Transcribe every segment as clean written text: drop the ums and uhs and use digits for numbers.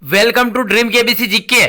Welcome to dream KBC GK.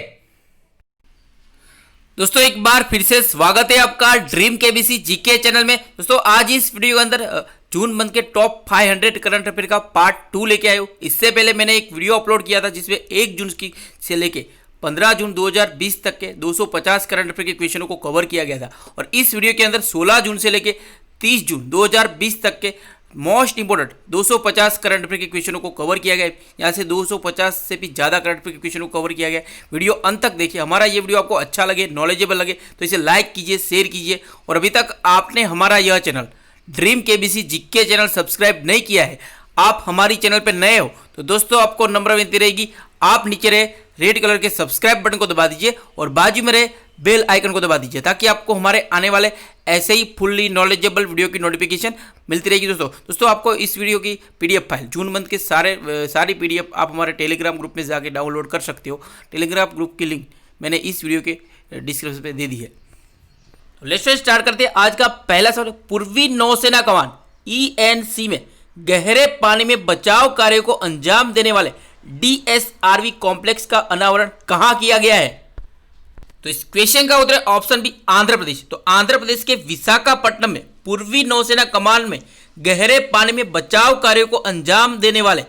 दोस्तों एक बार फिर से स्वागत है आपका ड्रीम केबीसी जीके चैनल में। दोस्तों आज इस वीडियो के अंदर जून मंथ के टॉप 500 करंट अफेयर का पार्ट 2 लेके आए हूँ। इससे पहले मैंने एक वीडियो अपलोड किया था जिसमें 1 जून की से लेके 15 जून 2020 तक के 250 करंट अफेयर के क्वेश्चनों को कवर किया गया था। और इस वीडियो के अंदर 16 जून से लेके 30 जून 2020 तक के मोस्ट इंपोर्टेंट 250 करंट अफेयर के क्वेश्चनों को कवर किया गया है। यहाँ से 250 से भी ज़्यादा करंट अफेयर के क्वेश्चनों को कवर किया गया है। वीडियो अंत तक देखिए। हमारा ये वीडियो आपको अच्छा लगे, नॉलेजेबल लगे तो इसे लाइक कीजिए, शेयर कीजिए। और अभी तक आपने हमारा यह channel dream KBC GK channel subscribe नहीं किया है, आप हमारी चैनल पर नए हो तो दोस्तों आपको नम्र विनती रहेगी, आप नीचे रहे रेड कलर के सब्सक्राइब बटन को दबा दीजिए और बाजू में रहे बेल आइकन को दबा दीजिए ताकि आपको हमारे आने वाले ऐसे ही फुल्ली नॉलेजेबल वीडियो की नोटिफिकेशन मिलती रहेगी। दोस्तों आपको इस वीडियो की पीडीएफ फाइल जून मंथ के सारी पीडीएफ आप हमारे टेलीग्राम ग्रुप में जाके डाउनलोड कर सकते हो। टेलीग्राम ग्रुप की लिंक मैंने इस वीडियो के डिस्क्रिप्शन में दे दी है। लेट्स स्टार्ट करते हैं। आज का पहला सवाल, पूर्वी नौसेना कमान ENC में गहरे पानी में बचाव कार्य को अंजाम देने वाले DSRV कॉम्प्लेक्स का अनावरण कहां किया गया है? तो इस क्वेश्चन का उत्तर ऑप्शन बी आंध्र प्रदेश। तो आंध्र प्रदेश के विशाखापट्टनम में पूर्वी नौसेना कमान में गहरे पानी में बचाव कार्यों को अंजाम देने वाले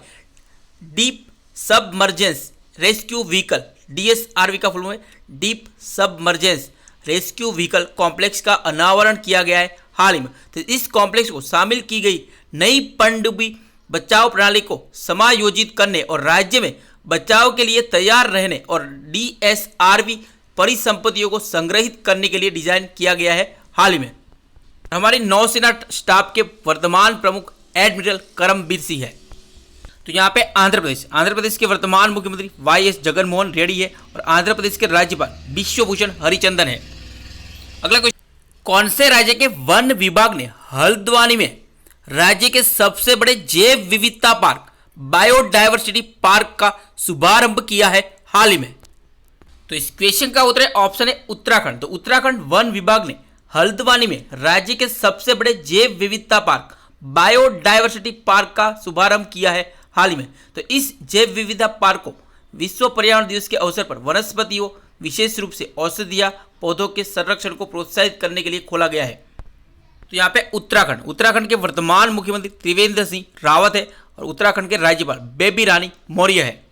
deep submergence rescue vehicle DSRV का फुल फॉर्म है deep submergence rescue vehicle complex का अनावरण किया गया है हाल ही में। तो इस कॉम्प्लेक्स को शामिल की गई नई पनडुब्बी बचाव प्रणाली को समायोजित करने और राज्य में बचाव के लिए तैयार रहने और DSRV परिसंपत्तियों को संग्रहित करने के लिए डिजाइन किया गया है हाल ही में। हमारी नौसेना स्टाफ के वर्तमान प्रमुख एडमिरल करमबीर सिंह है। तो यहाँ पे आंध्र प्रदेश के वर्तमान मुख्यमंत्री YS जगनमोहन रेड्डी है और आंध्र प्रदेश के राज्यपाल विश्वभूषण हरिचंदन है। अगला क्वेश्चन, कौन से राज्य के वन विभाग ने हल्द्वानी में राज्य के सबसे बड़े जैव विविधता पार्क बायोडायवर्सिटी पार्क का शुभारंभ किया है हाल ही में? तो इस क्वेश्चन का उत्तर ऑप्शन है उत्तराखंड। तो उत्तराखंड वन विभाग ने हल्द्वानी में राज्य के सबसे बड़े जैव विविधता पार्क बायोडायवर्सिटी पार्क का शुभारंभ किया है हाल ही में। तो इस जैव विविधता पार्क को विश्व पर्यावरण दिवस के अवसर पर वनस्पतियों विशेष रूप से औषधीय पौधों के संरक्षण को प्रोत्साहित करने के लिए खोला गया है। तो यहाँ पे उत्तराखंड के वर्तमान मुख्यमंत्री त्रिवेंद्र सिंह रावत है और उत्तराखंड के राज्यपाल बेबी रानी मौर्य है।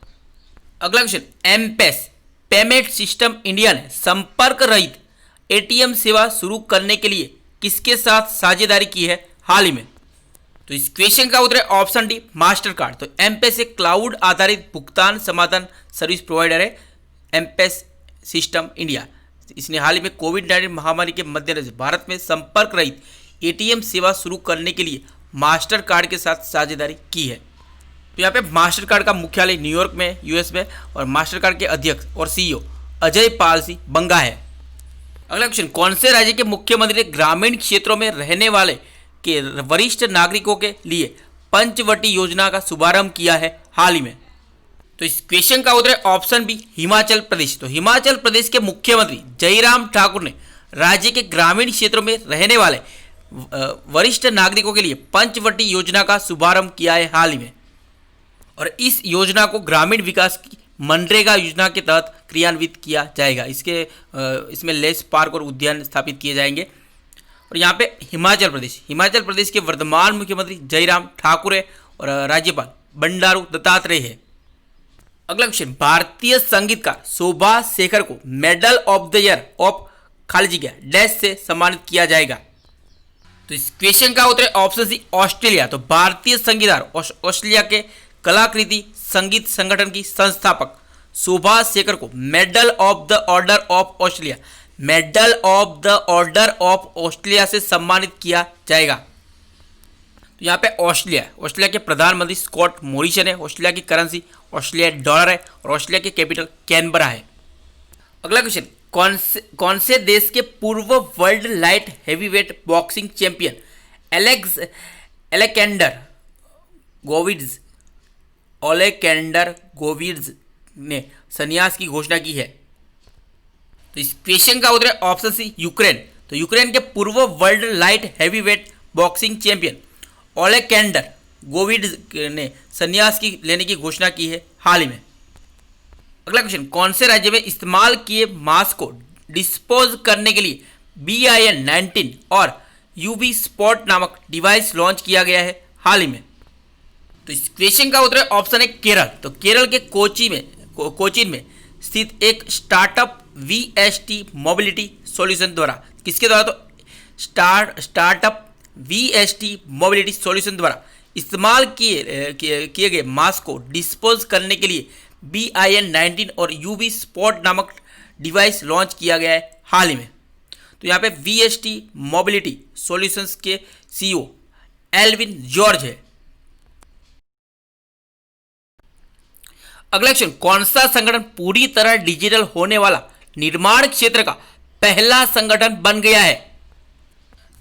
अगला क्वेश्चन, एमपेस पेमेंट सिस्टम इंडिया ने संपर्क रहित ATM सेवा शुरू करने के लिए किसके साथ साझेदारी की है हाल ही में? तो इस क्वेश्चन का उत्तर है ऑप्शन डी मास्टर कार्ड। तो एमपेस एक क्लाउड आधारित भुगतान समाधान सर्विस प्रोवाइडर है एमपेस सिस्टम इंडिया। इसने हाल ही में कोविड-19 महामारी के मद्देनजर भारत में संपर्क रहित ATM सेवा शुरू करने के लिए मास्टर कार्ड के साथ साझेदारी की है। तो यहाँ पे मास्टर कार्ड का मुख्यालय न्यूयॉर्क में US में और मास्टर कार्ड के अध्यक्ष और CEO अजय पाल सिंह बंगा है। अगला क्वेश्चन, कौन से राज्य के मुख्यमंत्री ने ग्रामीण क्षेत्रों में रहने वाले के वरिष्ठ नागरिकों के लिए पंचवटी योजना का शुभारंभ किया है हाल ही में? तो इस क्वेश्चन का उत्तर है ऑप्शन बी हिमाचल प्रदेश। तो हिमाचल प्रदेश के मुख्यमंत्री जयराम ठाकुर ने राज्य के ग्रामीण क्षेत्रों में रहने वाले वरिष्ठ नागरिकों के लिए पंचवटी योजना का शुभारंभ किया है हाल ही में। और इस योजना को ग्रामीण विकास की मनरेगा योजना के तहत क्रियान्वित किया जाएगा। इसमें लेस पार्क और उद्यान स्थापित किए जाएंगे। और यहाँ पे हिमाचल प्रदेश के वर्तमान मुख्यमंत्री जयराम ठाकुर है और राज्यपाल बंडारू दत्तात्रेय है। अगला क्वेश्चन, भारतीय संगीतकार शोभा शेखर को medal of the year of खाली जगह डैश से सम्मानित किया जाएगा? तो इस क्वेश्चन का उत्तर है ऑप्शन सी ऑस्ट्रेलिया। तो भारतीय संगीतकार ऑस्ट्रेलिया के कलाकृति संगीत संगठन की संस्थापक शोभा शेखर को medal of the order of Australia से सम्मानित किया जाएगा। तो यहाँ पे ऑस्ट्रेलिया के प्रधानमंत्री स्कॉट मॉरिसन है। ऑस्ट्रेलिया की करेंसी ऑस्ट्रेलिया डॉलर है और ऑस्ट्रेलिया की कैपिटल कैनबरा है। अगला क्वेश्चन, कौन से देश के पूर्व world light heavyweight boxing champion Oleksandr Gvozdyk ने संन्यास की घोषणा की है? तो इस क्वेश्चन का उत्तर है ऑप्शन सी यूक्रेन। तो यूक्रेन के पूर्व world light heavyweight boxing champion Oleksandr Gvozdyk ने संन्यास की लेने की घोषणा की है हाल ही में। अगला क्वेश्चन, कौन से राज्य में इस्तेमाल किए मास्क को डिस्पोज करने के लिए BIN-19 और UV स्पॉट नामक डिवाइस लॉन्च किया गया है हाल ही में? तो इस क्वेश्चन का उत्तर है ऑप्शन है केरल। तो केरल के कोचीन में स्थित एक स्टार्टअप VST मोबिलिटी सॉल्यूशन द्वारा, किसके द्वारा? तो स्टार्टअप VST मोबिलिटी सॉल्यूशन द्वारा इस्तेमाल किए गए मास्क को डिस्पोज करने के लिए BIN-19 और UV स्पॉट नामक डिवाइस लॉन्च किया गया है हाल ही में। तो यहाँ पे VST मोबिलिटी सॉल्यूशंस के CEO एल्विन जॉर्ज है। अगला क्वेश्चन, कौन सा संगठन पूरी तरह डिजिटल होने वाला निर्माण क्षेत्र का पहला संगठन बन गया है?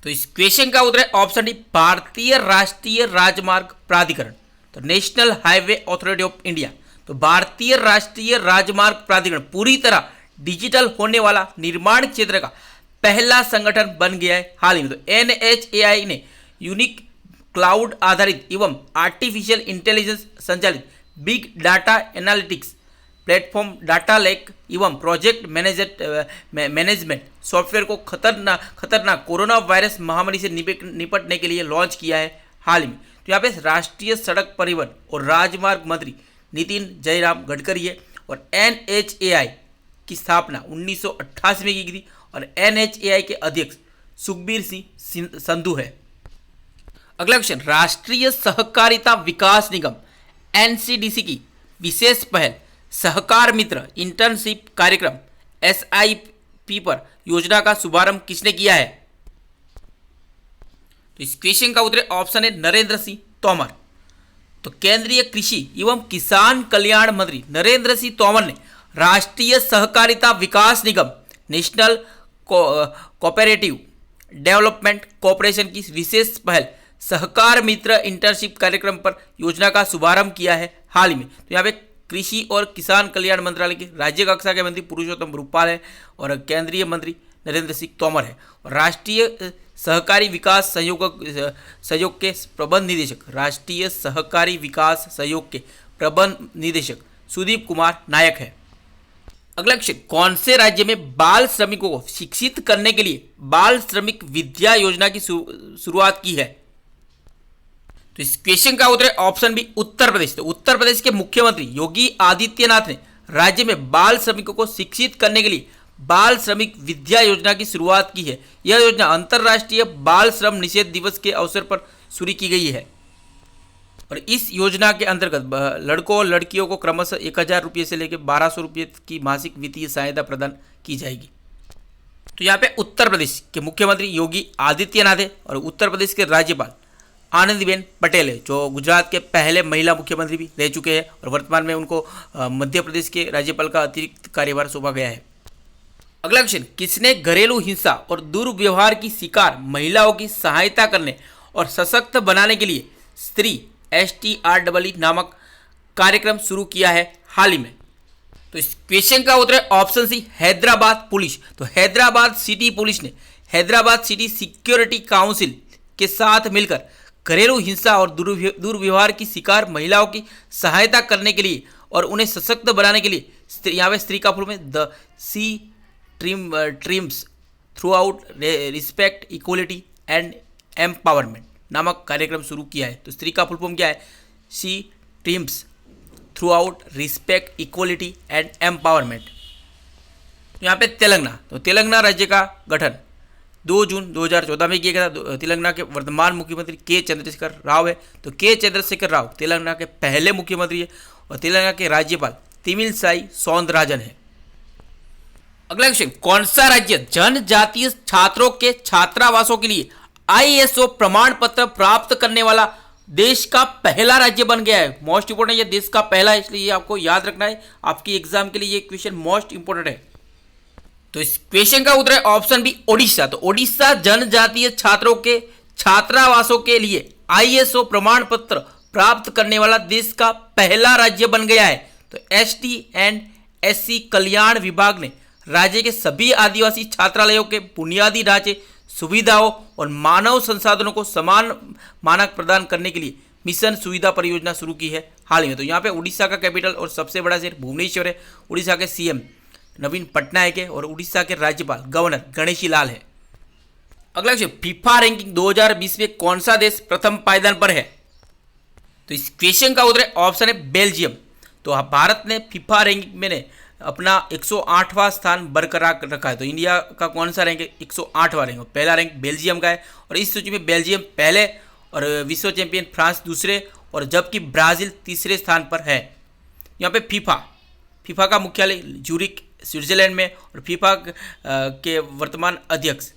तो इस क्वेश्चन का उत्तर है ऑप्शन डी, भारतीय राष्ट्रीय राजमार्ग प्राधिकरण। तो national highway authority of India. तो भारतीय राष्ट्रीय राजमार्ग प्राधिकरण पूरी तरह डिजिटल होने वाला निर्माण क्षेत्र का पहला संगठन बन गया है हाल ही में। तो NHAI ने यूनिक क्लाउड आधारित एवं आर्टिफिशियल इंटेलिजेंस संचालित big data analytics platform data lake एवं प्रोजेक्ट मैनेजमेंट सॉफ्टवेयर को खतरनाक कोरोना वायरस महामारी से निपटने के लिए लॉन्च किया है हाल ही में। तो यहाँ पे राष्ट्रीय सड़क परिवहन और राजमार्ग मंत्री नितिन जयराम गडकरी है और NHAI की स्थापना 1988 में की गई थी और NHAI के अध्यक्ष सुखबीर सिंह संधू है। अगला क्वेश्चन, राष्ट्रीय सहकारिता विकास निगम NCDC की विशेष पहल सहकार मित्र इंटर्नशिप कार्यक्रम SIP पर योजना का शुभारंभ किसने किया है? तो इस क्वेश्चन का उत्तर ऑप्शन है नरेंद्र सिंह तोमर। तो केंद्रीय कृषि एवं किसान कल्याण मंत्री नरेंद्र सिंह तोमर ने राष्ट्रीय सहकारिता विकास निगम नेशनल कोऑपरेटिव डेवलपमेंट कॉरपोरेशन की विशेष पहल सहकार मित्र इंटर्नशिप कार्यक्रम पर योजना का शुभारंभ किया है हाल ही में। तो यहाँ पे कृषि और किसान कल्याण मंत्रालय के राज्य कक्षा के मंत्री पुरुषोत्तम रूपाल है और केंद्रीय मंत्री नरेंद्र सिंह तोमर है और राष्ट्रीय सहकारी विकास सहयोग के प्रबंध निदेशक राष्ट्रीय सहकारी विकास सहयोग के प्रबंध निदेशक सुदीप कुमार नायक है। अगला क्वेश्चन, कौन से राज्य में बाल श्रमिकों को शिक्षित करने के लिए बाल श्रमिक विद्या योजना की शुरुआत की है? तो इस क्वेश्चन का उत्तर है ऑप्शन बी, उत्तर प्रदेश। तो उत्तर प्रदेश के मुख्यमंत्री योगी आदित्यनाथ ने राज्य में बाल श्रमिकों को शिक्षित करने के लिए बाल श्रमिक विद्या योजना की शुरुआत की है। यह योजना अंतर्राष्ट्रीय बाल श्रम निषेध दिवस के अवसर पर शुरू की गई है और इस योजना के अंतर्गत लड़कों और लड़कियों को क्रमशः 1000 रुपये से लेकर 1200 रुपये की मासिक वित्तीय सहायता प्रदान की जाएगी। तो यहाँ पे उत्तर प्रदेश के मुख्यमंत्री योगी आदित्यनाथ है और उत्तर प्रदेश के राज्यपाल आनंदीबेन पटेल है, जो गुजरात के पहले महिला मुख्यमंत्री भी रह चुके हैं और वर्तमान में उनको मध्य प्रदेश के राज्यपाल का अतिरिक्त कार्यभार सौंपा गया है। अगला क्वेश्चन, किसने घरेलू हिंसा और दुर्व्यवहार की शिकार महिलाओं की सहायता करने और सशक्त बनाने के लिए स्त्री STREE नामक कार्यक्रम शुरू किया है हाल ही में? तो इस क्वेश्चन का उत्तर है ऑप्शन सी, हैदराबाद पुलिस। तो हैदराबाद सिटी पुलिस ने हैदराबाद सिटी सिक्योरिटी काउंसिल के साथ मिलकर घरेलू हिंसा और दुर्व्यवहार की शिकार महिलाओं की सहायता करने के लिए और उन्हें सशक्त बनाने के लिए यहाँ पे स्त्री का फुल में द सी ट्रीम्स throughout respect equality and empowerment नामक कार्यक्रम शुरू किया है। तो स्त्री का फुल फॉर्म क्या है? सी ट्रीम्स throughout respect equality and empowerment. यहाँ पे तेलंगाना, तो तेलंगाना राज्य का गठन 2 जून 2014 में किया गया था। तेलंगाना के वर्तमान मुख्यमंत्री के चंद्रशेखर राव है। तो के चंद्रशेखर राव तेलंगाना के पहले मुख्यमंत्री है और तेलंगाना के राज्यपाल तमिलसाई सौंदरराजन है। अगला क्वेश्चन, कौन सा राज्य जनजातीय छात्रों के छात्रावासों के लिए ISO प्रमाण पत्र प्राप्त करने वाला देश का पहला राज्य बन गया है? मोस्ट इंपोर्टेंट, ये देश का पहला है, इसलिए आपको याद रखना है। आपकी एग्जाम के लिए ये क्वेश्चन मोस्ट इंपोर्टेंट है। तो इस क्वेश्चन का उत्तर है ऑप्शन बी, ओडिशा। तो ओडिशा जनजातीय छात्रों के छात्रावासों के लिए ISO प्रमाण पत्र प्राप्त करने वाला देश का पहला राज्य बन गया है। तो ST एंड SC कल्याण विभाग ने राज्य के सभी आदिवासी छात्रालयों के बुनियादी ढांचे, सुविधाओं और मानव संसाधनों को समान मानक प्रदान करने के लिए मिशन सुविधा परियोजना शुरू की है हाल ही में। तो यहाँ पे उड़ीसा का कैपिटल और सबसे बड़ा शहर भुवनेश्वर है, उड़ीसा के सीएम नवीन पटनायक है और उड़ीसा के राज्यपाल गवर्नर गणेशी लाल है। अगला क्वेश्चन, फीफा रैंकिंग 2020 में कौन सा देश प्रथम पायदान पर है? तो इस क्वेश्चन का उत्तर ऑप्शन है बेल्जियम। तो भारत ने फीफा रैंकिंग में अपना 108वां स्थान बरकरार रखा है। तो इंडिया का कौन सा रैंक है? 108वां रैंक। पहला रैंक बेल्जियम का है और इस सूची में बेल्जियम पहले और विश्व चैंपियन फ्रांस दूसरे और जबकि ब्राजील तीसरे स्थान पर है। यहाँ पे फीफा का मुख्यालय ज्यूरिक स्विट्जरलैंड में और फीफा के वर्तमान अध्यक्ष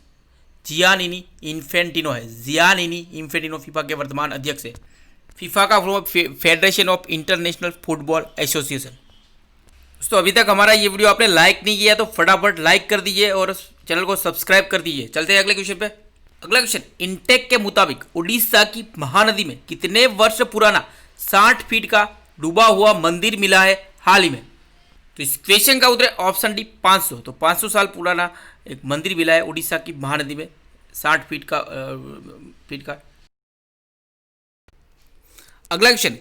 जियानिनी इन्फेंटिनो है। जियानिनी इन्फेंटिनो फीफा के वर्तमान अध्यक्ष है। फीफा का federation of international football association. दोस्तों अभी तक हमारा ये वीडियो आपने लाइक नहीं किया तो फटाफट लाइक कर दीजिए और चैनल को सब्सक्राइब कर दीजिए। चलते हैं अगले क्वेश्चन पे। अगला क्वेश्चन, इंटेक के मुताबिक उड़ीसा की महानदी में कितने वर्ष पुराना 60 फीट का डूबा हुआ मंदिर मिला है हाल ही में? तो इस क्वेश्चन का उत्तर ऑप्शन डी 500। तो 500 साल पुराना एक मंदिर मिला है उड़ीसा की महानदी में 60 फीट का। अगला क्वेश्चन,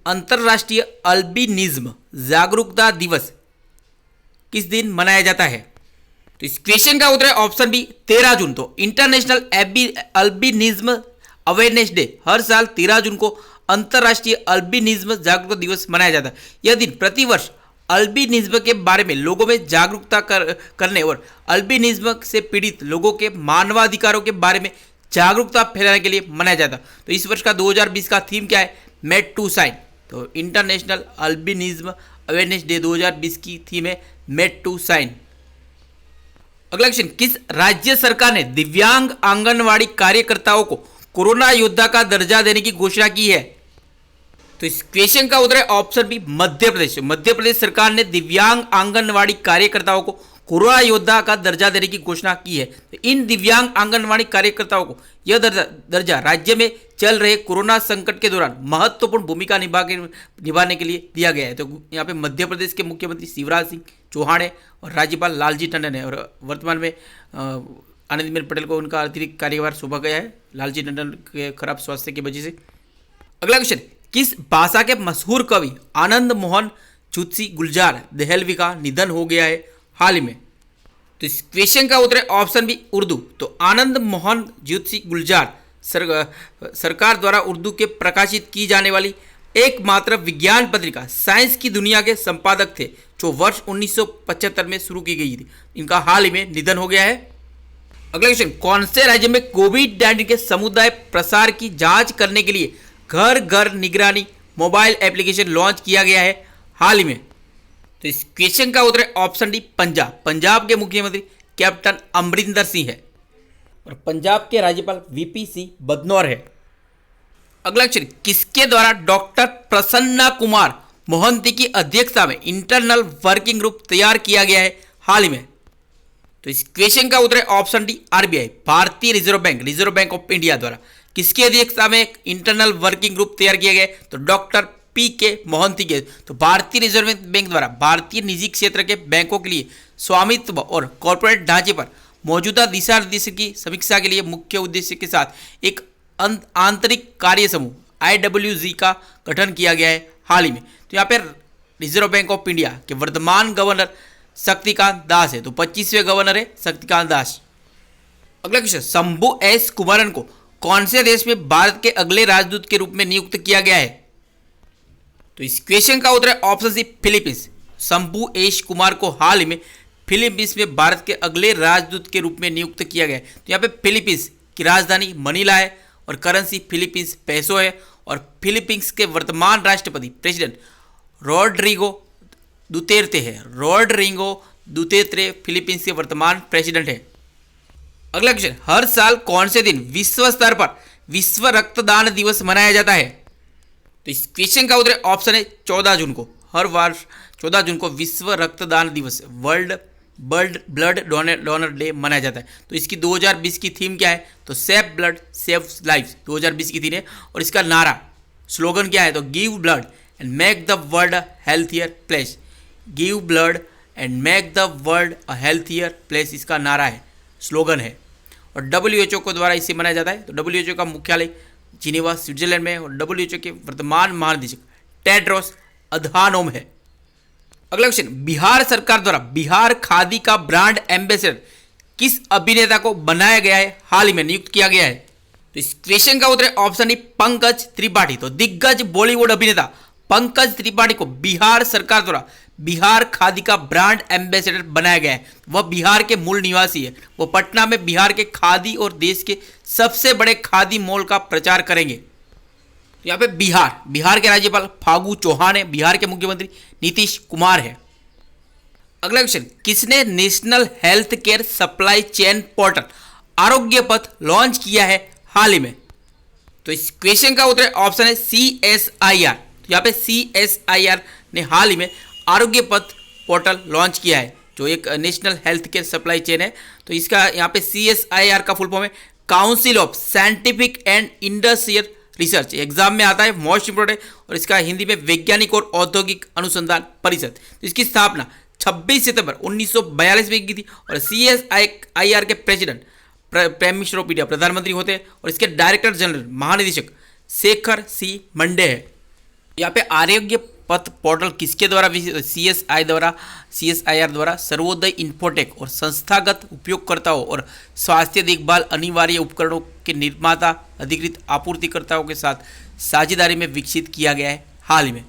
अंतर्राष्ट्रीय अल्बिनिज्म जागरूकता दिवस किस दिन मनाया जाता है? तो इस क्वेश्चन का उत्तर है ऑप्शन बी 13 जून। तो इंटरनेशनल अल्बिनिज्म अवेयरनेस डे हर साल 13 जून को अंतर्राष्ट्रीय अल्बिनिज्म जागरूकता दिवस मनाया जाता है। यह दिन प्रतिवर्ष अल्बिनिज्म के बारे में लोगों में जागरूकता करने और अल्बिनिज्म से पीड़ित लोगों के मानवाधिकारों के बारे में जागरूकता फैलाने के लिए मनाया जाता है। तो इस वर्ष का 2020 का थीम क्या है? Made to shine. तो इंटरनेशनल अल्बिनिज्म अवेयरनेस डे 2020 की थीम है मेड टू साइन। अगला क्वेश्चन, किस राज्य सरकार ने दिव्यांग आंगनवाड़ी कार्यकर्ताओं को कोरोना योद्धा का दर्जा देने की घोषणा की है? तो इस क्वेश्चन का उत्तर है ऑप्शन बी मध्य प्रदेश। मध्य प्रदेश सरकार ने दिव्यांग आंगनवाड़ी कार्यकर्ताओं को कोरोना योद्धा का दर्जा देने की घोषणा की है। तो इन दिव्यांग आंगनवाड़ी कार्यकर्ताओं को यह दर्जा राज्य में चल रहे कोरोना संकट के दौरान महत्वपूर्ण भूमिका निभाने के लिए दिया गया है। तो यहाँ पे मध्य प्रदेश के मुख्यमंत्री शिवराज सिंह चौहान है और राज्यपाल लालजी टंडन है और वर्तमान में आनंदीबेन पटेल को उनका अतिरिक्त कार्यभार सौंपा गया है लालजी टंडन के खराब स्वास्थ्य की वजह से। अगला क्वेश्चन, किस भाषा के मशहूर कवि आनंद मोहन जुत्सी गुलजार देहलवी का निधन हो गया है हाल ही में? तो इस क्वेश्चन का उत्तर है ऑप्शन बी उर्दू। तो आनंद मोहन जुत्सी गुलजार सरकार द्वारा उर्दू के प्रकाशित की जाने वाली एकमात्र विज्ञान पत्रिका साइंस की दुनिया के संपादक थे जो वर्ष 1975 में शुरू की गई थी। इनका हाल ही में निधन हो गया है। अगला क्वेश्चन, कौन से राज्य में कोविड-19 के समुदाय प्रसार की जांच करने के लिए घर घर निगरानी मोबाइल एप्लीकेशन लॉन्च किया गया है हाल ही में? तो इस क्वेश्चन का उत्तर है ऑप्शन डी पंजाब। पंजाब के मुख्यमंत्री कैप्टन अमरिंदर सिंह है और पंजाब के राज्यपाल वीपी सिंह बदनौर है। अगला क्वेश्चन, किसके द्वारा डॉक्टर प्रसन्ना कुमार मोहंती की अध्यक्षता में इंटरनल वर्किंग ग्रुप तैयार किया गया है हाल ही में? तो इस क्वेश्चन का उत्तर है ऑप्शन डी आरबीआई, भारतीय रिजर्व बैंक ऑफ इंडिया द्वारा किसकी अध्यक्षता में इंटरनल वर्किंग ग्रुप तैयार किया गया? तो डॉक्टर पी के मोहंती के। तो भारतीय रिजर्व बैंक द्वारा भारतीय निजी क्षेत्र के बैंकों के लिए स्वामित्व और कॉर्पोरेट ढांचे पर मौजूदा दिशा निर्देश की समीक्षा के लिए मुख्य उद्देश्य के साथ एक आंतरिक कार्य समूह IWG का गठन किया गया है हाल ही में। तो यहाँ पर रिजर्व बैंक ऑफ इंडिया के वर्तमान गवर्नर शक्तिकांत दास है। तो 25वें गवर्नर है शक्तिकांत दास। अगला क्वेश्चन, शंभू एस कुमारन को कौन से देश में भारत के अगले राजदूत के रूप में नियुक्त किया गया है? तो इस क्वेश्चन का उत्तर है option C Philippines. Shambhu S Kumar को हाल ही में फिलीपींस में भारत के अगले राजदूत के रूप में नियुक्त किया गया है। तो यहाँ पे फिलीपींस की राजधानी मनीला है और करेंसी फिलीपींस पैसो है और फिलीपींस के वर्तमान राष्ट्रपति प्रेसिडेंट रोड्रिगो दुतेर्ते है। रोड्रिगो दुतेर्ते फिलीपींस के वर्तमान प्रेसिडेंट है। अगला क्वेश्चन, हर साल कौन से दिन विश्व स्तर पर विश्व रक्तदान दिवस मनाया जाता है? तो इस क्वेश्चन का उत्तर ऑप्शन है 14 जून को। हर वर्ष 14 जून को विश्व रक्तदान दिवस वर्ल्ड ब्लड डोनर डे मनाया जाता है। तो इसकी 2020 की थीम क्या है? तो सेव ब्लड सेव लाइफ 2020 की थीम है और इसका नारा स्लोगन क्या है? तो give blood and make the world a healthier place. Give blood and make the world a healthier place इसका नारा है, स्लोगन है और WHO को द्वारा इसे मनाया जाता है। तो WHO का मुख्यालय जिनेवा स्विट्जरलैंड में और WHO के वर्तमान महानिदेशक टेड्रोस अधानोम है। अगला क्वेश्चन, बिहार सरकार द्वारा बिहार खादी का ब्रांड एम्बेसडर किस अभिनेता को बनाया गया है, हाल ही में नियुक्त किया गया है? तो इस क्वेश्चन का उत्तर है ऑप्शन डी पंकज त्रिपाठी। तो दिग्गज बॉलीवुड अभिनेता पंकज त्रिपाठी को बिहार सरकार द्वारा बिहार खादी का ब्रांड एम्बेसडर बनाया गया है। वह बिहार के मूल निवासी है। वो पटना में बिहार के खादी और देश के सबसे बड़े खादी मॉल का प्रचार करेंगे। यहाँ पे बिहार के राज्यपाल फागू चौहान है। बिहार के मुख्यमंत्री नीतीश कुमार है। अगला क्वेश्चन, किसने national health care supply chain portal आरोग्य पथ लॉन्च किया है हाल ही में? तो इस क्वेश्चन का उत्तर ऑप्शन है CSIR। तो यहाँ पे CSIR ने हाल ही में आरोग्य पथ पोर्टल लॉन्च किया है, जो एक national health care supply chain है। तो इसका यहाँ पे CSIR का फुल फॉर्म है council of scientific and industrial research. Exam में आता है, मोस्ट इंपोर्टेंट, और इसका हिंदी में वैज्ञानिक और औद्योगिक अनुसंधान परिषद। तो इसकी स्थापना 26 सितंबर 1942 में की थी और CSIR के president prime minister of India प्रधानमंत्री होते हैं और इसके डायरेक्टर जनरल महानिदेशक शेखर C मंडे है। यहाँ पे आरोग्य पथ पोर्टल किसके द्वारा? CSIR द्वारा सर्वोदय इन्फोटेक और संस्थागत उपयोगकर्ताओं और स्वास्थ्य देखभाल अनिवार्य उपकरणों के निर्माता अधिकृत आपूर्तिकर्ताओं के साथ साझेदारी में विकसित किया गया है हाल ही में।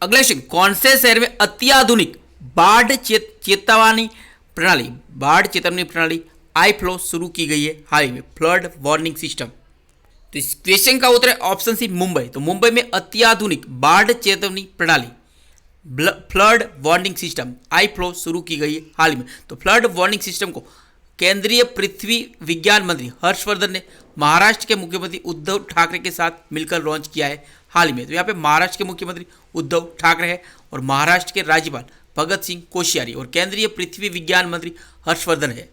अगला क्वेश्चन, कौन से शहर में अत्याधुनिक बाढ़ चेतावनी प्रणाली आई फ्लो शुरू की गई है हाल ही में, फ्लड वार्निंग सिस्टम? तो इस क्वेश्चन का उत्तर है ऑप्शन सी मुंबई। तो मुंबई में अत्याधुनिक बाढ़ चेतावनी प्रणाली फ्लड वार्निंग सिस्टम आई फ्लो शुरू की गई है हाल ही में। तो फ्लड वार्निंग सिस्टम को केंद्रीय पृथ्वी विज्ञान मंत्री हर्षवर्धन ने महाराष्ट्र के मुख्यमंत्री उद्धव ठाकरे के साथ मिलकर लॉन्च किया है हाल ही में। तो यहाँ पे महाराष्ट्र के मुख्यमंत्री उद्धव ठाकरे हैं और महाराष्ट्र के राज्यपाल भगत सिंह कोश्यारी और केंद्रीय पृथ्वी विज्ञान मंत्री हर्षवर्धन है।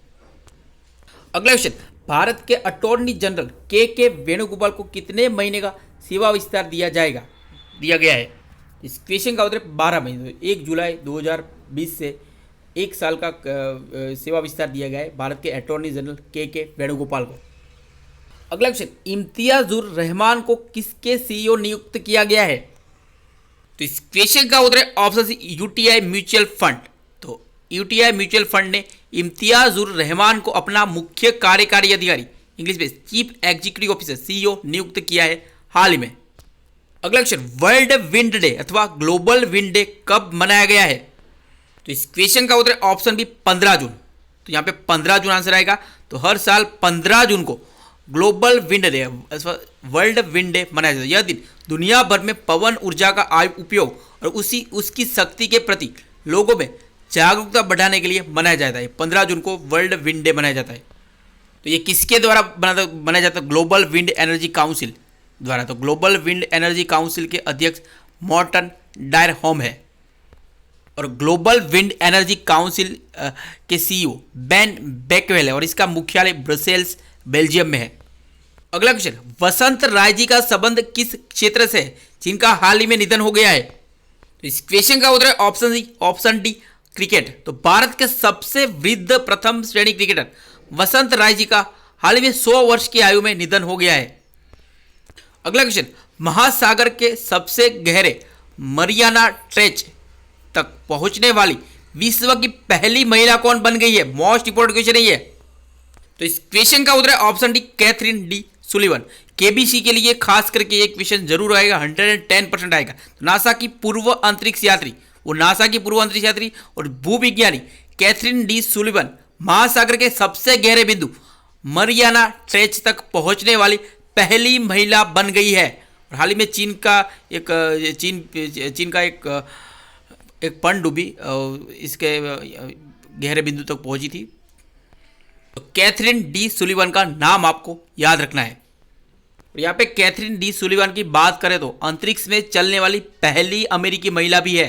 अगला क्वेश्चन, भारत के अटॉर्नी जनरल के वेणुगोपाल को कितने महीने का सेवा विस्तार दिया गया है? इस क्वेश्चन का उत्तर 12 महीने। 1 जुलाई 2020 से 1 साल का सेवा विस्तार दिया गया है भारत के अटॉर्नी जनरल के वेणुगोपाल को। अगला क्वेश्चन, इम्तियाजुर रहमान को किसके CEO नियुक्त किया गया है? तो इस क्वेश्चन का उत्तर है option C UTI mutual fund. तो UTI म्यूचुअल फंड ने इम्तियाजुर रहमान को अपना मुख्य कार्यकारी अधिकारी, इंग्लिश में चीफ एग्जीक्यूटिव ऑफिसर CEO नियुक्त किया है हाल ही में। अगला क्वेश्चन, वर्ल्ड विंड डे अथवा ग्लोबल विंड डे कब मनाया गया है? तो इस क्वेश्चन का उत्तर ऑप्शन बी 15 जून। तो यहाँ पे 15 जून आंसर आएगा। तो हर साल 15 जून को ग्लोबल विंड डे अथवा वर्ल्ड विंड डे मनाया जाता है। यह दिन दुनिया भर में पवन ऊर्जा का उपयोग और उसकी शक्ति के प्रति लोगों में जागरूकता बढ़ाने के लिए मनाया जाता है। 15 जून को वर्ल्ड विंड डे मनाया जाता है। तो ये किसके द्वारा मनाया जाता है? ग्लोबल विंड एनर्जी काउंसिल द्वारा। तो ग्लोबल विंड एनर्जी काउंसिल के अध्यक्ष मॉर्टन डायरहोम है और ग्लोबल विंड एनर्जी काउंसिल के CEO बेन बेकवेल है और इसका मुख्यालय ब्रसेल्स बेल्जियम में है। अगला क्वेश्चन, वसंत राय जी का संबंध किस क्षेत्र से है जिनका हाल ही में निधन हो गया है? तो इस क्वेश्चन का उत्तर है ऑप्शन डी क्रिकेट। तो भारत के सबसे वृद्ध प्रथम श्रेणी क्रिकेटर वसंत राय जी का हाल ही में 100 वर्ष की आयु में निधन हो गया है। अगला क्वेश्चन, महासागर के सबसे गहरे मरियाना ट्रेंच तक पहुंचने वाली विश्व की पहली महिला कौन बन गई है? मोस्ट इंपोर्टेंट क्वेश्चन है ये। तो इस क्वेश्चन का उत्तर है option D Catherine D Sullivan. KBC के लिए खास करके एक क्वेश्चन जरूर आएगा, 110% आएगा। तो नासा की पूर्व अंतरिक्ष यात्री और भूविज्ञानी कैथरीन डी सुलिवन महासागर के सबसे गहरे बिंदु मरियाना ट्रेंच तक पहुंचने वाली पहली महिला बन गई है। और हाल ही में चीन का एक पनडुब्बी इसके गहरे बिंदु तक पहुंची थी। तो कैथरीन डी सुलिवन का नाम आपको याद रखना है। और यहाँ पे कैथरीन डी सुलिवन की बात करें तो अंतरिक्ष में चलने वाली पहली अमेरिकी महिला भी है।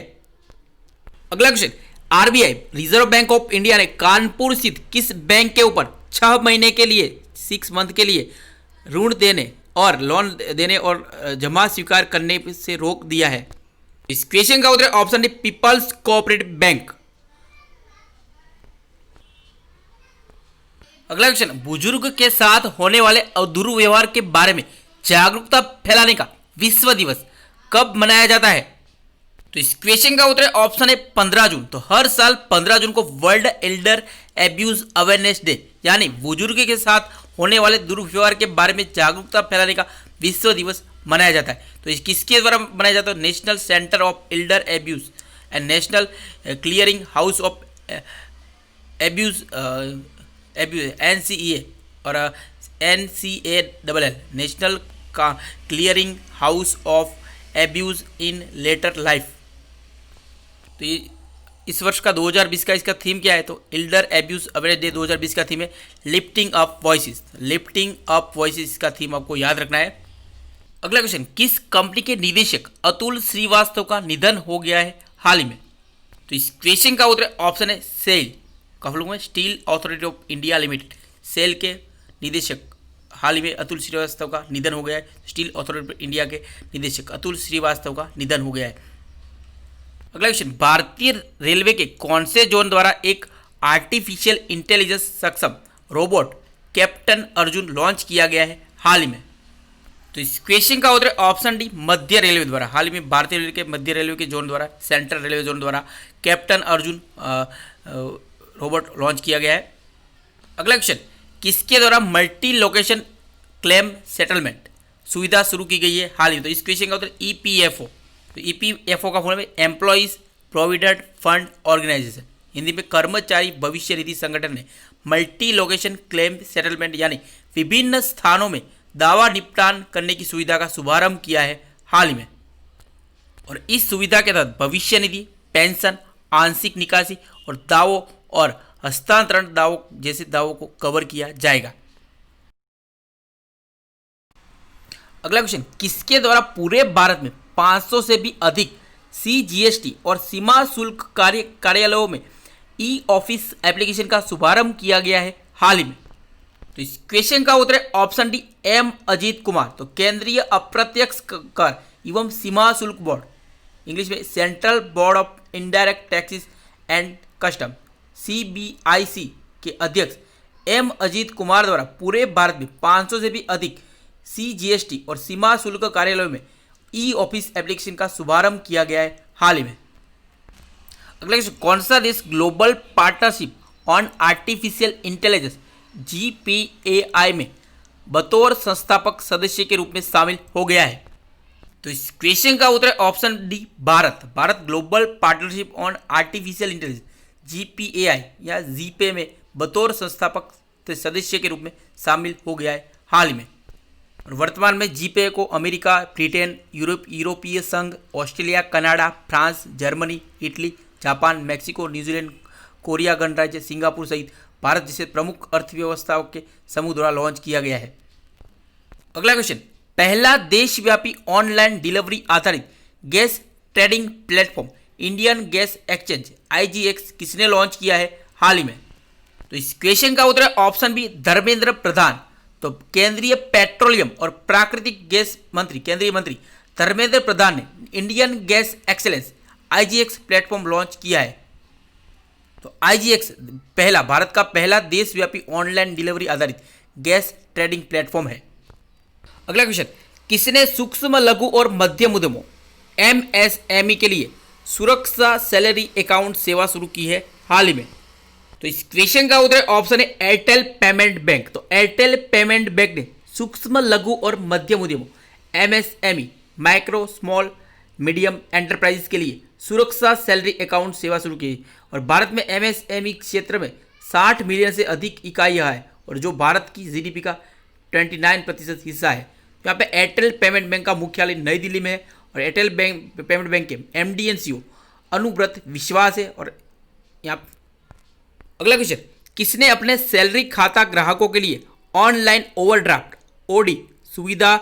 अगला question, RBI reserve bank of India ने कानपुर स्थित किस बैंक के ऊपर 6 महीने के लिए 6 मंथ के लिए ऋण देने और लोन देने और जमा स्वीकार करने से रोक दिया है? इस क्वेश्चन का उत्तर option D people's cooperative bank. अगला क्वेश्चन, बुजुर्ग के साथ होने वाले दुर्व्यवहार के बारे में जागरूकता फैलाने का विश्व दिवस कब मनाया जाता है? तो इस क्वेश्चन का उत्तर ऑप्शन है 15 जून। तो हर साल 15 जून को world Elder abuse awareness day यानी बुजुर्ग के साथ होने वाले दुर्व्यवहार के बारे में जागरूकता फैलाने का विश्व दिवस मनाया जाता है। तो इस किसके द्वारा मनाया जाता है? National centre of elder abuse and national clearing house of abuse NCEA और NCALL national clearing house of abuse in later life. तो ये इस वर्ष का 2020 का इसका थीम क्या है? तो एल्डर एब्यूज अवेयरनेस डे 2020 का थीम है lifting up voices. Lifting up voices का थीम आपको याद रखना है। अगला क्वेश्चन, किस कंपनी के निदेशक अतुल श्रीवास्तव का निधन हो गया है हाल ही में? तो इस क्वेश्चन का उत्तर ऑप्शन है सेल का फुल फॉर्म है Steel Authority of India Limited. SAIL के निदेशक हाल ही में अतुल श्रीवास्तव का निधन हो गया है। स्टील अथॉरिटी ऑफ इंडिया के निदेशक अतुल श्रीवास्तव का निधन हो गया है। अगला क्वेश्चन, भारतीय रेलवे के कौन से जोन द्वारा एक आर्टिफिशियल इंटेलिजेंस सक्षम रोबोट कैप्टन अर्जुन लॉन्च किया गया है हाल ही में? तो इस क्वेश्चन का उत्तर ऑप्शन डी मध्य रेलवे द्वारा। हाल ही में भारतीय रेलवे के मध्य रेलवे के जोन द्वारा सेंट्रल रेलवे जोन द्वारा कैप्टन अर्जुन रोबोट लॉन्च किया गया है। अगला क्वेश्चन, किसके द्वारा मल्टी लोकेशन क्लेम सेटलमेंट सुविधा शुरू की गई है हाल ही? तो इस क्वेश्चन का उत्तर EPFO। तो EPFO का फुल है employees provident fund organisation, Hindi में कर्मचारी भविष्य निधि संगठन ने मल्टी लोकेशन क्लेम सेटलमेंट यानी विभिन्न स्थानों में दावा निपटान करने की सुविधा का शुभारंभ किया है हाल ही में। और इस सुविधा के तहत भविष्य निधि, पेंशन, आंशिक निकासी और दावों और हस्तांतरण दावों जैसे दावों को कवर किया जाएगा। अगला क्वेश्चन, किसके द्वारा पूरे भारत में 500 से भी अधिक CGST और सीमा शुल्क कार्यालयों में E-ऑफिस एप्लीकेशन का शुभारंभ किया गया है हाल ही में? तो इस क्वेश्चन का उत्तर है option D M Ajit Kumar. तो केंद्रीय अप्रत्यक्ष कर एवं सीमा शुल्क बोर्ड, इंग्लिश में central board of indirect taxes and custom CBIC के अध्यक्ष M अजीत कुमार द्वारा पूरे भारत में 500 से भी अधिक CGST और सीमा शुल्क कार्यालयों में E-ऑफिस एप्लीकेशन का शुभारंभ किया गया है हाल ही में। अगला क्वेश्चन, कौन सा देश global partnership on artificial intelligence GPAI में बतौर संस्थापक सदस्य के रूप में शामिल हो गया है? तो इस क्वेश्चन का उत्तर है option D Bharat. Bharat global partnership on artificial intelligence GPAI या GPA में बतौर संस्थापक सदस्य के रूप में शामिल हो गया है हाल ही में। और वर्तमान में GPA को अमेरिका, ब्रिटेन, यूरोपीय संघ, Australia, Canada, France, Germany, Italy, Japan, Mexico, New Zealand, Korea गणराज्य, सिंगापुर सहित भारत जैसे प्रमुख अर्थव्यवस्थाओं के समूह द्वारा लॉन्च किया गया है। अगला क्वेश्चन, पहला देशव्यापी ऑनलाइन डिलीवरी आधारित gas trading platform Indian gas exchange IGX किसने लॉन्च किया है हाल ही में? तो इस क्वेश्चन का उत्तर है ऑप्शन बी धर्मेंद्र प्रधान। तो केंद्रीय पेट्रोलियम और प्राकृतिक गैस मंत्री, केंद्रीय मंत्री धर्मेंद्र प्रधान ने Indian gas excellence IGX platform launch किया है। तो IGX भारत का पहला देशव्यापी ऑनलाइन डिलीवरी आधारित गैस ट्रेडिंग प्लेटफॉर्म है। अगला क्वेश्चन, किसने सूक्ष्म लघु और मध्यम उद्यमों MSME के लिए सुरक्षा सैलरी अकाउंट सेवा शुरू की है हाल ही में? तो इस क्वेश्चन का उत्तर ऑप्शन है एयरटेल पेमेंट बैंक। तो एयरटेल पेमेंट बैंक ने सूक्ष्म लघु और मध्यम उद्यमों MSME micro small medium enterprise के लिए सुरक्षा सैलरी अकाउंट सेवा शुरू की और भारत में MSME क्षेत्र में 60 मिलियन से अधिक इकाइयाँ है और जो भारत की GDP का 29% हिस्सा है। यहाँ पे एयरटेल पेमेंट बैंक का मुख्यालय नई दिल्ली में है और एयरटेल पेमेंट बैंक के MD and CEO अनुव्रत विश्वास है। और यहाँ अगला क्वेश्चन, किसने अपने सैलरी खाता ग्राहकों के लिए ऑनलाइन ओवरड्राफ्ट OD सुविधा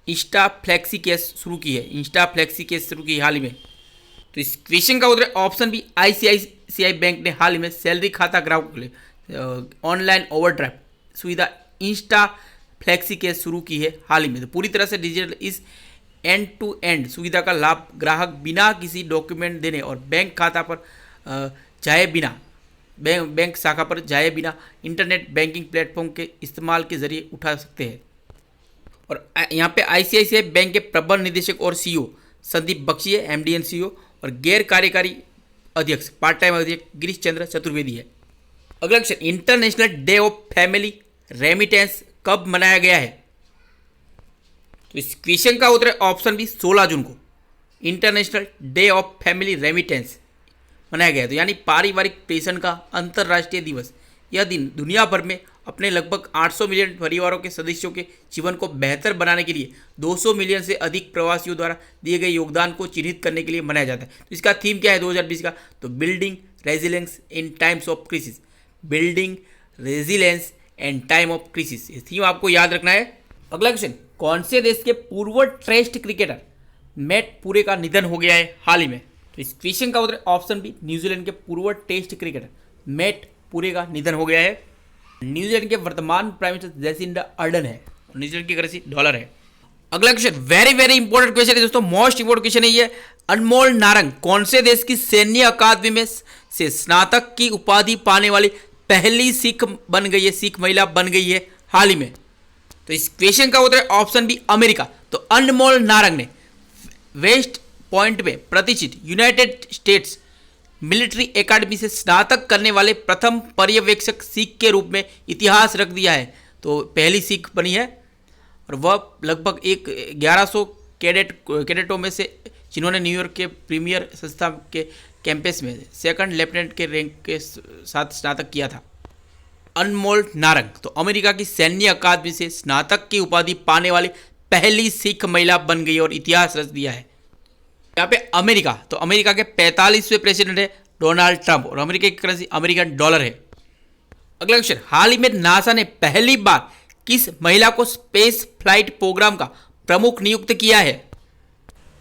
इंस्टा फ्लेक्सी कैश शुरू की है? इंस्टा फ्लेक्सी कैश शुरू की हाल ही में। तो इस क्वेश्चन का उत्तर ऑप्शन बी ICICI बैंक ने हाल ही में सैलरी खाता ग्राहकों के लिए ऑनलाइन ओवरड्राफ्ट सुविधा इंस्टा फ्लेक्सी कैश शुरू की है हाल ही में। तो पूरी तरह से डिजिटल इस एंड टू एंड सुविधा का लाभ ग्राहक बिना किसी डॉक्यूमेंट देने और बैंक खाता पर जाए बिना बैंक शाखा पर जाए बिना इंटरनेट बैंकिंग प्लेटफॉर्म के इस्तेमाल के जरिए उठा सकते हैं। और यहाँ पे आईसीआईसीआई बैंक के प्रबंध निदेशक और सीईओ संदीप बख्शी है, एमडी एंड सीईओ, और गैर कार्यकारी अध्यक्ष पार्ट टाइम अध्यक्ष गिरीश चंद्र चतुर्वेदी है। अगला question, international day of family remittance कब मनाया गया है? तो इस क्वेश्चन का उत्तर है ऑप्शन बी 16 जून को international day of family remittance मनाया गया है। तो यानी पारिवारिक पेंशन का अंतर्राष्ट्रीय दिवस। यह दिन दुनिया भर में अपने लगभग 800 मिलियन परिवारों के सदस्यों के जीवन को बेहतर बनाने के लिए 200 मिलियन से अधिक प्रवासियों द्वारा दिए गए योगदान को चिन्हित करने के लिए मनाया जाता है। तो इसका थीम क्या है 2020 का? तो building resilience in times of crisis. Building resilience and time of crisis, ये थीम आपको याद रखना है। अगला क्वेश्चन, कौन से देश के पूर्व टेस्ट क्रिकेटर मैट पुरे का निधन हो गया है हाल ही में? तो इस क्वेश्चन का उत्तर ऑप्शन बी न्यूजीलैंड के पूर्व टेस्ट क्रिकेटर मैट पुरे का निधन हो गया है। न्यूजीलैंड के वर्तमान प्राइम मिनिस्टर जैसिंडा अर्डन है। न्यूजीलैंड की करेंसी डॉलर है। अगला question very very important question है दोस्तों, मोस्ट इंपॉर्टेंट क्वेश्चन है ये। अनमोल नारंग कौन से देश की सैन्य अकादमी में से स्नातक की उपाधि पाने वाली पहली सिख बन गई है, सिख महिला बन गई है हाल ही में? तो इस क्वेश्चन का उत्तर है ऑप्शन बी अमेरिका। तो अनमोल नारंग ने वेस्ट पॉइंट में प्रतिष्ठित यूनाइटेड स्टेट्स मिलिट्री एकेडमी से स्नातक करने वाले प्रथम पर्यवेक्षक सिख के रूप में इतिहास रख दिया है। तो पहली सिख बनी है और वह लगभग 1100 कैडेटों में से जिन्होंने न्यूयॉर्क के प्रीमियर संस्था के कैंपस में सेकंड लेफ्टिनेंट के रैंक के साथ स्नातक किया था। अनमोल नारंग तो अमेरिका की सैन्य अकादमी से स्नातक की उपाधि पाने वाली पहली सिख महिला बन गई और इतिहास रच दिया है। यहाँ पे अमेरिका, तो अमेरिका के 45वें प्रेसिडेंट है डोनाल्ड ट्रंप और अमेरिका की करेंसी अमेरिकन डॉलर है। अगला क्वेश्चन, हाल ही में नासा ने पहली बार किस महिला को स्पेस फ्लाइट प्रोग्राम का प्रमुख नियुक्त किया है?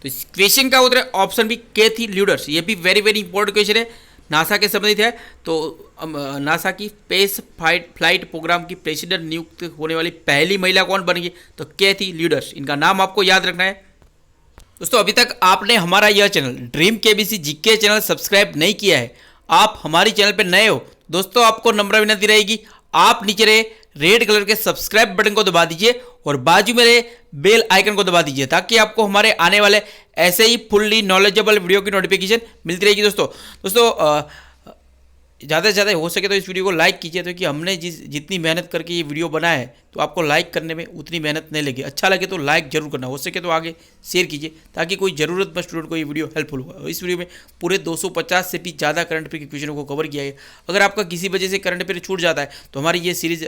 तो इस क्वेश्चन का उत्तर है ऑप्शन बी कैथी ल्यूडर्स। ये भी वेरी वेरी इंपॉर्टेंट क्वेश्चन है, नासा के संबंधित है। तो नासा की स्पेस फ्लाइट प्रोग्राम की प्रेसिडेंट नियुक्त होने वाली पहली महिला कौन बनेगी? तो कैथी ल्यूडर्स, इनका नाम आपको याद रखना है। दोस्तों अभी तक आपने हमारा यह channel dream KBC GK channel subscribe नहीं किया है, आप हमारी चैनल पर नए हो दोस्तों, आपको नम्र विनती रहेगी आप नीचे रहे रेड कलर के सब्सक्राइब बटन को दबा दीजिए और बाजू में रहे बेल आइकन को दबा दीजिए ताकि आपको हमारे आने वाले ऐसे ही फुल्ली नॉलेजेबल वीडियो की नोटिफिकेशन मिलती रहेगी। दोस्तों ज़्यादा से ज़्यादा हो सके तो इस वीडियो को लाइक कीजिए, तो कि हमने जितनी मेहनत करके ये वीडियो बनाया है तो आपको लाइक करने में उतनी मेहनत नहीं लगे। अच्छा लगे तो लाइक जरूर करना, हो सके तो आगे शेयर कीजिए ताकि कोई ज़रूरतमंद स्टूडेंट को ये वीडियो हेल्पफुल होगा। इस वीडियो में पूरे 250 से भी ज़्यादा करंट अफेयर के क्वेश्चनों को कवर किया है। अगर आपका किसी वजह से करंट अफेयर छूट जाता है तो हमारी ये सीरीज़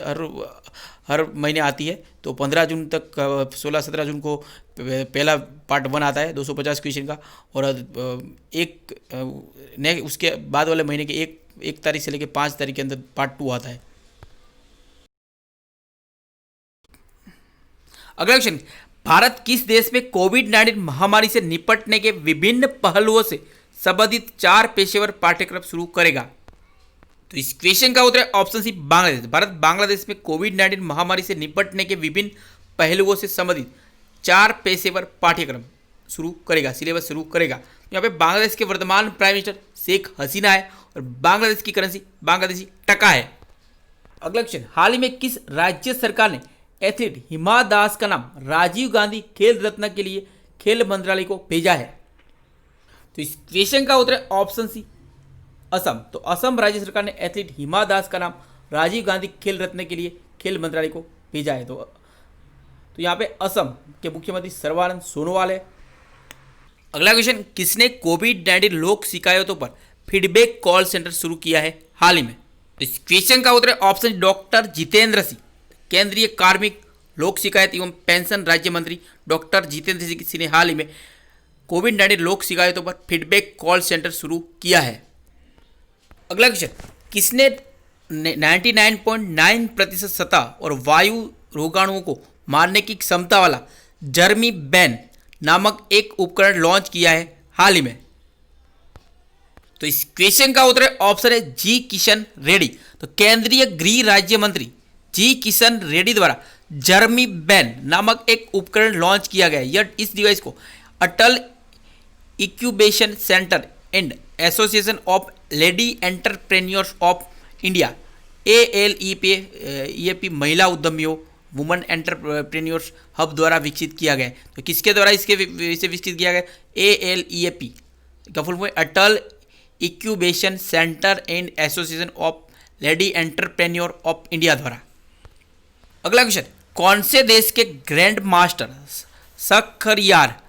हर महीने आती है। तो 15 जून तक 16-17 जून को पहला पार्ट 1 आता है 250 क्वेश्चन का, और उसके बाद वाले महीने के एक तारीख से लेकर 5 तारीख के अंदर पार्ट 2 आता है। अगला क्वेश्चन, भारत किस देश में कोविड-19 महामारी से निपटने के विभिन्न पहलुओं से संबंधित 4 पेशेवर पाठ्यक्रम शुरू करेगा? तो इस क्वेश्चन का उत्तर है ऑप्शन सी बांग्लादेश। भारत बांग्लादेश में कोविड-19 महामारी से निपटने के विभिन्न पहलुओं से संबंधित 4 पेशेवर पाठ्यक्रम शुरू करेगा, सिलेबस शुरू करेगा। यहाँ पे बांग्लादेश के वर्तमान प्राइम मिनिस्टर शेख हसीना है और बांग्लादेश की करेंसी बांग्लादेशी टका है। अगला क्वेश्चन, हाल ही में किस राज्य सरकार ने एथलीट हिमा दास का नाम राजीव गांधी खेल रत्न के लिए खेल मंत्रालय को भेजा है? तो इस क्वेश्चन का उत्तर है ऑप्शन सी असम। तो असम राज्य सरकार ने एथलीट हिमा दास का नाम राजीव गांधी खेल रत्न के लिए खेल मंत्रालय को भेजा है। तो यहाँ पे असम के मुख्यमंत्री सर्बानंद सोनोवाल है। अगला क्वेश्चन, किसने कोविड-19 लोक शिकायतों पर फीडबैक कॉल सेंटर शुरू किया है हाल ही में? तो इस क्वेश्चन का उत्तर है ऑप्शन डॉक्टर जितेंद्र सिंह। केंद्रीय कार्मिक लोक शिकायत एवं पेंशन राज्य मंत्री डॉक्टर जितेंद्र सिंह ने हाल ही में कोविड-19 लोक शिकायतों पर फीडबैक कॉल सेंटर शुरू किया है। अगला क्वेश्चन, किसने 99.9% सतह और वायु रोगाणुओं को मारने की क्षमता वाला जर्मी बैन नामक एक उपकरण लॉन्च किया है हाल ही में? तो इस क्वेश्चन का उत्तर है ऑप्शन है जी किशन रेड्डी। तो केंद्रीय गृह राज्य मंत्री जी किशन रेड्डी द्वारा जर्मी बैन नामक एक उपकरण लॉन्च किया गया है। यह इस डिवाइस को Atal incubation centre and association of lady entrepreneurs of India ALEP महिला उद्यमियों वुमेन एंटरप्रेन्योर्स हब द्वारा विकसित किया गया है। तो किसके द्वारा इसके इसे विकसित किया गया? ALEAP का full form Atal incubation centre and association of lady entrepreneur of India द्वारा। अगला क्वेश्चन, कौन से देश के ग्रैंड मास्टर सखरियार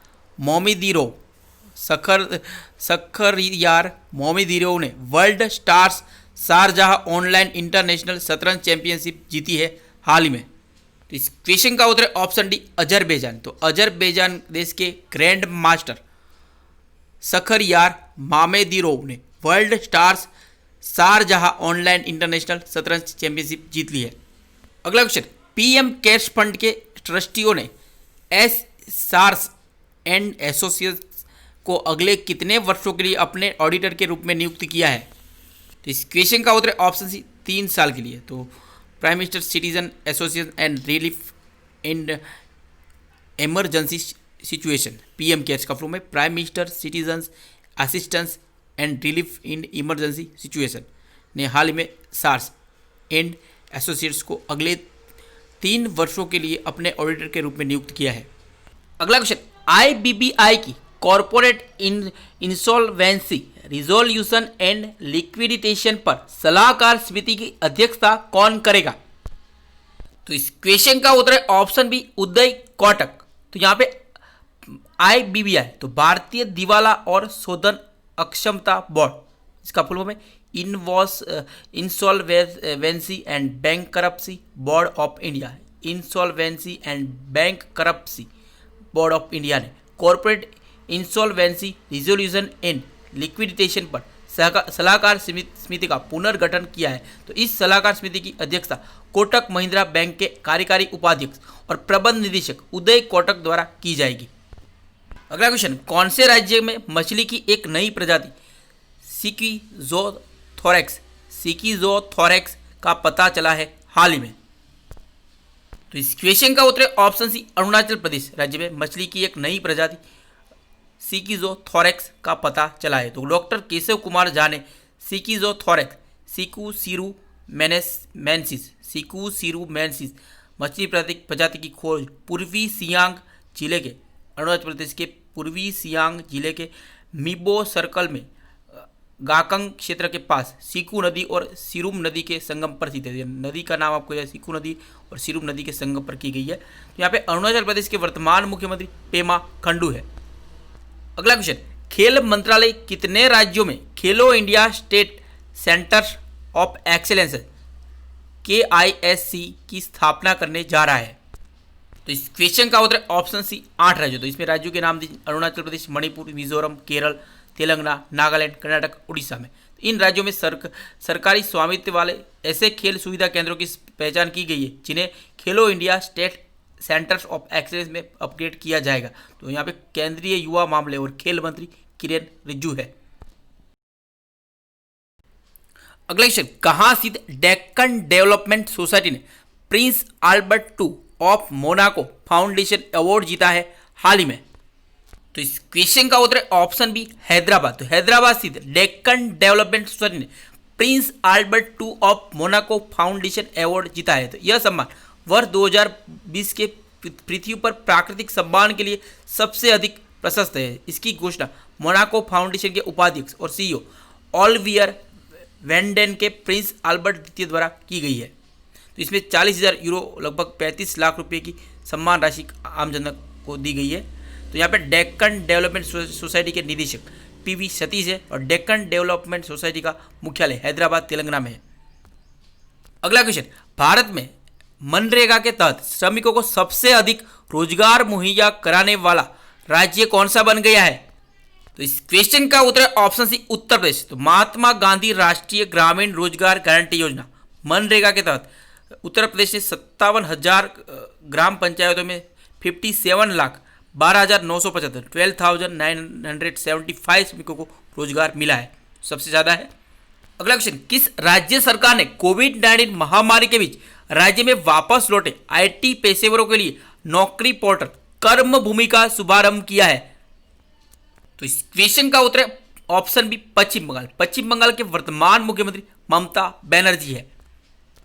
मोमिदिरोव ने world stars Sharjah online international शतरंज चैंपियनशिप जीती है हाल ही में? तो इस क्वेश्चन का उत्तर है ऑप्शन डी, अजरबैजान। तो अजरबैजान देश के ग्रैंड मास्टर सखरियार मामेदिरोव ने world stars Sharjah online international शतरंज चैंपियनशिप जीत ली है। अगला क्वेश्चन, PM केयर्स फंड के ट्रस्टियों ने एस सार्स एंड एसोसिएट्स को अगले कितने वर्षों के लिए अपने ऑडिटर के रूप में नियुक्त किया है? तो इस क्वेश्चन का उत्तर ऑप्शन सी, 3 साल के लिए। तो prime minister citizen association and relief and emergency situation, PM cares का फुल फॉर्म है prime minister citizen assistance and relief in emergency situation, ने हाल ही में सार्स एंड एसोसिएट्स को अगले 3 वर्षों के लिए अपने ऑडिटर के रूप में नियुक्त किया है। अगला क्वेश्चन, IBBI की कॉरपोरेट इंसॉल्वेंसी रिजोल्यूशन एंड लिक्विडिटेशन पर सलाहकार समिति की अध्यक्षता कौन करेगा? तो इस क्वेश्चन का उत्तर है ऑप्शन बी, उदय कोटक। तो यहाँ पे IBBI तो भारतीय दिवाला और शोधन अक्षमता बोर्ड, इसका फुल फॉर्म है insolvency and bankruptcy board of India. Insolvency and bankruptcy board of India ने कॉर्पोरेट इंसॉल्वेंसी रिजोल्यूशन एंड लिक्विडिटेशन पर सलाहकार समिति का पुनर्गठन किया है। तो इस सलाहकार समिति की अध्यक्षता कोटक महिंद्रा बैंक के कार्यकारी उपाध्यक्ष और प्रबंध निदेशक उदय कोटक द्वारा की जाएगी। अगला क्वेश्चन, कौन से राज्य में मछली की एक नई प्रजाति सिकीजोथोरैक्स का पता चला है हाल ही में? तो इस क्वेश्चन का उत्तर ऑप्शन सी, अरुणाचल प्रदेश राज्य में मछली की एक नई प्रजाति सिकीजोथोरैक्स का पता चला है। तो डॉक्टर केशव कुमार झा ने सिकीजोथोरैक्स सिकुसिरुमेंसिस मछली प्रजाति की खोज पूर्वी सियांग जिले के अरुणाचल प्रदेश के पूर्वी सियांग जिले के मिबो सर्कल में गाकंग क्षेत्र के पास सिकू नदी और सिरुम नदी के संगम पर स्थित है। नदी का नाम आपको सिकू नदी और सिरुम नदी के संगम पर की गई है। तो यहाँ पे अरुणाचल प्रदेश के वर्तमान मुख्यमंत्री पेमा खंडू है। अगला क्वेश्चन, खेल मंत्रालय कितने राज्यों में खेलो India state centres of excellence KISC की स्थापना करने जा रहा है? तो इस क्वेश्चन का उत्तर ऑप्शन सी, 8 राज्यों। तो इसमें राज्यों के नाम दिए अरुणाचल प्रदेश, मणिपुर, मिजोरम, केरल, तेलंगाना, नागालैंड, कर्नाटक, उड़ीसा में। इन राज्यों में सरकारी स्वामित्व वाले ऐसे खेल सुविधा केंद्रों की पहचान की गई है जिन्हें खेलो India state centres of excellence में अपग्रेड किया जाएगा। तो यहाँ पे केंद्रीय युवा मामले और खेल मंत्री किरेन रिजिजू है। अगला क्वेश्चन, कहाँ स्थित डेक्कन डेवलपमेंट सोसाइटी ने Prince Albert II of Monaco foundation award जीता है हाल ही में? तो इस क्वेश्चन का उत्तर ऑप्शन बी, हैदराबाद। तो हैदराबाद स्थित डेक्कन डेवलपमेंट सोसाइटी ने Prince Albert II of Monaco foundation award जीता है। तो यह सम्मान वर्ष 2020 के पृथ्वी पर प्राकृतिक सम्मान के लिए सबसे अधिक प्रशस्त है। इसकी घोषणा मोनाको फाउंडेशन के उपाध्यक्ष और CEO ऑलिवियर वेंडेन के प्रिंस अल्बर्ट II द्वारा की गई है। तो इसमें 40,000 यूरो लगभग 35 लाख रुपए की सम्मान राशि आम जनता को दी गई है। तो यहाँ पे डेक्कन डेवलपमेंट सोसाइटी के निदेशक PV सतीश है और डेक्कन डेवलपमेंट सोसाइटी का मुख्यालय हैदराबाद तेलंगाना में है। अगला क्वेश्चन, भारत में मनरेगा के तहत श्रमिकों को सबसे अधिक रोजगार मुहैया कराने वाला राज्य कौन सा बन गया है? तो इस क्वेश्चन का उत्तर ऑप्शन सी, उत्तर प्रदेश। तो महात्मा गांधी राष्ट्रीय ग्रामीण रोजगार गारंटी योजना मनरेगा के तहत उत्तर प्रदेश ने 57,000 ग्राम पंचायतों में 57,12,975 12,975 श्रमिकों को रोजगार मिला है, सबसे ज़्यादा है। अगला क्वेश्चन, किस राज्य सरकार ने कोविड-19 महामारी के बीच राज्य में वापस लौटे IT पेशेवरों के लिए नौकरी पोर्टल कर्म भूमि का शुभारंभ किया है? तो इस क्वेश्चन का उत्तर ऑप्शन बी, पश्चिम बंगाल। पश्चिम बंगाल के वर्तमान मुख्यमंत्री ममता बनर्जी है।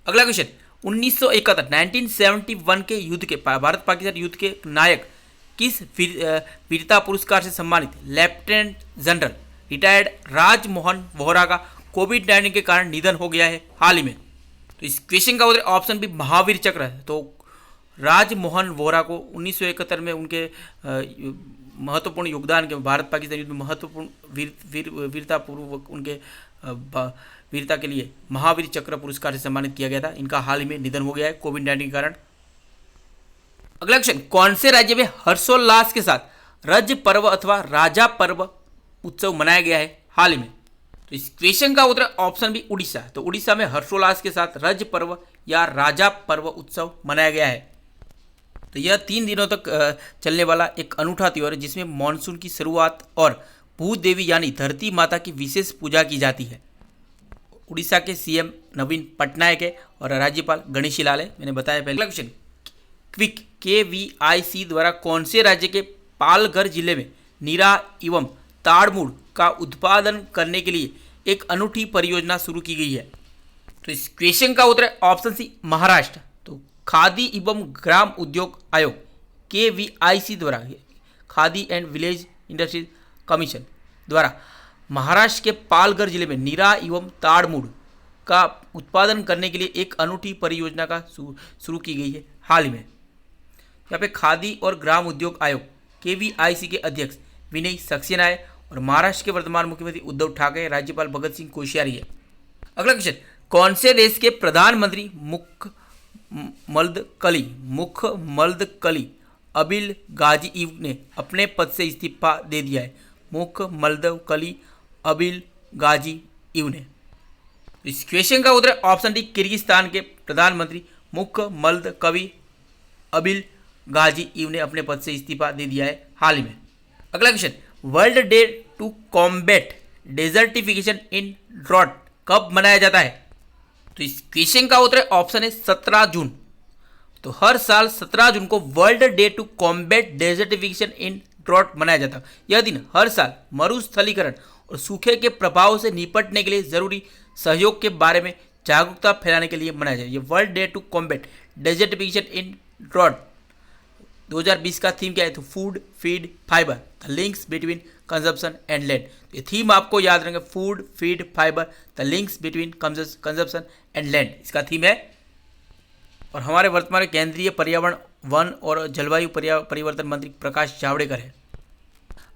अगला क्वेश्चन, 1971 1971 के युद्ध के भारत पाकिस्तान युद्ध के नायक किस वीरता पुरस्कार से सम्मानित lieutenant general retired Rajmohan Vohra का कोविड-19 के कारण निधन हो गया है हाल ही में? तो इस क्वेश्चन का उत्तर ऑप्शन बी महावीर चक्र है। तो राजमोहन वोहरा को 1971 में उनके महत्वपूर्ण योगदान के भारत पाकिस्तान युद्ध में महत्वपूर्ण वीरतापूर्वक उनके वीरता के लिए महावीर चक्र पुरस्कार से सम्मानित किया गया था। इनका हाल ही में निधन हो गया है कोविड-19 के कारण। अगला क्वेश्चन, कौन से राज्य में हर्षोल्लास के साथ रज पर्व अथवा राजा पर्व उत्सव मनाया गया है हाल ही में? तो इस क्वेश्चन का उत्तर ऑप्शन बी उड़ीसा। तो उड़ीसा में हर्षोल्लास के साथ रज पर्व या राजा पर्व उत्सव मनाया गया है। तो यह 3 दिनों तक चलने वाला एक अनूठा त्योहार है जिसमें मानसून की शुरुआत और भूदेवी यानी धरती माता की विशेष पूजा की जाती है। उड़ीसा के सीएम नवीन पटनायक है और राज्यपाल गणेशी लाल है, मैंने बताया पहले। क्वेश्चन, क्विक KVIC द्वारा कौन से राज्य के पालघर जिले में नीरा एवं ताड़मूड़ का उत्पादन करने के लिए एक अनूठी परियोजना शुरू की गई है? तो इस क्वेश्चन का उत्तर है ऑप्शन सी महाराष्ट्र। तो खादी एवं ग्राम उद्योग आयोग KVIC द्वारा khadi and village industries commission द्वारा महाराष्ट्र के पालघर जिले में नीरा एवं ताड़मूड़ का उत्पादन करने के लिए एक अनूठी परियोजना का शुरू की गई है हाल ही में। यहाँ पे खादी और ग्राम उद्योग आयोग KVIC के अध्यक्ष विनय सक्सेना है और महाराष्ट्र के वर्तमान मुख्यमंत्री उद्धव ठाकरे, राज्यपाल भगत सिंह कोश्यारी है। अगला क्वेश्चन, कौन से देश के प्रधानमंत्री मुखमल्दकली अबिल गाजीइव ने अपने पद से इस्तीफा दे दिया है? मुखमल्दकली अबिल गाजीइव ने। इस क्वेश्चन का उत्तर ऑप्शन डी किर्गिस्तान के प्रधानमंत्री मुखमल्दकवी अबिल गाजीइव ने अपने पद से इस्तीफा दे दिया है हाल ही में। अगला question, world day to combat desertification in drought कब मनाया जाता है? तो इस क्वेश्चन का उत्तर ऑप्शन है 17 जून। तो हर साल 17 जून को world day to combat desertification in drought मनाया जाता है। यह दिन हर साल मरुस्थलीकरण और सूखे के प्रभाव से निपटने के लिए जरूरी सहयोग के बारे में जागरूकता फैलाने के लिए मनाया जाता है। ये world day to combat desertification in drought 2020 का थीम क्या है? तो food feed fibre the links between consumption and land. ये थीम आपको याद रखेंगे, food feed fibre the links between consumption and land इसका थीम है। और हमारे वर्तमान केंद्रीय पर्यावरण वन और जलवायु परिवर्तन मंत्री प्रकाश जावड़ेकर है।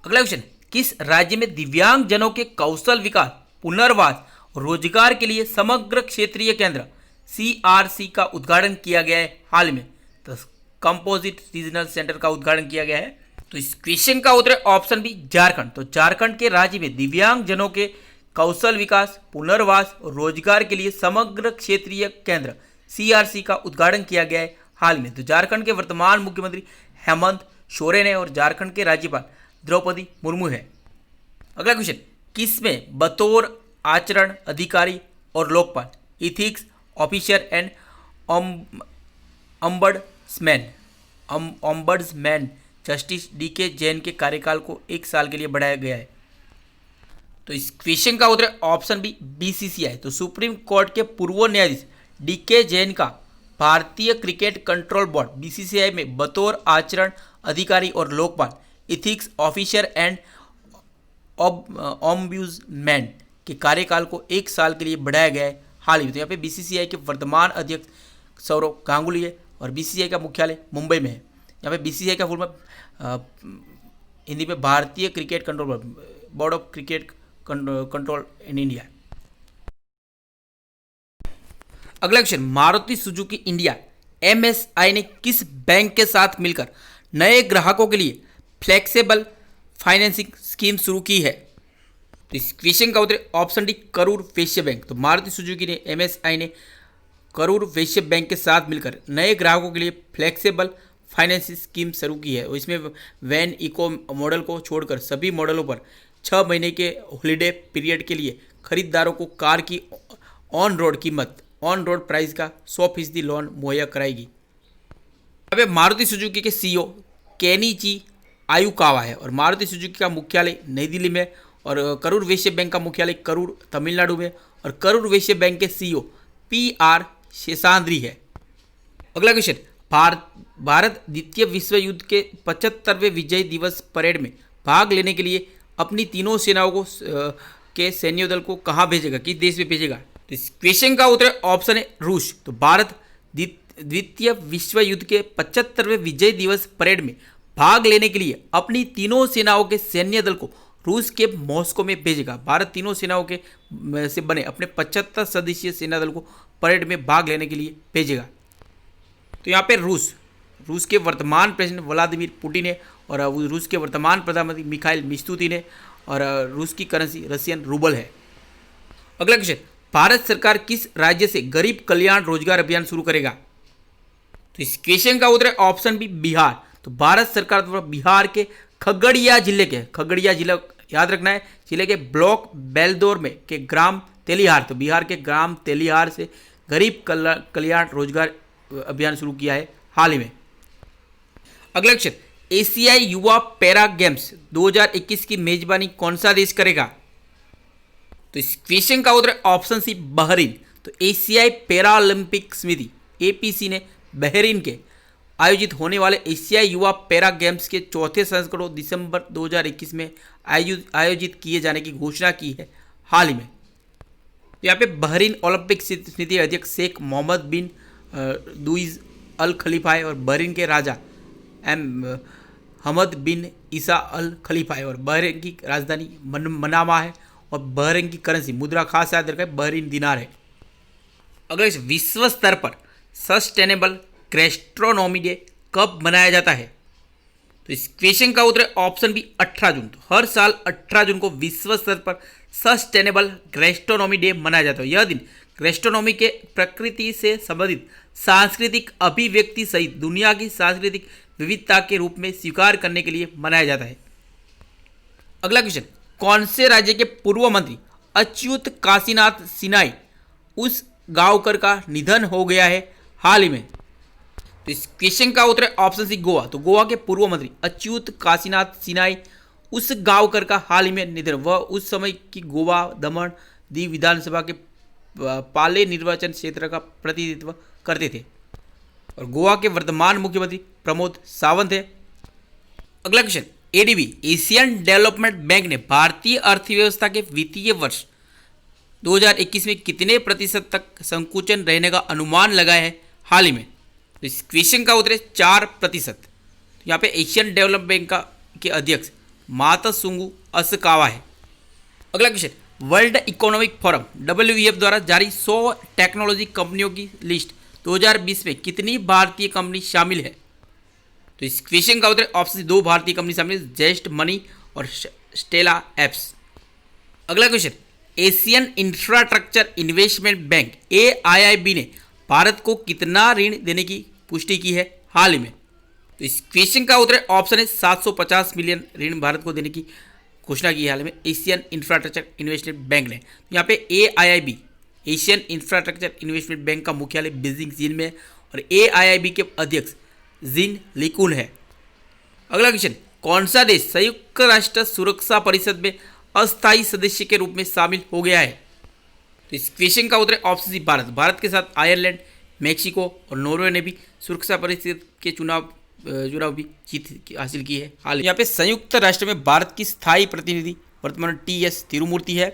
अगला क्वेश्चन, किस राज्य में दिव्यांग जनों के कौशल विकास पुनर्वास रोजगार के लिए समग्र क्षेत्रीय केंद्र CRC का उद्घाटन किया गया है हाल में? तो कंपोजिट रीजनल सेंटर का उद्घाटन किया गया है। तो इस क्वेश्चन का उत्तर ऑप्शन बी झारखंड। तो झारखंड के राज्य में दिव्यांग जनों के कौशल विकास पुनर्वास और रोजगार के लिए समग्र क्षेत्रीय केंद्र CRC का उद्घाटन किया गया है हाल में। तो झारखंड के वर्तमान मुख्यमंत्री हेमंत सोरेन है और झारखंड के राज्यपाल द्रौपदी मुर्मू है। अगला क्वेश्चन, किसमें बतौर आचरण अधिकारी और Lokpal ethics officer and ombudsman justice DK Jain के कार्यकाल को 1 साल के लिए बढ़ाया गया है? तो इस क्वेश्चन का उत्तर ऑप्शन बी BCCI। तो सुप्रीम कोर्ट के पूर्व न्यायाधीश DK जैन का भारतीय क्रिकेट कंट्रोल बोर्ड BCCI में बतौर आचरण अधिकारी और Lokpal ethics officer and ombudsman के कार्यकाल को 1 साल के लिए बढ़ाया गया है हाल ही में। तो यहाँ पे BCCI के वर्तमान अध्यक्ष सौरव गांगुली है और BCCI का मुख्यालय मुंबई में है। यहाँ पे BCCI का फुल में हिंदी में भारतीय cricket control board of cricket control in India. अगला question, Maruti Suzuki India MSI ने किस बैंक के साथ मिलकर नए ग्राहकों के लिए फ्लेक्सिबल फाइनेंसिंग स्कीम शुरू की है? तो इस क्वेश्चन का उत्तर option D Karur Vysya bank. तो मारुति सुजुकी ने MSI ने करूर वैश्य बैंक के साथ मिलकर नए ग्राहकों के लिए फ्लेक्सिबल फाइनेंसिंग स्कीम शुरू की है और इसमें वैन इको मॉडल को छोड़कर सभी मॉडलों पर 6 महीने के हॉलीडे पीरियड के लिए खरीदारों को कार की ऑन रोड प्राइस का 100% लोन मुहैया कराएगी। अब मारुति सुजुकी के CEO केनिची आयुकावा है और मारुति सुजुकी का मुख्यालय नई दिल्ली में और करूर वैश्य बैंक का मुख्यालय करूर तमिलनाडु में और करूर वैश्य बैंक के CEO PR शेषाद्री है। अगला क्वेश्चन, भारत द्वितीय विश्व युद्ध के 75वें विजय दिवस परेड में भाग लेने के लिए अपनी तीनों सेनाओं को के सैन्य दल को कहाँ भेजेगा, किस देश में भेजेगा? तो इस क्वेश्चन का उत्तर ऑप्शन है रूस। तो भारत द्वितीय विश्व युद्ध के 75वें विजय दिवस परेड में भाग लेने के लिए अपनी तीनों सेनाओं के सैन्य दल को रूस के मॉस्को में भेजेगा। भारत तीनों सेनाओं के से बने अपने 75 सदस्यीय सेना दल को परेड में भाग लेने के लिए भेजेगा। तो यहाँ पे रूस के वर्तमान प्रेसिडेंट व्लादिमीर पुतिन है और रूस के वर्तमान प्रधानमंत्री मिखाइल मिशुस्तिन है और रूस की करेंसी रशियन रूबल है। अगला क्वेश्चन, भारत सरकार किस राज्य से गरीब कल्याण रोजगार अभियान शुरू करेगा? तो इस क्वेश्चन का उत्तर है ऑप्शन बी बिहार। तो भारत सरकार द्वारा बिहार के खगड़िया जिला याद रखना है, जिले के ब्लॉक बेलदौर में के ग्राम तेलिहार, तो बिहार के ग्राम तेलिहार से गरीब कल्याण रोजगार अभियान शुरू किया है हाल ही में। अगला क्वेश्चन, एशियाई युवा पैरा गेम्स 2021 की मेजबानी कौन सा देश करेगा? तो इस क्वेश्चन का उत्तर ऑप्शन सी बहरीन। तो एशियाई पैरा ओलंपिक समिति एपीसी ने बहरीन के आयोजित होने वाले एशियाई युवा पैरा गेम्स के चौथे संस्करण को दिसंबर 2021 में आयोजित किए जाने की घोषणा की है हाल ही में। यहाँ पे बहरीन ओलंपिक समिति अध्यक्ष शेख मोहम्मद बिन दुइज अल खलीफा है और बहरीन के राजा हमद बिन ईसा अल खलीफा है और बहरीन की राजधानी मनामा है और बहरीन की करेंसी मुद्रा खास याद रखा है बहरीन दिनार है। अगला विश्व स्तर पर सस्टेनेबल गैस्ट्रोनॉमी डे कब मनाया जाता है? तो इस क्वेश्चन का उत्तर ऑप्शन बी 18 जून। तो हर साल 18 जून को विश्व स्तर पर सस्टेनेबल गैस्ट्रोनॉमी डे मनाया जाता है। यह दिन गैस्ट्रोनॉमी के प्रकृति से संबंधित सांस्कृतिक अभिव्यक्ति सहित दुनिया की सांस्कृतिक विविधता के रूप में स्वीकार करने के लिए मनाया जाता है। अगला क्वेश्चन, कौन से राज्य के पूर्व मंत्री अच्युत काशीनाथ सिन्हाई उस गांवकर का निधन हो गया है हाल ही में? तो इस क्वेश्चन का उत्तर ऑप्शन सी गोवा। तो गोवा के पूर्व मंत्री अच्युत काशीनाथ सिन्हाई उस गांवकर का हाल ही में निधन। वह उस समय की गोवा दमन दीव विधानसभा के पाले निर्वाचन क्षेत्र का प्रतिनिधित्व करते थे और गोवा के वर्तमान मुख्यमंत्री प्रमोद सावंत है। अगला question, ADB Asian development bank ने भारतीय अर्थव्यवस्था के वित्तीय वर्ष 2021 में कितने प्रतिशत तक संकुचन रहने का अनुमान लगाया है हाल ही में? तो इस क्वेश्चन का उत्तर है 4%। यहाँ पे एशियन डेवलपमेंट बैंक के अध्यक्ष मातसुंगु असकावा है। अगला question, world economic forum WEF द्वारा जारी 100 टेक्नोलॉजी कंपनियों की लिस्ट 2020 में कितनी भारतीय कंपनी शामिल है? तो इस क्वेश्चन का उत्तर ऑप्शन 2 भारतीय कंपनी शामिल है, जेस्ट मनी और स्टेला एप्स। अगला question, Asian infrastructure investment bank AIIB ने भारत को कितना ऋण देने की पुष्टि की है हाल ही में? तो इस क्वेश्चन का उत्तर ऑप्शन है 750 मिलियन ऋण भारत को देने की घोषणा की है हाल में एशियन इंफ्रास्ट्रक्चर इन्वेस्टमेंट बैंक ने। तो यहाँ पे AIIB Asian infrastructure investment bank का मुख्यालय बीजिंग चीन में है और AIIB के अध्यक्ष जिन लिकुन है। अगला क्वेश्चन, कौन सा देश संयुक्त राष्ट्र सुरक्षा परिषद में अस्थायी सदस्य के रूप में शामिल हो गया है? तो इस क्वेश्चन का उत्तर ऑप्शन सी भारत के साथ आयरलैंड, मैक्सिको और नॉर्वे ने भी सुरक्षा परिषद के चुनाव भी जीत हासिल की है हाल। यहाँ पे संयुक्त राष्ट्र में भारत की स्थायी प्रतिनिधि वर्तमान TS तिरुमूर्ति है।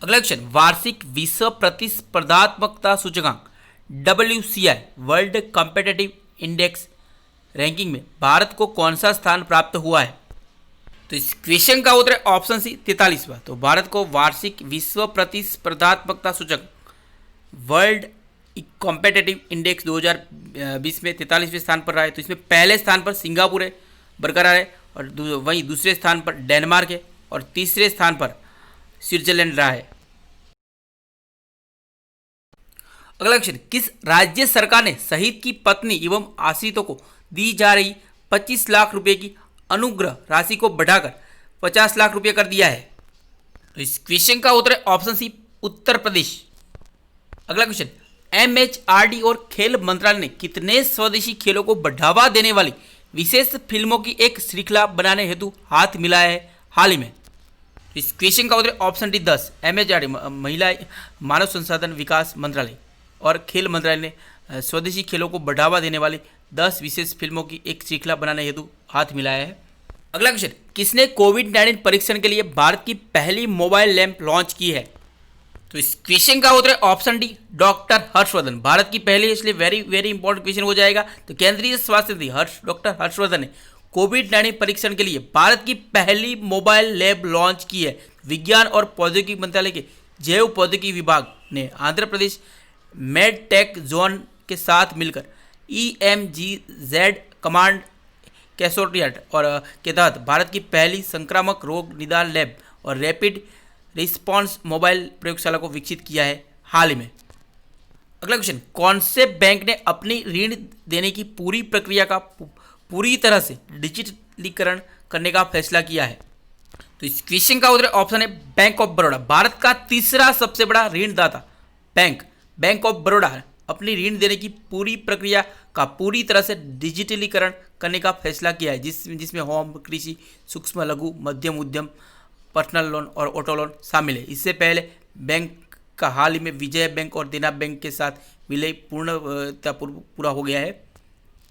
अगला क्वेश्चन, वार्षिक विश्व प्रतिस्पर्धात्मकता सूचकांक WCI world competitive index ranking में भारत को कौन सा स्थान प्राप्त हुआ है? तो इस क्वेश्चन का उत्तर ऑप्शन सी 43वां। तो भारत को वार्षिक विश्व प्रतिस्पर्धात्मकता सूचक वर्ल्ड कॉम्पिटिटिव इंडेक्स 2020 में 43वें स्थान पर रहा है। तो इसमें पहले स्थान पर सिंगापुर है बरकरार है और वहीं दूसरे स्थान पर डेनमार्क है और तीसरे स्थान पर स्विट्जरलैंड रहा है। अगला क्वेश्चन, किस राज्य सरकार ने शहीद की पत्नी एवं आश्रितों को दी जा रही 25 लाख रुपए की अनुग्रह राशि को बढ़ाकर 50 लाख रुपए कर दिया है? तो इस क्वेश्चन का उत्तर ऑप्शन सी उत्तर प्रदेश। अगला क्वेश्चन, MHRD और खेल मंत्रालय ने कितने स्वदेशी खेलों को बढ़ावा देने वाली विशेष फिल्मों की एक श्रृंखला बनाने हेतु हाथ मिलाया है हाल ही में? इस क्वेश्चन का उत्तर ऑप्शन डी 10 MHRD महिला मानव संसाधन विकास मंत्रालय और खेल मंत्रालय ने स्वदेशी खेलों को बढ़ावा देने वाली 10 विशेष फिल्मों की एक श्रृंखला बनाने हेतु हाथ मिलाया है। अगला क्वेश्चन, किसने कोविड-19 परीक्षण के लिए भारत की पहली मोबाइल लैंप लॉन्च की है? तो इस क्वेश्चन का उत्तर है option D, doctor Harshvardhan. Bharat की पहली, इसलिए वेरी वेरी इंपॉर्टेंट क्वेश्चन हो जाएगा। तो केंद्रीय स्वास्थ्य मंत्री डॉक्टर हर्षवर्धन ने कोविड-19 परीक्षण के लिए भारत की पहली मोबाइल लैब लॉन्च की है। विज्ञान और प्रौद्योगिकी मंत्रालय के जैव प्रौद्योगिकी विभाग ने आंध्र प्रदेश मेडटेक जोन के साथ मिलकर EMGZ कमांड कंसोर्टियम और के तहत भारत की पहली संक्रामक रोग निदान लैब और रैपिड रिस्पांस मोबाइल प्रयोगशाला को विकसित किया है हाल ही में। अगला क्वेश्चन, कौन से बैंक ने अपनी ऋण देने की पूरी प्रक्रिया का पूरी तरह से डिजिटलीकरण करने का फैसला किया है? तो इस क्वेश्चन का उत्तर ऑप्शन है बैंक ऑफ बड़ौदा। भारत का तीसरा सबसे बड़ा ऋणदाता बैंक ऑफ बड़ौदा अपनी ऋण देने की पूरी प्रक्रिया का पूरी तरह से डिजिटलीकरण करने का फैसला किया है, जिसमें होम, कृषि, सूक्ष्म लघु मध्यम उद्यम, पर्सनल लोन और ऑटो लोन शामिल है। इससे पहले बैंक का हाल ही में विजय बैंक और देना बैंक के साथ विलय पूरा हो गया है।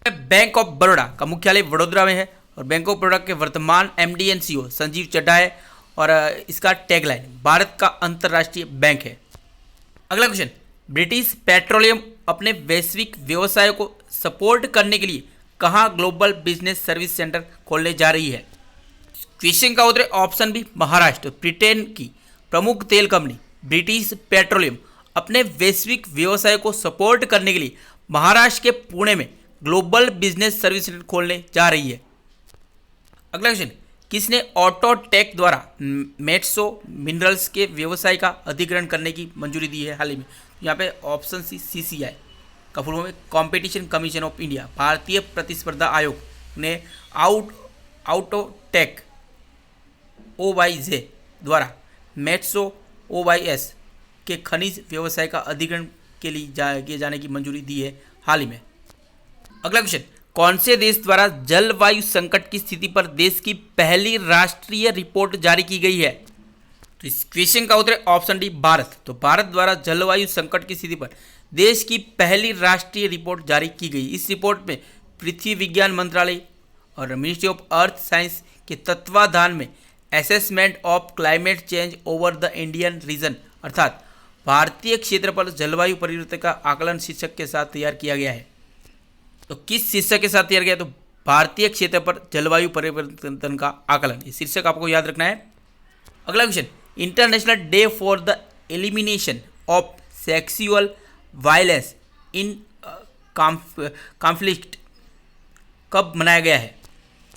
बैंक ऑफ बड़ौदा का मुख्यालय वडोदरा में है और बैंक ऑफ बड़ौदा के वर्तमान MD and CEO Sanjiv Chadha है और इसका टैगलाइन भारत का अंतर्राष्ट्रीय बैंक है। अगला क्वेश्चन, ब्रिटिश पेट्रोलियम अपने वैश्विक व्यवसायों को सपोर्ट करने के लिए कहाँ ग्लोबल बिजनेस सर्विस सेंटर खोलने जा रही है? क्वेश्चन का उत्तर ऑप्शन बी, महाराष्ट्र। ब्रिटेन की प्रमुख तेल कंपनी ब्रिटिश पेट्रोलियम अपने वैश्विक व्यवसाय को सपोर्ट करने के लिए महाराष्ट्र के पुणे में ग्लोबल बिजनेस सर्विस सेंटर खोलने जा रही है। अगला क्वेश्चन, किसने ऑटोटेक द्वारा मेट्सो मिनरल्स के व्यवसाय का अधिग्रहण करने की मंजूरी दी है हाल ही में? यहाँ पे ऑप्शन सी, CCI का फुल फॉर्म है कॉम्पिटिशन कमीशन ऑफ इंडिया। भारतीय प्रतिस्पर्धा आयोग ने ऑटोटेक OYJ द्वारा मेट्सो OYS के खनिज व्यवसाय का अधिग्रहण के लिए किए जाने की मंजूरी दी है हाल ही में। अगला क्वेश्चन, कौन से देश द्वारा जलवायु संकट की स्थिति पर देश की पहली राष्ट्रीय रिपोर्ट जारी की गई है? तो इस क्वेश्चन का उत्तर ऑप्शन डी, भारत। तो भारत द्वारा जलवायु संकट की स्थिति पर देश की पहली राष्ट्रीय रिपोर्ट जारी की गई। इस रिपोर्ट में पृथ्वी विज्ञान मंत्रालय और मिनिस्ट्री ऑफ अर्थ साइंस के तत्वाधान में assessment of climate change over the Indian reason अर्थात भारतीय क्षेत्र पर जलवायु परिवर्तन का आकलन शीर्षक के साथ तैयार किया गया है। तो किस शीर्षक के साथ तैयार किया? तो भारतीय क्षेत्र पर जलवायु परिवर्तन का आकलन, ये शीर्षक आपको याद रखना है। अगला question, international day for the elimination of sexual violence in conflict कब मनाया गया है?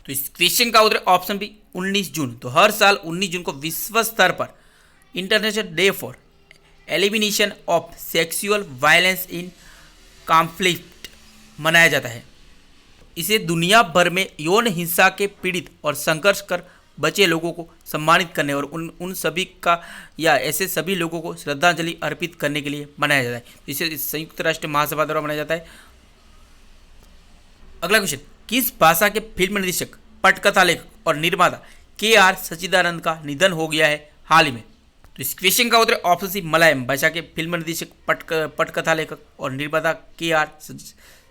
तो इस क्वेश्चन का उत्तर ऑप्शन बी, 19 जून। तो हर साल 19 जून को विश्व स्तर पर international day for elimination of sexual violence in conflict मनाया जाता है। इसे दुनिया भर में यौन हिंसा के पीड़ित और संघर्ष कर बचे लोगों को सम्मानित करने और उन सभी का या ऐसे सभी लोगों को श्रद्धांजलि अर्पित करने के लिए मनाया जाता है। इसे संयुक्त राष्ट्र महासभा द्वारा मनाया जाता है। अगला क्वेश्चन, किस भाषा के फिल्म निर्देशक, पटकथा लेखक और निर्माता KR सच्चिदानंद का निधन हो गया है हाल ही में? तो इस क्वेश्चन का उत्तर ऑप्शन सी, मलयालम भाषा के फिल्म निर्देशक, पटकथा लेखक और निर्माता KR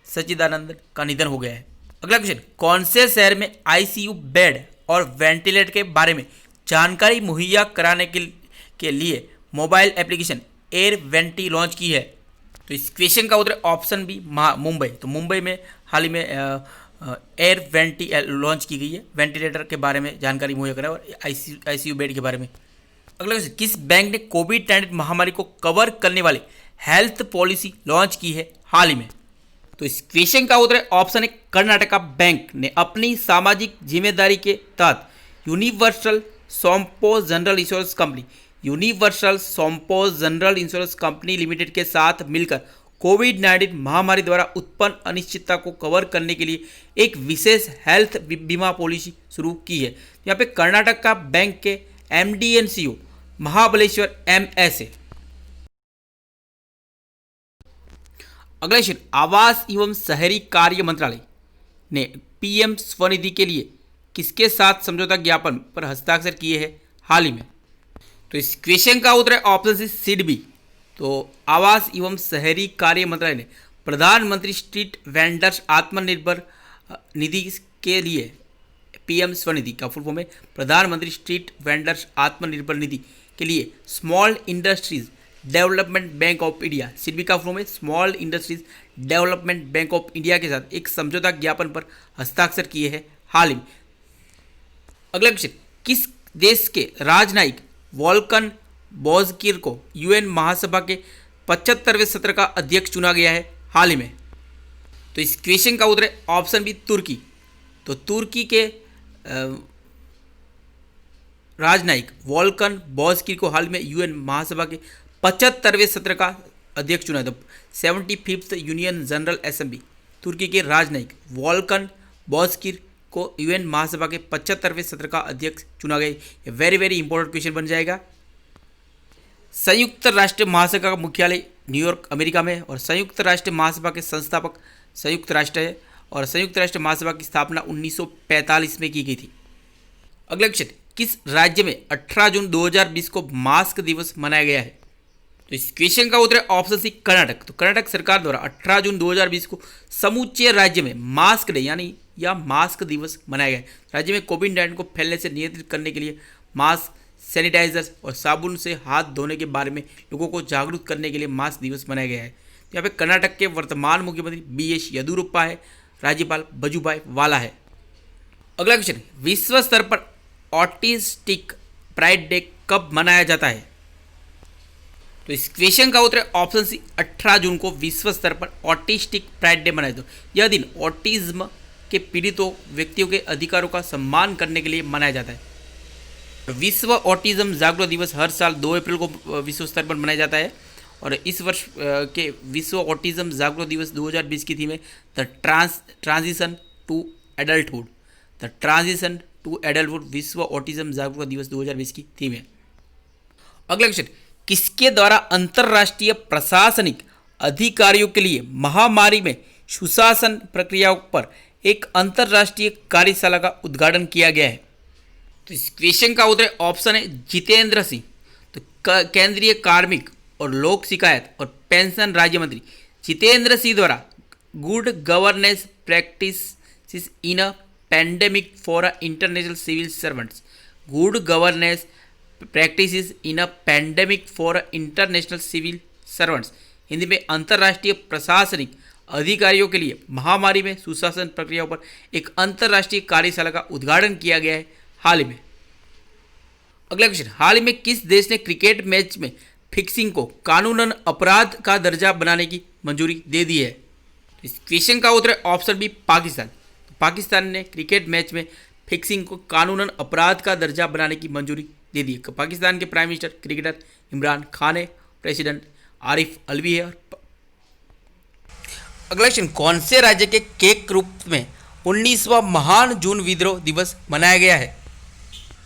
सच्चिदानंद का निधन हो गया है। अगला क्वेश्चन, कौन से शहर में ICU बेड और वेंटिलेटर के बारे में जानकारी मुहैया कराने के लिए mobile application air vanity launch की है? तो इस क्वेश्चन का उत्तर ऑप्शन बी, मुंबई। तो मुंबई में हाल ही में एयर वेंटी लॉन्च की गई है, वेंटिलेटर के बारे में जानकारी मुहैया कराए और ICU बेड के बारे में। अगला क्वेश्चन, किस बैंक ने कोविड-19 महामारी को कवर करने वाली हेल्थ पॉलिसी लॉन्च की है हाल ही में? तो इस क्वेश्चन का उत्तर ऑप्शन है, कर्नाटका बैंक ने अपनी सामाजिक जिम्मेदारी के तहत universal Sompo general insurance company limited के साथ मिलकर कोविड-19 महामारी द्वारा उत्पन्न अनिश्चितता को कवर करने के लिए एक विशेष हेल्थ बीमा पॉलिसी शुरू की है। यहाँ पे कर्नाटक का बैंक के MD and CEO Mahabaleshwar MS है। अगला क्वेश्चन, आवास एवं शहरी कार्य मंत्रालय ने PM स्वनिधि के लिए किसके साथ समझौता ज्ञापन पर हस्ताक्षर किए हैं हाल ही में? तो इस क्वेश्चन का उत्तर है ऑप्शन सी, SIDBI। तो आवास एवं शहरी कार्य मंत्रालय ने प्रधानमंत्री स्ट्रीट वेंडर्स आत्मनिर्भर निधि के लिए, पीएम स्वनिधि का फुल फॉर्म है प्रधानमंत्री स्ट्रीट वेंडर्स आत्मनिर्भर निधि के लिए small industries development bank of India, SIDBI का फुल फॉर्म है small industries development bank of India के साथ एक समझौता ज्ञापन पर हस्ताक्षर किए हैं हाल ही में। अगला क्वेश्चन, किस देश के राजनयिक वोल्कन बोजकिर को यूएन महासभा के 75वें सत्र का अध्यक्ष चुना गया है हाल ही में? तो इस क्वेश्चन का उत्तर है ऑप्शन बी तुर्की। तो तुर्की के राजनयिक वोल्कन बोजकिर को हाल में यूएन महासभा के 75वें सत्र का अध्यक्ष चुना। तो 75th यूनियन जनरल असेंबली, तुर्की के राजनयिक वोल्कन बोजकिर को यूएन महासभा के 75वें सत्र का अध्यक्ष चुना गया। ये वेरी वेरी इंपॉर्टेंट क्वेश्चन बन जाएगा। संयुक्त राष्ट्र महासभा का मुख्यालय न्यूयॉर्क अमेरिका में है और संयुक्त राष्ट्र महासभा के संस्थापक संयुक्त राष्ट्र है और संयुक्त राष्ट्र महासभा की स्थापना 1945 में की गई थी। अगला क्वेश्चन, किस राज्य में 18 जून 2020 को मास्क दिवस मनाया गया है? तो इस क्वेश्चन का उत्तर है ऑप्शन सी कर्नाटक। तो कर्नाटक सरकार द्वारा 18 जून 2020 को समूचे राज्य में मास्क डे यानी या मास्क दिवस मनाया गया है। राज्य में कोविड-19 को फैलने से नियंत्रित करने के लिए मास्क, सैनिटाइजर्स और साबुन से हाथ धोने के बारे में लोगों को जागरूक करने के लिए मास्क दिवस मनाया गया है। यहाँ पे कर्नाटक के वर्तमान मुख्यमंत्री बीएस येदियुरप्पा है, राज्यपाल वजुभाई वाला है। अगला क्वेश्चन, विश्व स्तर पर ऑटिस्टिक प्राइड डे कब मनाया जाता है? तो इस क्वेश्चन का उत्तर है ऑप्शन सी 18 जून को विश्व स्तर पर ऑटिस्टिक प्राइड डे मनाया जाता है। यह दिन ऑटिज्म के पीड़ितों व्यक्तियों के अधिकारों का सम्मान करने के लिए मनाया जाता है। विश्व ऑटिज्म जागरूकता दिवस हर साल 2 अप्रैल को विश्व स्तर पर मनाया जाता है और इस वर्ष के विश्व ऑटिज्म जागरूकता दिवस 2020 की थीम है the transition to adulthood. The transition to adulthood विश्व ऑटिज्म जागरूकता दिवस 2020 की थीम है। अगला क्वेश्चन, किसके द्वारा अंतर्राष्ट्रीय प्रशासनिक अधिकारियों के लिए महामारी में सुशासन प्रक्रियाओं पर एक अंतर्राष्ट्रीय कार्यशाला का उद्घाटन किया गया है? तो इस क्वेश्चन का उत्तर ऑप्शन है जितेंद्र सिंह। तो केंद्रीय कार्मिक और लोक शिकायत और पेंशन राज्य मंत्री जितेंद्र सिंह द्वारा good governance practice in a pandemic for a international civil servants, good governance practice in a pandemic for a international civil servants, Hindi में अंतर्राष्ट्रीय प्रशासनिक अधिकारियों के लिए महामारी में सुशासन प्रक्रियाओं पर एक अंतर्राष्ट्रीय कार्यशाला का उद्घाटन किया गया है हाल ही में। अगला क्वेश्चन, हाल ही में किस देश ने क्रिकेट मैच में फिक्सिंग को कानूनन अपराध का दर्जा बनाने की मंजूरी दे दी है? इस क्वेश्चन का उत्तर है ऑप्शन बी पाकिस्तान। पाकिस्तान ने क्रिकेट मैच में फिक्सिंग को कानूनन अपराध का दर्जा बनाने की मंजूरी दे दी है। पाकिस्तान के prime minister cricketer Imran Khan है, प्रेसिडेंट आरिफ अलवी है। अगला क्वेश्चन, कौन से राज्य के केक रूप में 19वां महान जून विद्रोह दिवस मनाया गया है?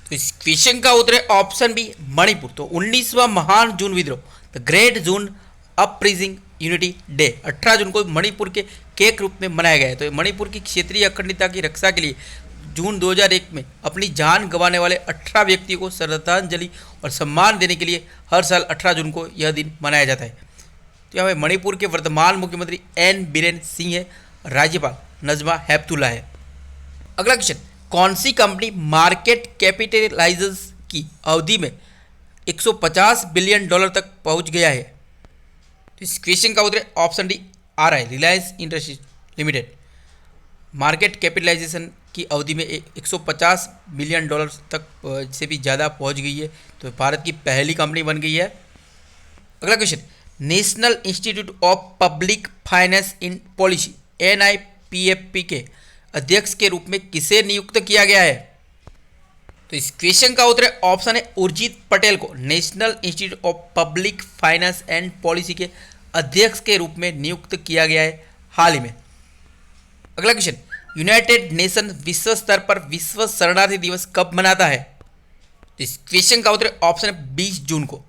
तो इस क्वेश्चन का उत्तर है ऑप्शन बी मणिपुर। तो 19वां महान जून विद्रोह the great June uprising unity day 18 जून को मणिपुर के केक रूप में मनाया गया है। तो मणिपुर की क्षेत्रीय अखंडता की रक्षा के लिए जून 2001 में अपनी जान गंवाने वाले 18 व्यक्तियों को श्रद्धांजलि और सम्मान देने के लिए हर साल 18 जून को यह दिन मनाया जाता है। तो यहाँ पे मणिपुर के वर्तमान मुख्यमंत्री एन बीरेन सिंह है, राज्यपाल नजमा हेपतुल्ला है। अगला क्वेश्चन, कौन सी कंपनी मार्केट कैपिटलाइजेशन की अवधि में 150 बिलियन डॉलर तक पहुंच गया है? तो इस क्वेश्चन का उत्तर ऑप्शन डी आ रहा है Reliance Industries Limited. Market capitalisation की अवधि में 150 बिलियन डॉलर तक से भी ज़्यादा पहुंच गई है, तो भारत की पहली कंपनी बन गई है। अगला question, national institute of public finance in policy NIPFP के अध्यक्ष के रूप में किसे नियुक्त किया गया है? तो इस क्वेश्चन का उत्तर ऑप्शन है उर्जित पटेल को national institute of public finance and policy के अध्यक्ष के रूप में नियुक्त किया गया है हाल ही में। अगला क्वेश्चन, यूनाइटेड नेशन विश्व स्तर पर विश्व शरणार्थी दिवस कब मनाता है? तो इस क्वेश्चन का उत्तर ऑप्शन है 20 जून को।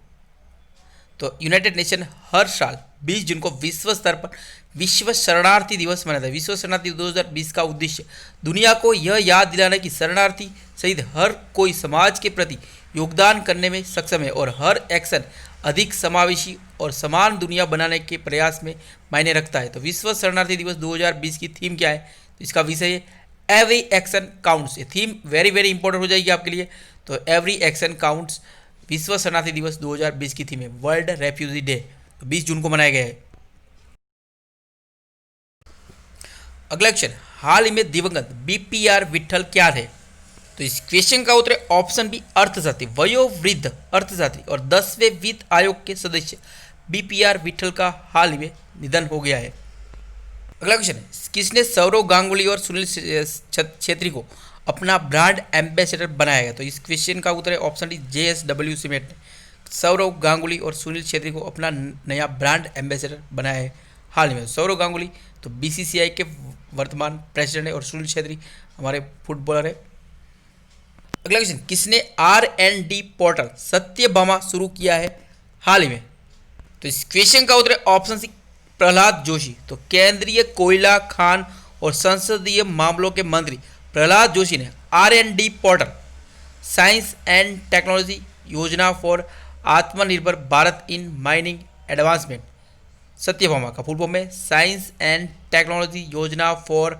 तो यूनाइटेड नेशन हर साल 20 जून को विश्व स्तर पर विश्व शरणार्थी दिवस मनाता है। विश्व शरणार्थी 2020 का उद्देश्य दुनिया को यह याद दिलाना कि शरणार्थी सहित हर कोई समाज के प्रति योगदान करने में सक्षम है और हर एक्शन अधिक समावेशी और समान दुनिया बनाने के प्रयास में मायने रखता है। तो विश्व शरणार्थी दिवस 2020 की थीम क्या है? तो इसका विषय है एवरी एक्शन काउंट्स। ये थीम वेरी वेरी इंपॉर्टेंट हो जाएगी आपके लिए। तो एवरी एक्शन काउंट्स विश्व शरणार्थी दिवस 2020 की थीम है। वर्ल्ड रेफ्यूजी डे तो 20 जून को मनाया गया है। अगला क्वेश्चन, हाल ही में दिवंगत बीपीआर विट्ठल क्या थे? तो इस क्वेश्चन का उत्तर है ऑप्शन बी अर्थशास्त्री, वयोवृद्ध अर्थशास्त्री और 10वें वित्त आयोग के सदस्य बीपीआर विट्ठल का हाल ही में निधन हो गया है। अगला क्वेश्चन है, किसने सौरव गांगुली और सुनील छेत्री को अपना ब्रांड एम्बेसडर बनाया गया? तो इस क्वेश्चन का उत्तर है ऑप्शन डी JSW सीमेंट ने सौरव गांगुली और सुनील छेत्री को अपना नया ब्रांड एम्बेसडर बनाया है हाल ही में। सौरव गांगुली तो BCCI के वर्तमान प्रेसिडेंट है और सुनील छेत्री हमारे फुटबॉलर है। अगला क्वेश्चन, किसने R&D पोर्टल सत्यभामा शुरू किया है हाल ही में? तो इस क्वेश्चन का उत्तर है ऑप्शन सी प्रहलाद जोशी। तो केंद्रीय कोयला, खान और संसदीय मामलों के मंत्री प्रहलाद जोशी ने R&D portal science and technology योजना फॉर आत्मनिर्भर Bharat in mining advancement, Satyabhama का फुल फॉर्म है साइंस एंड टेक्नोलॉजी योजना फॉर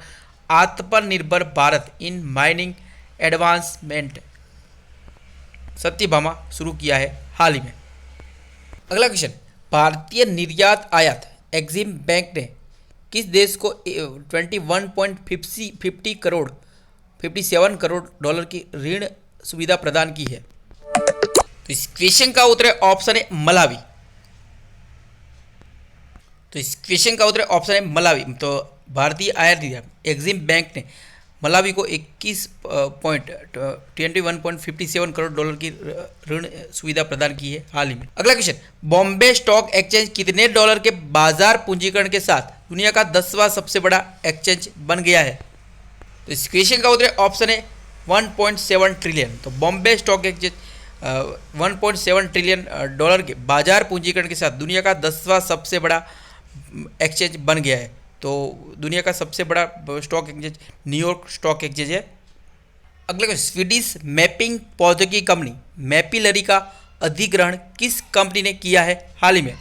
आत्मनिर्भर Bharat in mining advancement, Satyabhama शुरू किया है हाल ही में। अगला क्वेश्चन, भारतीय निर्यात आयात एग्जिम बैंक ने किस देश को 21.50 करोड़ 57 करोड़ डॉलर की ऋण सुविधा प्रदान की है? तो इस क्वेश्चन का उत्तर है ऑप्शन है मलावी। तो इस क्वेश्चन का उत्तर है ऑप्शन है मलावी। तो भारतीय आयात एग्जिम बैंक ने मलावी को 21.57 करोड़ डॉलर की ऋण सुविधा प्रदान की है हाल ही में। अगला क्वेश्चन, बॉम्बे स्टॉक एक्सचेंज कितने डॉलर के बाजार पूंजीकरण के साथ दुनिया का 10वां सबसे बड़ा एक्सचेंज बन गया है? तो इस क्वेश्चन का उत्तर ऑप्शन है 1.7 ट्रिलियन। तो Bombay stock exchange 1.7 trillion dollar के बाजार पूंजीकरण के साथ दुनिया का 10वां सबसे बड़ा एक्सचेंज बन गया है। तो दुनिया का सबसे बड़ा stock exchange New York stock exchange है। अगला, स्वीडिश मैपिंग प्रौद्योगिकी कंपनी मैपिलरी का अधिग्रहण किस कंपनी ने किया है हाल ही में?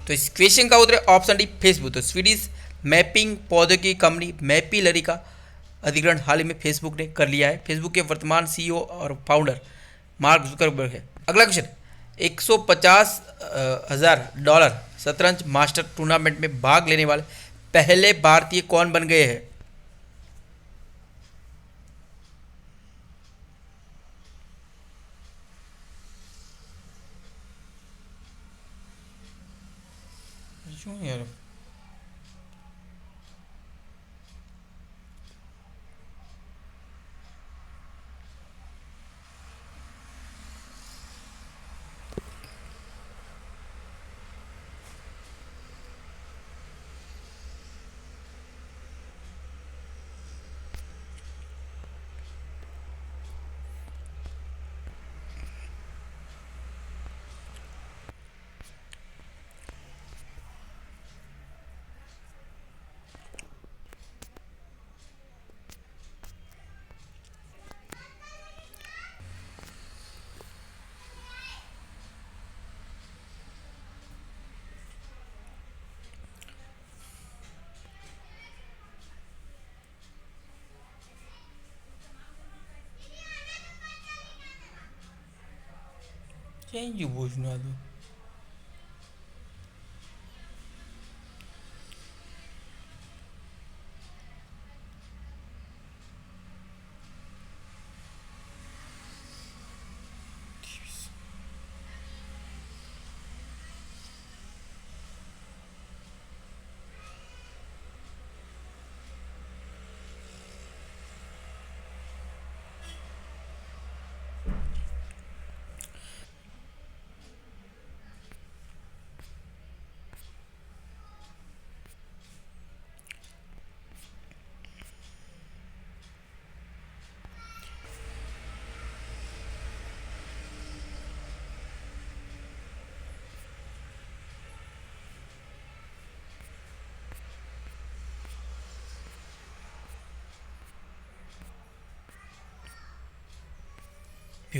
तो इस क्वेश्चन का उत्तर ऑप्शन डी फेसबुक। तो स्वीडिश मैपिंग प्रौद्योगिकी कंपनी मैपिलरी का अधिग्रहण हाल ही में फेसबुक ने कर लिया है। फेसबुक के वर्तमान CEO और फाउंडर मार्क जुकरबर्ग है। अगला क्वेश्चन, $150,000 शतरंज मास्टर टूर्नामेंट में भाग लेने वाले पहले भारतीय कौन बन गए हैं? यार चेंज पूछना तो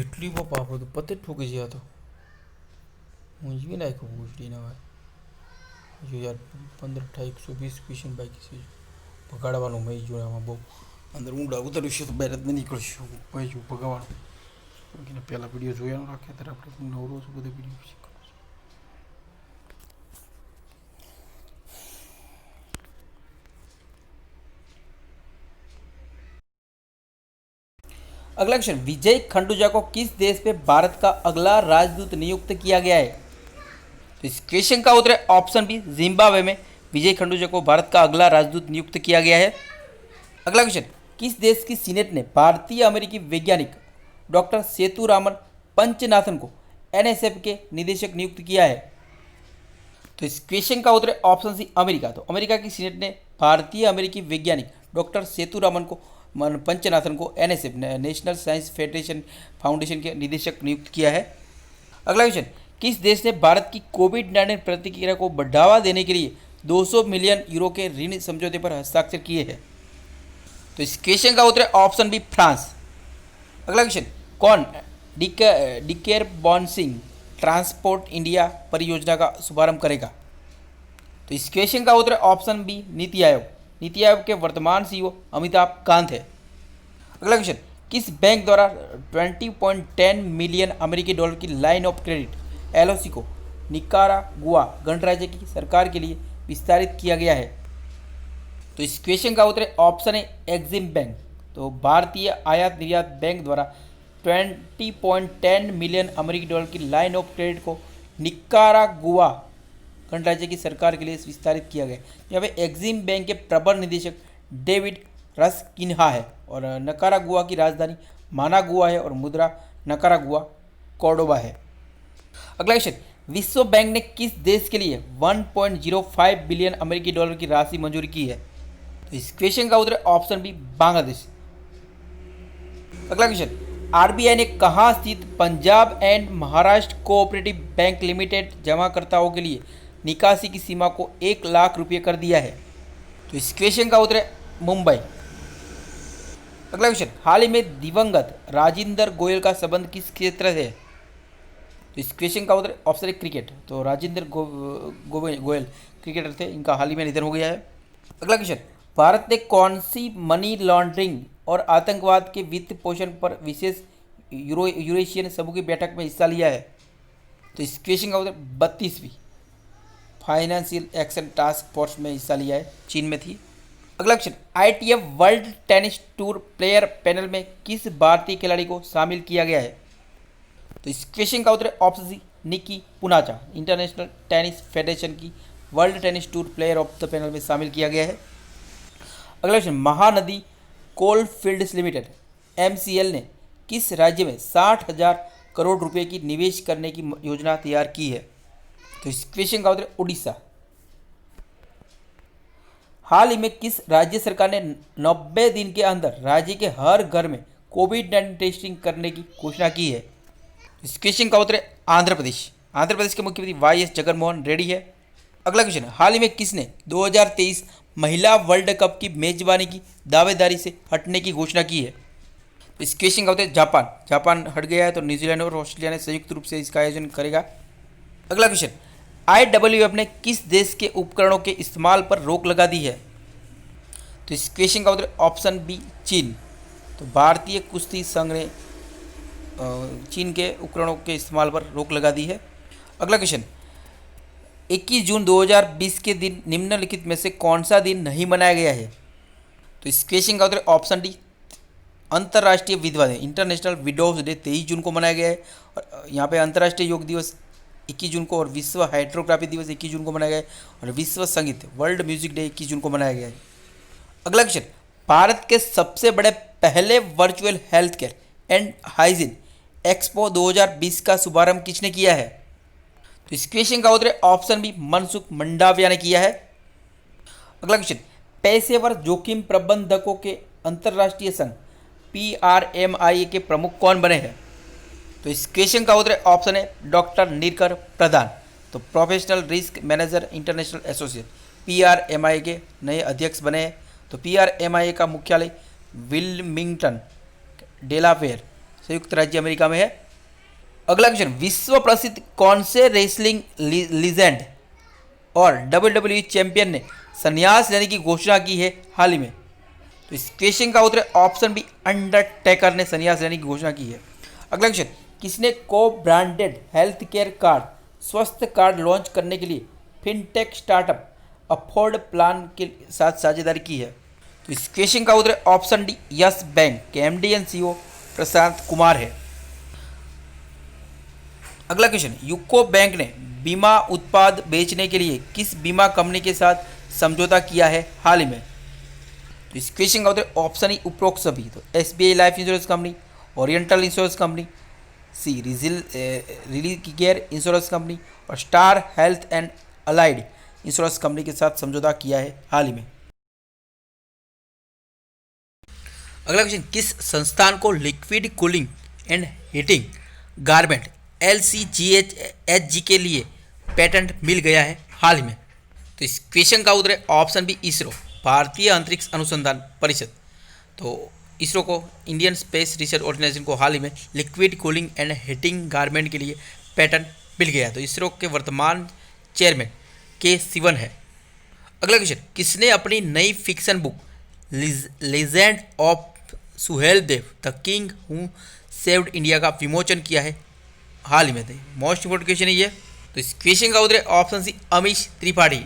એટલી બાપા બધું પતે ઠોકી ગયા તો હું જીવી નાખ્યો ભૂસડીને હવે જો યાર 15 18 120 ક્વેશ્ચન બાકી છે ભગાડવાનું મેં જોડે આમાં બહુ અંદર ઊંડા ઉતર્યું છે તો બહાર જ નીકળશું ભાઈ જો ભગાવાનું પહેલાં વિડીયો જોયાનો રાખ્યા ત્યારે આપણે નવરો છું બધે વિડીયો શીખવા अगला क्वेश्चन विजय खंडूजा को किस देश पे भारत का अगला राजदूत नियुक्त किया गया है। तो इस क्वेश्चन का उत्तर है ऑप्शन बी जिम्बाब्वे में विजय खंडूजा को भारत का अगला राजदूत नियुक्त किया गया है। अगला क्वेश्चन किस देश की सीनेट ने भारतीय अमेरिकी वैज्ञानिक डॉक्टर सेतुरामन पंचनाथन को एनएसएफ के निदेशक नियुक्त किया है। तो इस क्वेश्चन का उत्तर है ऑप्शन सी अमेरिका। तो अमेरिका की सीनेट ने भारतीय अमेरिकी वैज्ञानिक डॉक्टर सेतुरामन को पंचनाथन को NSF national science federation foundation के निदेशक नियुक्त किया है। अगला क्वेश्चन किस देश ने भारत की कोविड-19 प्रतिक्रिया को बढ़ावा देने के लिए 200 मिलियन यूरो के ऋण समझौते पर हस्ताक्षर किए हैं। तो इस क्वेश्चन का उत्तर है ऑप्शन बी फ्रांस। अगला क्वेश्चन कौन डिकेरबॉन्सिंग ट्रांसपोर्ट इंडिया परियोजना का शुभारंभ करेगा। तो इस क्वेश्चन का उत्तर है ऑप्शन बी नीति आयोग। नीति आयोग के वर्तमान सीईओ अमिताभ कांत है। अगला क्वेश्चन किस बैंक द्वारा 20.10 मिलियन अमेरिकी डॉलर की लाइन ऑफ क्रेडिट एलओसी को निकारागुआ गणराज्य की सरकार के लिए विस्तारित किया गया है। तो इस क्वेश्चन का उत्तर है ऑप्शन है एक्सिम बैंक। तो भारतीय आयात निर्यात बैंक द्वारा 20.10 मिलियन अमेरिकी डॉलर की लाइन ऑफ क्रेडिट को निकारागुआ गणराज्य की सरकार के लिए विस्तारित किया गया। यहाँ पे एक्सिम बैंक के प्रबंध निदेशक डेविड रस्किन्हा है और निकारागुआ की राजधानी मानागुआ है और मुद्रा निकारागुआ कॉर्डोबा है। अगला क्वेश्चन विश्व बैंक ने किस देश के लिए 1.05 बिलियन अमेरिकी डॉलर की राशि मंजूर की है। तो इस क्वेश्चन का उत्तर ऑप्शन बी बांग्लादेश। अगला क्वेश्चन आरबीआई ने कहाँ स्थित Punjab and Maharashtra cooperative bank limited जमाकर्ताओं के लिए निकासी की सीमा को 1 लाख रुपये कर दिया है। तो इस क्वेश्चन का उत्तर है मुंबई। अगला क्वेश्चन हाल ही में दिवंगत राजेंद्र गोयल का संबंध किस क्षेत्र से है। तो इस क्वेश्चन का उत्तर ऑप्शन है क्रिकेट। तो राजेंद्र गोयल क्रिकेटर थे, इनका हाल ही में निधन हो गया है। अगला क्वेश्चन भारत ने कौन सी मनी लॉन्ड्रिंग और आतंकवाद के वित्त पोषण पर विशेष यूरेशियन समूह की बैठक में हिस्सा लिया है। तो इस क्वेश्चन का उत्तर 32वीं फाइनेंशियल एक्शन टास्क फोर्स में हिस्सा लिया है, चीन में थी। अगला question ITF world tennis tour player panel में किस भारतीय खिलाड़ी को शामिल किया गया है। तो इस क्वेश्चन का उत्तर ऑप्शन सी निकी पुनाचा इंटरनेशनल टेनिस फेडरेशन की world tennis tour player of the panel में शामिल किया गया है। अगला क्वेश्चन महानदी कोल फील्ड्स लिमिटेड एमसीएल ने किस राज्य में 60,000 करोड़ रुपए की निवेश करने की योजना तैयार की है। तो इस क्वेश्चन का उत्तर उड़ीसा। हाल ही में किस राज्य सरकार ने 90 दिन के अंदर राज्य के हर घर में कोविड-19 टेस्टिंग करने की घोषणा की है। इस क्वेश्चन का उत्तर है आंध्र प्रदेश। आंध्र प्रदेश के मुख्यमंत्री वाई.एस. जगनमोहन रेड्डी है। अगला क्वेश्चन हाल ही में किसने 2023 महिला वर्ल्ड कप की मेजबानी की दावेदारी से हटने की घोषणा की है। इस क्वेश्चन का उत्तर है जापान। जापान हट गया है तो न्यूजीलैंड और ऑस्ट्रेलिया ने संयुक्त रूप से इसका आयोजन करेगा। अगला क्वेश्चन IWF ने किस देश के उपकरणों के इस्तेमाल पर रोक लगा दी है। तो इस क्वेश्चन का उत्तर ऑप्शन बी चीन। तो भारतीय कुश्ती संघ ने चीन के उपकरणों के इस्तेमाल पर रोक लगा दी है। अगला क्वेश्चन 21 जून 2020 के दिन निम्नलिखित में से कौन सा दिन नहीं मनाया गया है। तो इस क्वेश्चन का उत्तर ऑप्शन डी अंतर्राष्ट्रीय विधवा दिन इंटरनेशनल विडोज डे 23 जून को मनाया गया है। और यहाँ पे अंतर्राष्ट्रीय योग दिवस 21 जून को और विश्व हाइड्रोग्राफी दिवस 21 जून को मनाया गया है और विश्व संगीत वर्ल्ड म्यूजिक डे 21 जून को मनाया गया है। अगला क्वेश्चन भारत के सबसे बड़े पहले virtual health care and hygiene expo 2020 का शुभारंभ किसने किया है। तो इस क्वेश्चन का उत्तर ऑप्शन बी मनसुख मंडाविया ने किया है। अगला क्वेश्चन पेशेवर जोखिम प्रबंधकों के अंतर्राष्ट्रीय संघ PRMI के प्रमुख कौन बने हैं। तो इस क्वेश्चन का उत्तर ऑप्शन है डॉक्टर नीरकर प्रधान। तो professional risk manager international association PRMI के नए अध्यक्ष बने हैं। तो PRMI का मुख्यालय विल्मिंगटन डेलावेयर संयुक्त राज्य अमेरिका में है। अगला क्वेश्चन, विश्व प्रसिद्ध कौन से रेसलिंग लीजेंड और WWE चैंपियन ने संन्यास लेने की घोषणा की है हाल ही में? तो इस क्वेश्चन का उत्तर ऑप्शन बी, अंडरटेकर ने संन्यास लेने की घोषणा की है। अगला क्वेश्चन, किसने को ब्रांडेड हेल्थ केयर कार्ड स्वस्थ कार्ड लॉन्च करने के लिए फिनटेक स्टार्टअप अफोर्ड प्लान के साथ साझेदारी की है? तो इस क्वेश्चन का उत्तर ऑप्शन डी, यस बैंक के MD and CEO Prashant Kumar है। अगला क्वेश्चन, यूको बैंक ने बीमा उत्पाद बेचने के लिए किस बीमा कंपनी के साथ समझौता किया है हाल ही में? तो इस क्वेश्चन का उत्तर ऑप्शन ई, उपरोक्त सभी। तो SBI life insurance company, oriental insurance company, C रिलीज केयर इंश्योरेंस कंपनी और star health and allied insurance company के साथ समझौता किया है हाल ही में। अगला क्वेश्चन, किस संस्थान को liquid cooling and heating garment LCGHHG के लिए पेटेंट मिल गया है हाल ही में? तो इस क्वेश्चन का उत्तर है ऑप्शन बी, इसरो, भारतीय अंतरिक्ष अनुसंधान परिषद। तो इसरो को, इंडियन स्पेस रिसर्च ऑर्गेनाइजेशन को हाल ही में liquid cooling and heating garment के लिए पेटेंट मिल गया है। तो इसरो के वर्तमान चेयरमैन के सिवन है। अगला क्वेश्चन, किसने अपनी नई fiction book legend of Suheldev the king who saved India का विमोचन किया है हाल ही में? मोस्ट इंपोर्टेंट क्वेश्चन है ये। तो इस क्वेश्चन का उत्तर है ऑप्शन सी, अमीश त्रिपाठी।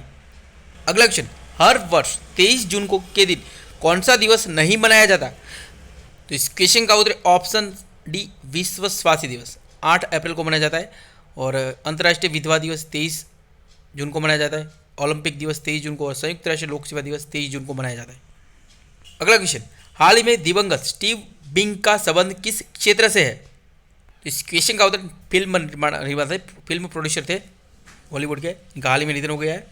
अगला क्वेश्चन, हर वर्ष 23 जून को के दिन कौन सा दिवस नहीं मनाया जाता? तो इस क्वेश्चन का उत्तर ऑप्शन डी, विश्व स्वास्थ्य दिवस 8 अप्रैल को मनाया जाता है। और अंतर्राष्ट्रीय विधवा दिवस 23 जून को मनाया जाता है। ओलंपिक दिवस 23 जून को और संयुक्त राष्ट्र लोक सेवा दिवस 23 जून को मनाया जाता है। अगला क्वेश्चन, हाल ही में दिवंगत स्टीव बिंग का संबंध किस क्षेत्र से है? तो इस क्वेश्चन का उत्तर फिल्म निर्माता, फिल्म प्रोड्यूसर थे बॉलीवुड के, इनका हाल ही में निधन हो गया है।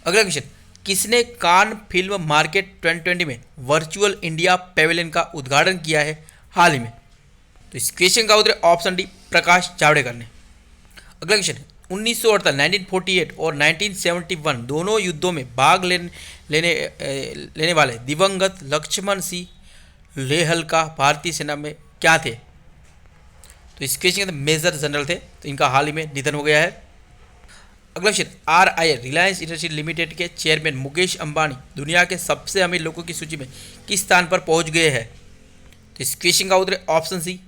अगला क्वेश्चन, किसने कान फिल्म मार्केट 2020 में वर्चुअल इंडिया पेविलियन का उद्घाटन किया है हाल ही में? तो इस क्वेश्चन का उत्तर ऑप्शन डी, प्रकाश जावड़ेकर ने। अगला क्वेश्चन, 1948, 1948 और 1971 दोनों युद्धों में भाग लेने वाले दिवंगत लक्ष्मण सिंह लेहलका भारतीय सेना में क्या थे? तो इस क्वेश्चन के मेजर जनरल थे। तो इनका हाल ही में निधन हो गया है। अगला question, RIL Reliance Industries limited के चेयरमैन मुकेश अंबानी दुनिया के सबसे अमीर लोगों की सूची में किस स्थान पर पहुंच गए हैं? तो इस क्वेश्चन का उत्तर ऑप्शन सी,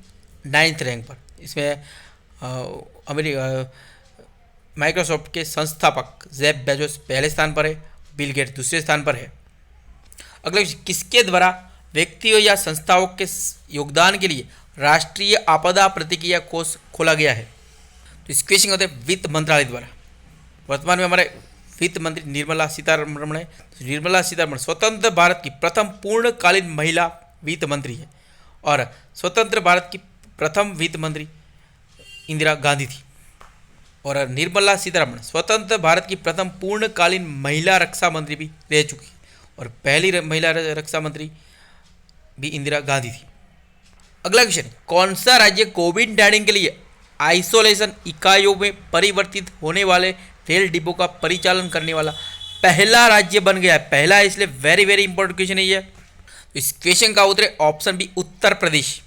9th रैंक पर। इसमें माइक्रोसॉफ्ट के संस्थापक जेफ बेजोस पहले स्थान पर है, बिल गेट्स दूसरे स्थान पर है। अगला क्वेश्चन, किसके द्वारा व्यक्तियों या संस्थाओं के योगदान के लिए राष्ट्रीय आपदा प्रतिक्रिया कोष खोला गया है? तो इस क्वेश्चन का उत्तर वित्त मंत्रालय द्वारा। वर्तमान में हमारे वित्त मंत्री निर्मला सीतारमण है। निर्मला सीतारमण स्वतंत्र भारत की प्रथम पूर्णकालीन महिला वित्त मंत्री है और स्वतंत्र भारत की प्रथम वित्त मंत्री इंदिरा गांधी थी। और निर्मला सीतारमण स्वतंत्र भारत की प्रथम पूर्णकालीन महिला रक्षा मंत्री भी रह चुकी है और पहली महिला रक्षा मंत्री भी इंदिरा गांधी थी। अगला क्वेश्चन, कौन सा राज्य कोविड-19 के लिए आइसोलेशन इकाइयों में परिवर्तित होने वाले रेल डिब्बों का परिचालन करने वाला पहला राज्य बन गया है? पहला है, इसलिए वेरी वेरी इंपॉर्टेंट क्वेश्चन है ये। तो इस क्वेश्चन का उत्तर ऑप्शन बी, उत्तर प्रदेश।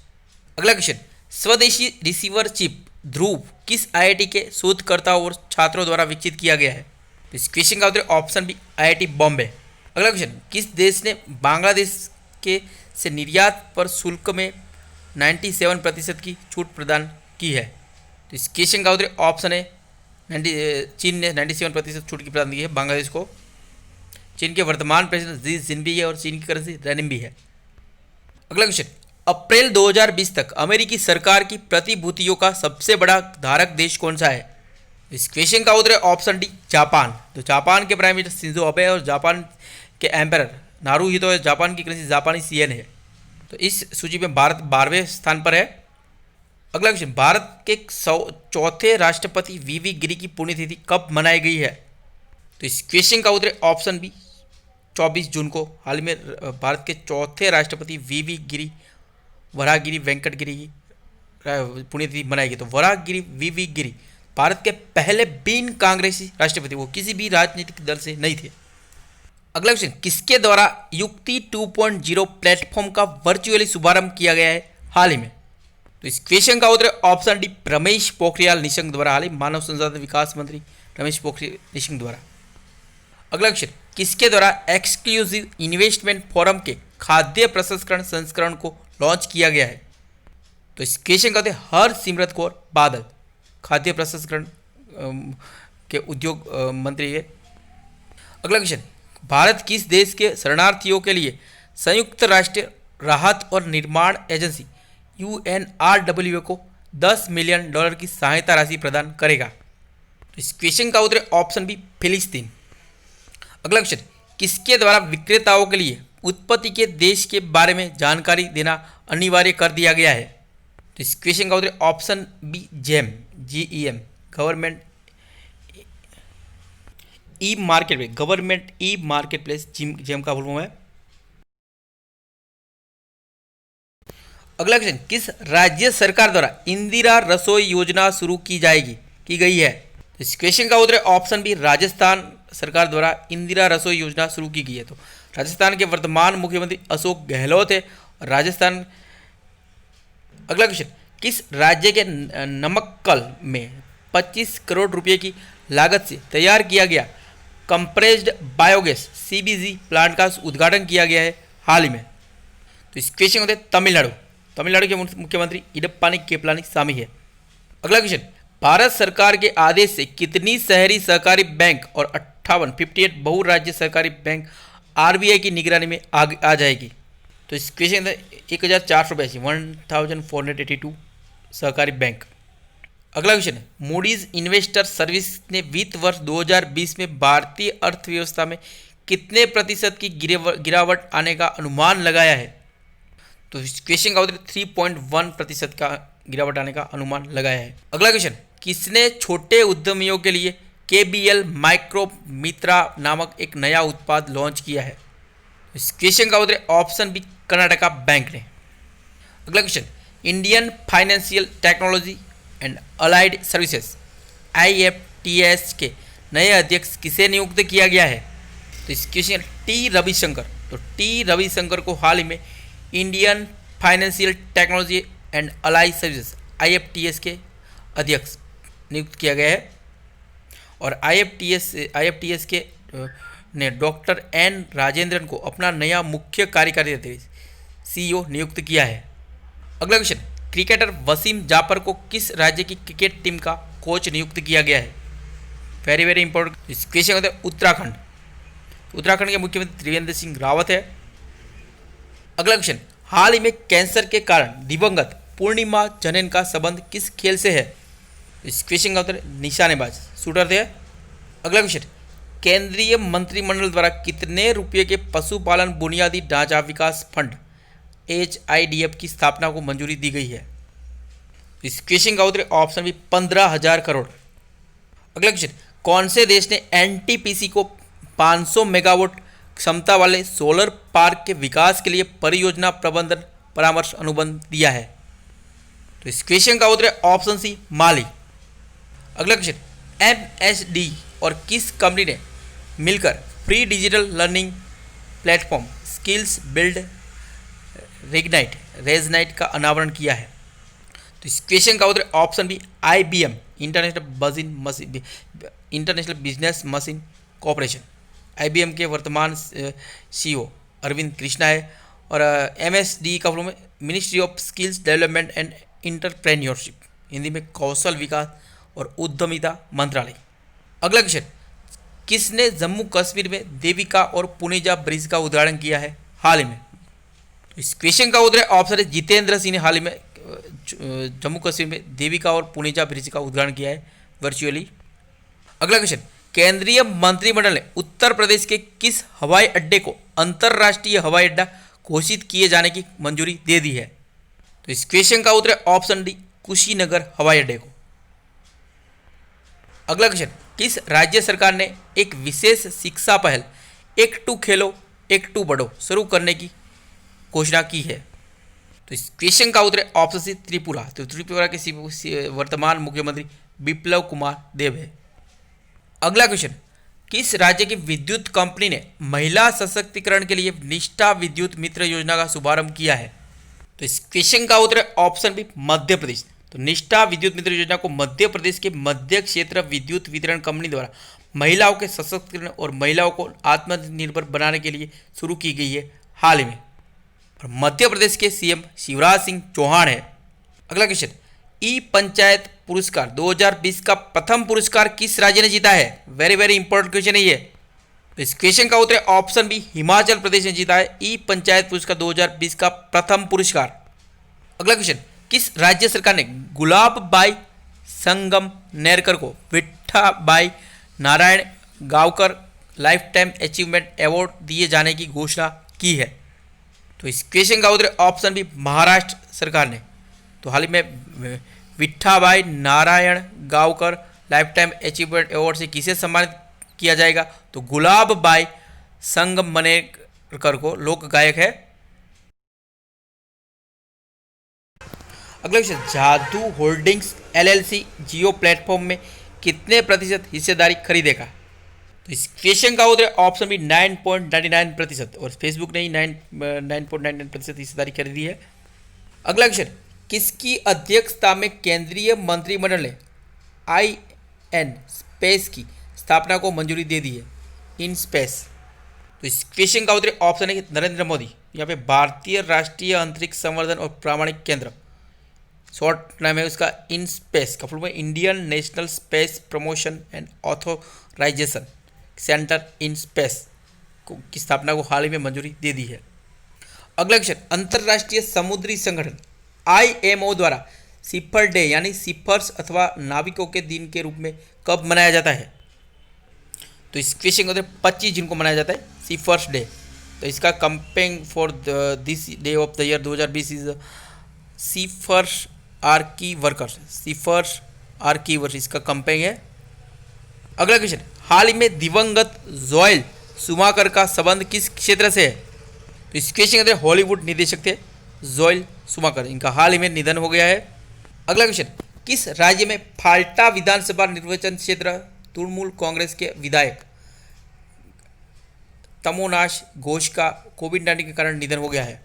अगला क्वेश्चन, स्वदेशी रिसीवर चिप ध्रुव किस IIT के शोधकर्ताओं और छात्रों द्वारा विकसित किया गया है? तो इस क्वेश्चन का उत्तर ऑप्शन बी, IIT बॉम्बे। अगला क्वेश्चन, किस देश ने बांग्लादेश के से निर्यात पर शुल्क में 97% की छूट प्रदान की है? तो इस क्वेश्चन का उत्तर ऑप्शन है चीन ने 97% छूट की प्रदान की है बांग्लादेश को। चीन के वर्तमान प्रेसिडेंट शी जिनपिंग है और चीन की करेंसी रेनमिंबी है। अगला क्वेश्चन, अप्रैल 2020 तक अमेरिकी सरकार की प्रतिभूतियों का सबसे बड़ा धारक देश कौन सा है? इस क्वेश्चन का उत्तर है ऑप्शन डी, जापान। तो जापान के प्राइम मिनिस्टर शिंजो अबे और जापान के एम्परर नारुहितो है। जापान की करेंसी जापानी CN है। तो इस सूची में भारत 12वें स्थान पर है। अगला क्वेश्चन, भारत के चौथे राष्ट्रपति VV गिरी की पुण्यतिथि कब मनाई गई है? तो इस क्वेश्चन का उत्तर ऑप्शन बी, 24 जून को हाल में भारत के चौथे राष्ट्रपति VV गिरी वराहगिरी वेंकट गिरी की पुण्यतिथि मनाई गई। तो वराहगिरी VV गिरी भारत के पहले बिन कांग्रेसी राष्ट्रपति, वो किसी भी राजनीतिक दल से नहीं थे। अगला क्वेश्चन, किसके द्वारा युक्ति 2.0 प्लेटफॉर्म का वर्चुअली शुभारंभ किया गया है हाल ही में? तो इस क्वेश्चन का उत्तर ऑप्शन डी रमेश पोखरियाल निशंक द्वारा, हाल ही मानव संसाधन विकास मंत्री रमेश पोखरियाल निशंक द्वारा। अगला क्वेश्चन, किसके द्वारा एक्सक्लूसिव इन्वेस्टमेंट फोरम के खाद्य प्रसंस्करण संस्करण को लॉन्च किया गया है? तो इस क्वेश्चन का उत्तर हरसिमरत कौर बादल, खाद्य प्रसंस्करण के उद्योग मंत्री है। अगला क्वेश्चन, भारत किस देश के शरणार्थियों के लिए संयुक्त राष्ट्र राहत और निर्माण एजेंसी UNRWA को $10 मिलियन की सहायता राशि प्रदान करेगा? तो इस क्वेश्चन का उत्तर ऑप्शन बी फिलिस्तीन। अगला क्वेश्चन, किसके द्वारा विक्रेताओं के लिए उत्पत्ति के देश के बारे में जानकारी देना अनिवार्य कर दिया गया है? तो इस क्वेश्चन का उत्तर option B gem, GEM, government e market place, government e market place gem का फुल फॉर्म है। अगला क्वेश्चन, किस राज्य सरकार द्वारा इंदिरा रसोई योजना शुरू की गई है? तो इस क्वेश्चन का उत्तर ऑप्शन बी राजस्थान सरकार द्वारा इंदिरा रसोई योजना शुरू की गई है। तो राजस्थान के वर्तमान मुख्यमंत्री अशोक गहलोत है और राजस्थान। अगला क्वेश्चन, किस राज्य के नमक्कल में 25 करोड़ रुपए की लागत से तैयार किया गया कंप्रेस्ड बायोगैस CBG प्लांट का उद्घाटन किया गया है हाल ही में? तो इस क्वेश्चन होते तमिलनाडु, तमिलनाडु के मुख्यमंत्री इडप्पानी केपलानी स्वामी है। अगला क्वेश्चन, भारत सरकार के आदेश से कितनी शहरी सहकारी बैंक और 58 बहुराज्य सहकारी बैंक RBI की निगरानी में आ जाएगी? तो इस क्वेश्चन 1482 सहकारी बैंक। अगला क्वेश्चन, मूडीज इन्वेस्टर सर्विस ने वित्त वर्ष 2020 में भारतीय अर्थव्यवस्था में कितने प्रतिशत की गिरावट आने का अनुमान लगाया है? तो इस क्वेश्चन का उत्तर 3.1% का गिरावट आने का अनुमान लगाया है। अगला क्वेश्चन, किसने छोटे उद्यमियों के लिए KBL माइक्रो मित्रा नामक एक नया उत्पाद लॉन्च किया है? इस क्वेश्चन का उत्तर ऑप्शन बी कर्नाटका बैंक ने। अगला question, Indian financial technology and allied services IFTS के नए अध्यक्ष किसे नियुक्त किया गया है? तो इस क्वेश्चन T रविशंकर। तो T रविशंकर को हाल ही में Indian financial technology and allied services IFTS के अध्यक्ष नियुक्त किया गया है और IFTS के ने डॉक्टर N राजेंद्रन को अपना नया मुख्य कार्यकारी अधिकारी CEO नियुक्त किया है। अगला क्वेश्चन, क्रिकेटर वसीम जाफर को किस राज्य की क्रिकेट टीम का कोच नियुक्त किया गया है? Very very important. इस क्वेश्चन होता है उत्तराखंड, उत्तराखंड के मुख्यमंत्री त्रिवेंद्र सिंह रावत है। अगला क्वेश्चन, हाल ही में कैंसर के कारण दिवंगत पूर्णिमा जैन का संबंध किस खेल से है? इस क्वेश्चन का उत्तर निशानेबाज, शूटर थे। अगला क्वेश्चन, केंद्रीय मंत्रिमंडल द्वारा कितने रुपये के पशुपालन बुनियादी ढांचा विकास फंड HIDF की स्थापना को मंजूरी दी गई है? इस क्वेश्चन का उत्तर ऑप्शन बी 15,000 करोड़। अगला क्वेश्चन, कौन से देश ने NTPC को 500 मेगावाट क्षमता वाले सोलर पार्क के विकास के लिए परियोजना प्रबंधन परामर्श अनुबंध दिया है? तो इस क्वेश्चन का उत्तर ऑप्शन सी माली। अगला क्वेश्चन, MSD और किस कंपनी ने मिलकर free digital learning platform skills build reignite का अनावरण किया है? तो इस क्वेश्चन का उत्तर option B IBM, international business machine corporation. IBM के वर्तमान CEO अरविंद कृष्णा है और MSD का फुल में ministry of skills development and entrepreneurship, Hindi में कौशल विकास और उद्यमिता मंत्रालय। अगला क्वेश्चन, किसने जम्मू कश्मीर में देविका और पुनेजा ब्रिज का उद्घाटन किया है हाल ही में? तो इस क्वेश्चन का उत्तर ऑप्शन है जितेंद्र सिंह ने हाल ही में जम्मू कश्मीर में देविका और पुनेजा ब्रिज का उद्घाटन किया है वर्चुअली। अगला क्वेश्चन, केंद्रीय मंत्रिमंडल ने उत्तर प्रदेश के किस हवाई अड्डे को अंतर्राष्ट्रीय हवाई अड्डा घोषित किए जाने की मंजूरी दे दी है? तो इस क्वेश्चन का उत्तर ऑप्शन डी कुशीनगर हवाई अड्डे को। अगला क्वेश्चन, किस राज्य सरकार ने एक विशेष शिक्षा पहल एक टू खेलो एक टू बढ़ो शुरू करने की घोषणा की है? तो इस क्वेश्चन का उत्तर ऑप्शन सी त्रिपुरा। तो त्रिपुरा के वर्तमान मुख्यमंत्री बिप्लव कुमार देव है। अगला क्वेश्चन, किस राज्य की विद्युत कंपनी ने महिला सशक्तिकरण के लिए निष्ठा विद्युत मित्र योजना का शुभारंभ किया है? तो इस क्वेश्चन का उत्तर है ऑप्शन बी मध्य प्रदेश। तो निष्ठा विद्युत मित्र योजना को मध्य प्रदेश के मध्य क्षेत्र विद्युत वितरण कंपनी द्वारा महिलाओं के सशक्तिकरण और महिलाओं को आत्मनिर्भर बनाने के लिए शुरू की गई है हाल ही में। और मध्य प्रदेश के सीएम शिवराज सिंह चौहान है। अगला क्वेश्चन, ई पंचायत पुरस्कार 2020 का प्रथम पुरस्कार किस राज्य ने जीता है? वेरी वेरी इंपॉर्टेंट क्वेश्चन है ये। तो इस क्वेश्चन का उत्तर है ऑप्शन बी हिमाचल प्रदेश ने जीता है ई पंचायत पुरस्कार 2020 का प्रथम पुरस्कार। अगला क्वेश्चन, किस राज्य सरकार ने गुलाब बाई संगम नेरकर को Vitthabai Narayan Gaonkar lifetime achievement award दिए जाने की घोषणा की है? तो इस क्वेश्चन का उत्तर ऑप्शन बी महाराष्ट्र सरकार ने। तो हाल ही में Vitthabai Narayan Gaonkar lifetime achievement award से किसे सम्मानित किया जाएगा? तो गुलाब बाई संगमनेरकर को लोक गायक है। अगला क्वेश्चन, जादू होल्डिंग्स एलएलसी जियो प्लेटफॉर्म में कितने प्रतिशत हिस्सेदारी खरीदेगा? तो इस क्वेश्चन का उत्तर ऑप्शन बी 9.99% और फेसबुक ने ही 9.99% हिस्सेदारी खरीदी है। अगला क्वेश्चन, किसकी अध्यक्षता में केंद्रीय मंत्रिमंडल ने IN स्पेस की स्थापना को मंजूरी दे दी है? In space. तो इस क्वेश्चन का उत्तर ऑप्शन है नरेंद्र मोदी। यहाँ पे भारतीय राष्ट्रीय अंतरिक्ष संवर्धन और प्रामाणिक केंद्र, शॉर्ट नाम है उसका इन स्पेस का full form Indian national space promotion and authorisation centre in space की स्थापना को हाल ही में मंजूरी दे दी है। अगला क्वेश्चन, अंतर्राष्ट्रीय समुद्री संगठन IMO द्वारा सीफर डे यानी सीफर्स अथवा नाविकों के दिन के रूप में कब मनाया जाता है? तो इस क्वेश्चन का 25 जून को मनाया जाता है सीफर्स डे। तो इसका campaign for this day of the year 2020 is seafarers are key workers, seafarers are key workers इसका कंपेन है। अगला क्वेश्चन, हाल ही में दिवंगत जोएल शुमाकर का संबंध किस क्षेत्र से है? तो इस क्वेश्चन के अंदर हॉलीवुड निर्देशक थे जोएल शुमाकर, इनका हाल ही में निधन हो गया है। अगला क्वेश्चन, किस राज्य में फाल्टा विधानसभा निर्वाचन क्षेत्र तृणमूल कांग्रेस के विधायक तमोनाश घोष का कोविड-19 के कारण निधन हो गया है?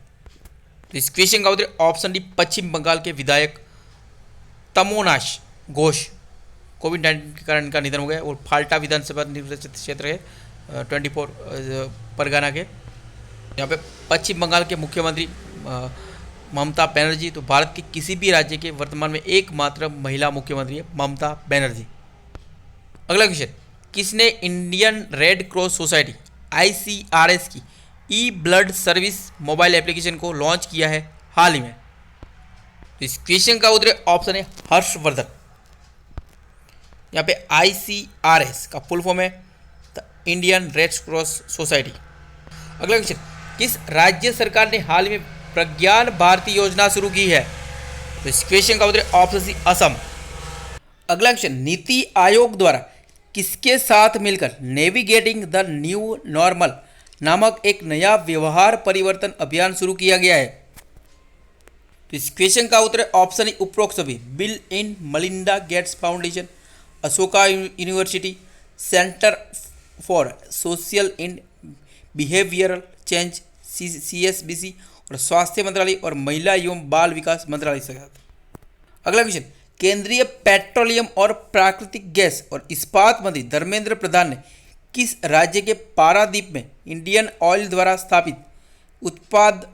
तो इस क्वेश्चन का उत्तर ऑप्शन डी पश्चिम बंगाल के विधायक तमोनाश घोष कोविड-19 के कारण इनका निधन हो गया और फाल्टा विधानसभा निर्वाचित क्षेत्र है 24 परगना के। यहाँ पे पश्चिम बंगाल के मुख्यमंत्री ममता बनर्जी। तो भारत के किसी भी राज्य के वर्तमान में एकमात्र महिला मुख्यमंत्री है ममता बनर्जी। अगला क्वेश्चन, किसने Indian red cross society ICRS की ई ब्लड सर्विस मोबाइल एप्लीकेशन को लॉन्च किया है हाल ही में? तो इस क्वेश्चन का उत्तर ऑप्शन है हर्षवर्धन। यहाँ पे ICRS का फुल फॉर्म है the Indian red cross society. अगला क्वेश्चन, किस राज्य सरकार ने हाल में प्रज्ञान भारती योजना शुरू की है? तो इस क्वेश्चन का उत्तर ऑप्शन सी असम। अगला क्वेश्चन, नीति आयोग द्वारा किसके साथ मिलकर नेविगेटिंग द न्यू नॉर्मल नामक एक नया व्यवहार परिवर्तन अभियान शुरू किया गया है? तो इस क्वेश्चन का उत्तर ऑप्शन ई उपरोक्त सभी Bill and Melinda Gates Foundation, Ashoka university, centre for social and behavioural change CSBC और स्वास्थ्य मंत्रालय और महिला एवं बाल विकास मंत्रालय के साथ। अगला क्वेश्चन, केंद्रीय पेट्रोलियम और प्राकृतिक गैस और इस्पात मंत्री धर्मेंद्र प्रधान ने किस राज्य के पारादीप में इंडियन ऑयल द्वारा स्थापित उत्पाद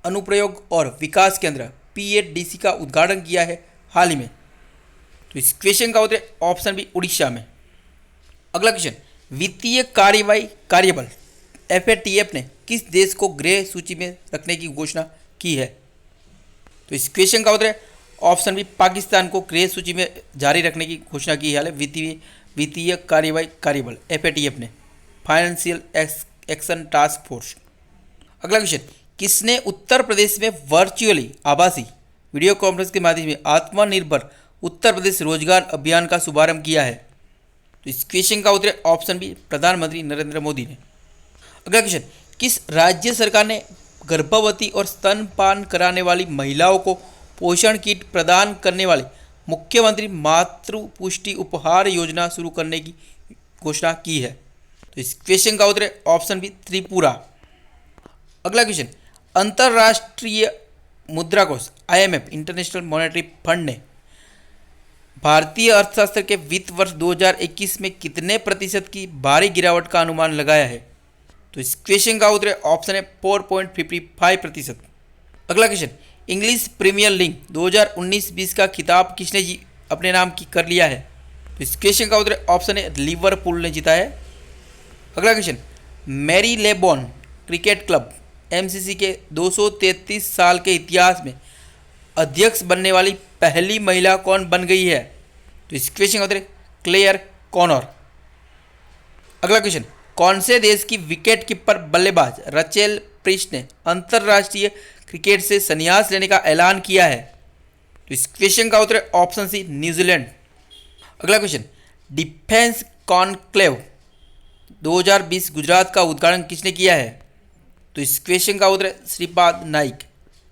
अनुप्रयोग और विकास केंद्र PADC का उद्घाटन किया है हाल ही में? तो इस क्वेश्चन का उत्तर ऑप्शन बी उड़ीसा में। अगला क्वेश्चन, वित्तीय कार्रवाई कार्यबल FATF ने किस देश को ग्रे सूची में रखने की घोषणा की है? तो इस क्वेश्चन का उत्तर ऑप्शन बी पाकिस्तान को ग्रे सूची में जारी रखने की घोषणा की है वित्तीय कार्रवाई कार्यबल FATF ने, फाइनेंशियल एक्शन टास्क फोर्स। अगला क्वेश्चन, किसने उत्तर प्रदेश में वर्चुअली आभासी वीडियो कॉन्फ्रेंस के माध्यम से आत्मनिर्भर उत्तर प्रदेश रोजगार अभियान का शुभारंभ किया है? तो इस क्वेश्चन का उत्तर ऑप्शन बी प्रधानमंत्री नरेंद्र मोदी ने। अगला क्वेश्चन, किस राज्य सरकार ने गर्भवती और स्तनपान कराने वाली महिलाओं को पोषण किट प्रदान करने वाली मुख्यमंत्री मातृ पुष्टि उपहार योजना शुरू करने की घोषणा की है? तो इस क्वेश्चन का उत्तर ऑप्शन बी त्रिपुरा। अगला क्वेश्चन, अंतर्राष्ट्रीय मुद्रा कोष IMF इंटरनेशनल मॉनेटरी फंड ने भारतीय अर्थशास्त्र के वित्त वर्ष 2021 में कितने प्रतिशत की भारी गिरावट का अनुमान लगाया है? तो इस क्वेश्चन का उत्तर ऑप्शन है 4.55%। अगला क्वेश्चन, इंग्लिश प्रीमियर लीग 2019-20 का खिताब किसने अपने नाम की कर लिया है? तो इस क्वेश्चन का उत्तर ऑप्शन है लिवरपूल ने जीता है। अगला question, Marylebone cricket club MCC के 233 साल के इतिहास में अध्यक्ष बनने वाली पहली महिला कौन बन गई है? तो इस क्वेश्चन का उत्तर क्लेयर कॉनर। अगला क्वेश्चन, कौन से देश की विकेट कीपर बल्लेबाज रचेल प्रिस्ट ने अंतर्राष्ट्रीय क्रिकेट से संन्यास लेने का ऐलान किया है? तो इस क्वेश्चन का उत्तर ऑप्शन सी न्यूजीलैंड। अगला क्वेश्चन, डिफेंस कॉन्क्लेव 2020 गुजरात का उद्घाटन किसने किया है? तो इस क्वेश्चन का उत्तर श्रीपाद नाइक।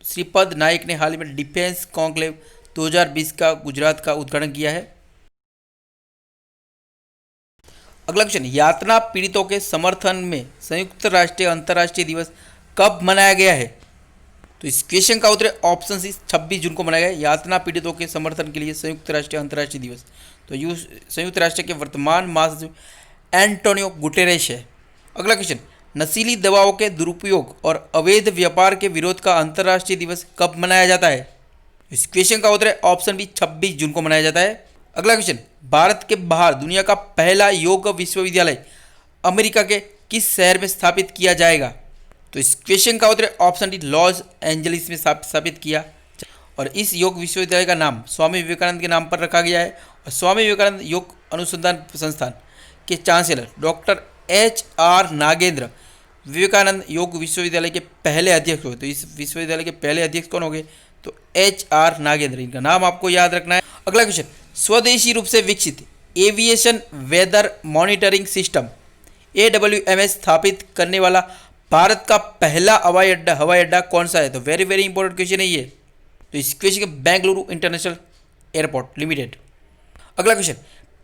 श्रीपद नाइक ने हाल ही में डिफेंस कॉन्क्लेव 2020 का गुजरात का उद्घाटन किया है। अगला क्वेश्चन, यातना पीड़ितों के समर्थन में संयुक्त राष्ट्र अंतर्राष्ट्रीय दिवस कब मनाया गया है? तो इस क्वेश्चन का उत्तर ऑप्शन सी 26 जून को मनाया गया। यातना पीड़ितों के समर्थन के लिए संयुक्त राष्ट्र अंतर्राष्ट्रीय दिवस। तो संयुक्त राष्ट्र के वर्तमान महासचिव एंटोनियो गुटेरेस है। अगला क्वेश्चन, नशीली दवाओं के दुरुपयोग और अवैध व्यापार के विरोध का अंतर्राष्ट्रीय दिवस कब मनाया जाता है? इस क्वेश्चन का उत्तर है ऑप्शन बी 26 जून को मनाया जाता है। अगला क्वेश्चन, भारत के बाहर दुनिया का पहला योग विश्वविद्यालय अमेरिका के किस शहर में स्थापित किया जाएगा? तो इस क्वेश्चन का उत्तर ऑप्शन डी लॉस एंजलिस में स्थापित किया। और इस योग विश्वविद्यालय का नाम स्वामी विवेकानंद के नाम पर रखा गया है। और स्वामी विवेकानंद योग अनुसंधान संस्थान के chancellor doctor HR Nagendra Vivekananda योग विश्वविद्यालय के पहले अध्यक्ष हुए। तो इस विश्वविद्यालय के पहले अध्यक्ष कौन हो गए? तो HR नागेंद्र, इनका नाम आपको याद रखना है। अगला क्वेश्चन, स्वदेशी रूप से विकसित aviation weather monitoring system AWMS स्थापित करने वाला भारत का पहला हवाई अड्डा कौन सा है? तो वेरी वेरी इंपॉर्टेंट क्वेश्चन है ये। तो इस क्वेश्चन के बेंगलुरु इंटरनेशनल एयरपोर्ट लिमिटेड। अगला क्वेश्चन,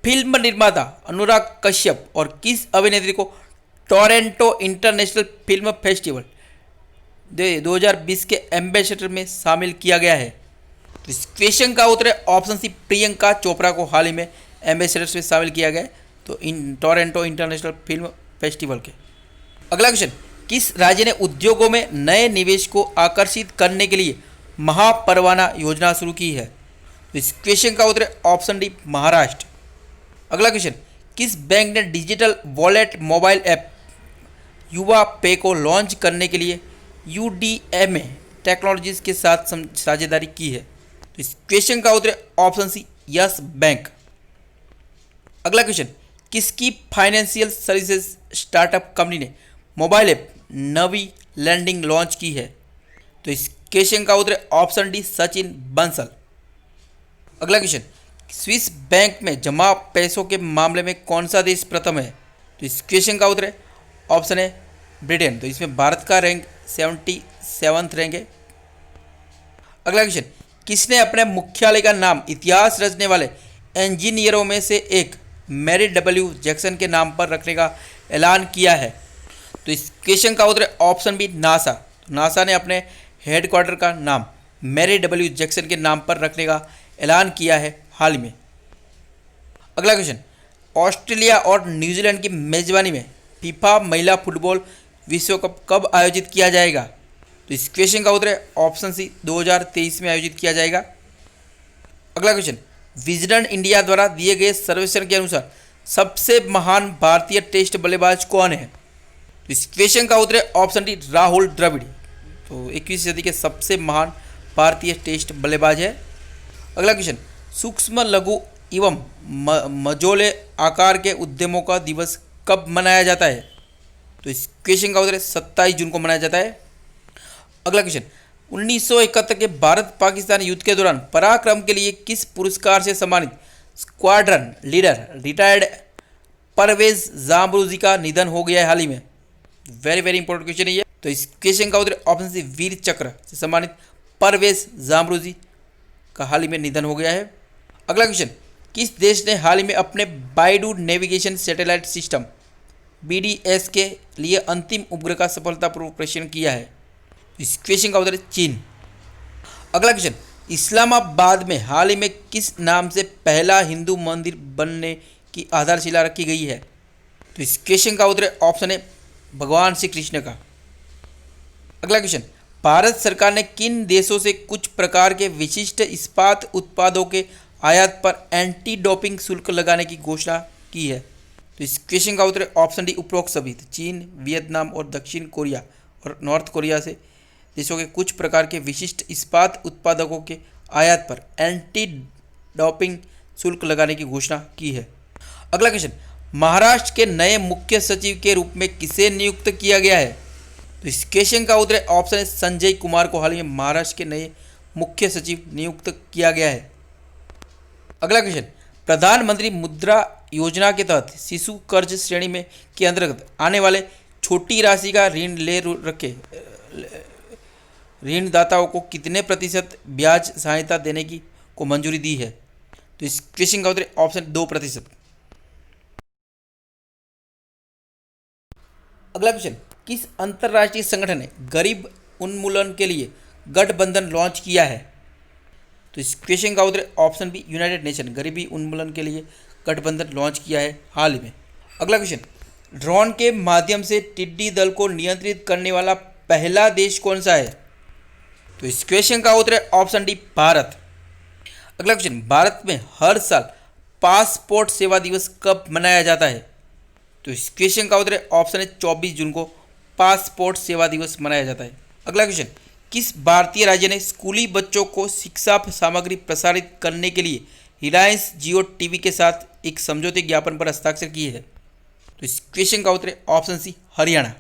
फिल्म निर्माता अनुराग कश्यप और किस अभिनेत्री को टोरंटो इंटरनेशनल फिल्म फेस्टिवल 2020 के एम्बेसडर में शामिल किया गया है? तो इस क्वेश्चन का उत्तर है ऑप्शन सी प्रियंका चोपड़ा को हाल ही में एम्बेसडर्स में शामिल किया गया है। तो टोरंटो इंटरनेशनल फिल्म फेस्टिवल के। अगला क्वेश्चन, किस राज्य ने उद्योगों में नए निवेश को आकर्षित करने के लिए महापरवाना योजना शुरू की है? तो इस क्वेश्चन का उत्तर है ऑप्शन डी महाराष्ट्र। अगला क्वेश्चन, किस बैंक ने डिजिटल वॉलेट मोबाइल ऐप युवा पे को लॉन्च करने के लिए UDMA टेक्नोलॉजीज के साथ साझेदारी की है? तो इस क्वेश्चन का उत्तर ऑप्शन सी यस बैंक। अगला क्वेश्चन, किसकी फाइनेंशियल सर्विसेज स्टार्टअप कंपनी ने मोबाइल ऐप नवी लैंडिंग लॉन्च की है? तो इस क्वेश्चन का उत्तर ऑप्शन डी सचिन बंसल। अगला क्वेश्चन, स्विस बैंक में जमा पैसों के मामले में कौन सा देश प्रथम है? तो इस क्वेश्चन का उत्तर ऑप्शन है ब्रिटेन। तो इसमें भारत का रैंक 77th रैंक है। अगला क्वेश्चन, किसने अपने मुख्यालय का नाम इतिहास रचने वाले इंजीनियरों में से एक मैरी W जैक्सन के नाम पर रखने का ऐलान किया है? तो इस क्वेश्चन का उत्तर ऑप्शन बी नासा। नासा ने अपने हेडक्वार्टर का नाम मैरी W जैक्सन के नाम पर रखने का ऐलान किया है हाल ही में। अगला क्वेश्चन, ऑस्ट्रेलिया और न्यूजीलैंड की मेजबानी में फीफा महिला फुटबॉल विश्व कप कब आयोजित किया जाएगा? तो इस क्वेश्चन का उत्तर है ऑप्शन सी 2023 में आयोजित किया जाएगा। अगला क्वेश्चन, विजडन इंडिया द्वारा दिए गए सर्वेक्षण के अनुसार सबसे महान भारतीय टेस्ट बल्लेबाज कौन है? तो इस क्वेश्चन का उत्तर है ऑप्शन डी राहुल द्रविड़। तो 21वीं सदी के सबसे महान भारतीय टेस्ट बल्लेबाज है। अगला क्वेश्चन, सूक्ष्म लघु एवं मझोले आकार के उद्यमों का दिवस कब मनाया जाता है? तो इस क्वेश्चन का उत्तर 27 जून को मनाया जाता है। अगला क्वेश्चन, 1971 के भारत पाकिस्तान युद्ध के दौरान पराक्रम के लिए किस पुरस्कार से सम्मानित स्क्वाड्रन लीडर रिटायर्ड परवेज जामरूजी का निधन हो गया है हाल ही में? वेरी वेरी इंपॉर्टेंट क्वेश्चन है ये। तो इस क्वेश्चन का उत्तर ऑप्शन सी वीर चक्र से सम्मानित परवेज जामरूजी का हाल ही में निधन हो गया है। अगला क्वेश्चन, किस देश ने हाल ही में अपने Baidu navigation satellite system BDS के लिए अंतिम उपग्रह का सफलतापूर्वक परीक्षण किया है? इस क्वेश्चन का उत्तर है चीन। अगला क्वेश्चन, इस्लामाबाद में हाल ही में किस नाम से पहला हिंदू मंदिर बनने की आधारशिला रखी गई है? तो इस क्वेश्चन का उत्तर ऑप्शन है भगवान श्री कृष्ण का। अगला क्वेश्चन, भारत सरकार ने किन देशों से कुछ प्रकार के विशिष्ट इस्पात उत्पादों के आयात पर एंटी डोपिंग शुल्क लगाने की घोषणा की है? तो इस क्वेश्चन का उत्तर ऑप्शन डी उपरोक्त सभी, चीन, वियतनाम और दक्षिण कोरिया और नॉर्थ कोरिया से देशों के कुछ प्रकार के विशिष्ट इस्पात उत्पादकों के आयात पर एंटी डोपिंग शुल्क लगाने की घोषणा की है। अगला क्वेश्चन, महाराष्ट्र के नए मुख्य सचिव के रूप में किसे नियुक्त किया गया है? तो इस क्वेश्चन का उत्तर ऑप्शन है संजय कुमार को हाल ही में महाराष्ट्र के नए मुख्य सचिव नियुक्त किया गया है। अगला क्वेश्चन, प्रधानमंत्री मुद्रा योजना के तहत शिशु कर्ज श्रेणी में के अंतर्गत आने वाले छोटी राशि का ऋण ले रखे ऋणदाताओं को कितने प्रतिशत ब्याज सहायता देने की को मंजूरी दी है? तो इस क्वेश्चन का उत्तर ऑप्शन 2%। अगला क्वेश्चन, किस अंतर्राष्ट्रीय संगठन ने गरीब उन्मूलन के लिए गठबंधन लॉन्च किया है? तो इस क्वेश्चन का उत्तर ऑप्शन बी यूनाइटेड नेशन गरीबी उन्मूलन के लिए गठबंधन लॉन्च किया है हाल ही में। अगला क्वेश्चन, ड्रोन के माध्यम से टिड्डी दल को नियंत्रित करने वाला पहला देश कौन सा है? तो इस क्वेश्चन का उत्तर है ऑप्शन डी भारत। अगला क्वेश्चन, भारत में हर साल पासपोर्ट सेवा दिवस कब मनाया जाता है? तो इस क्वेश्चन का उत्तर है ऑप्शन है 24 जून को पासपोर्ट सेवा दिवस मनाया जाता है। अगला क्वेश्चन, किस भारतीय राज्य ने स्कूली बच्चों को शिक्षा सामग्री प्रसारित करने के लिए रिलायंस जियो टीवी के साथ एक समझौते ज्ञापन पर हस्ताक्षर किए हैं? तो इस क्वेश्चन का उत्तर है ऑप्शन सी हरियाणा।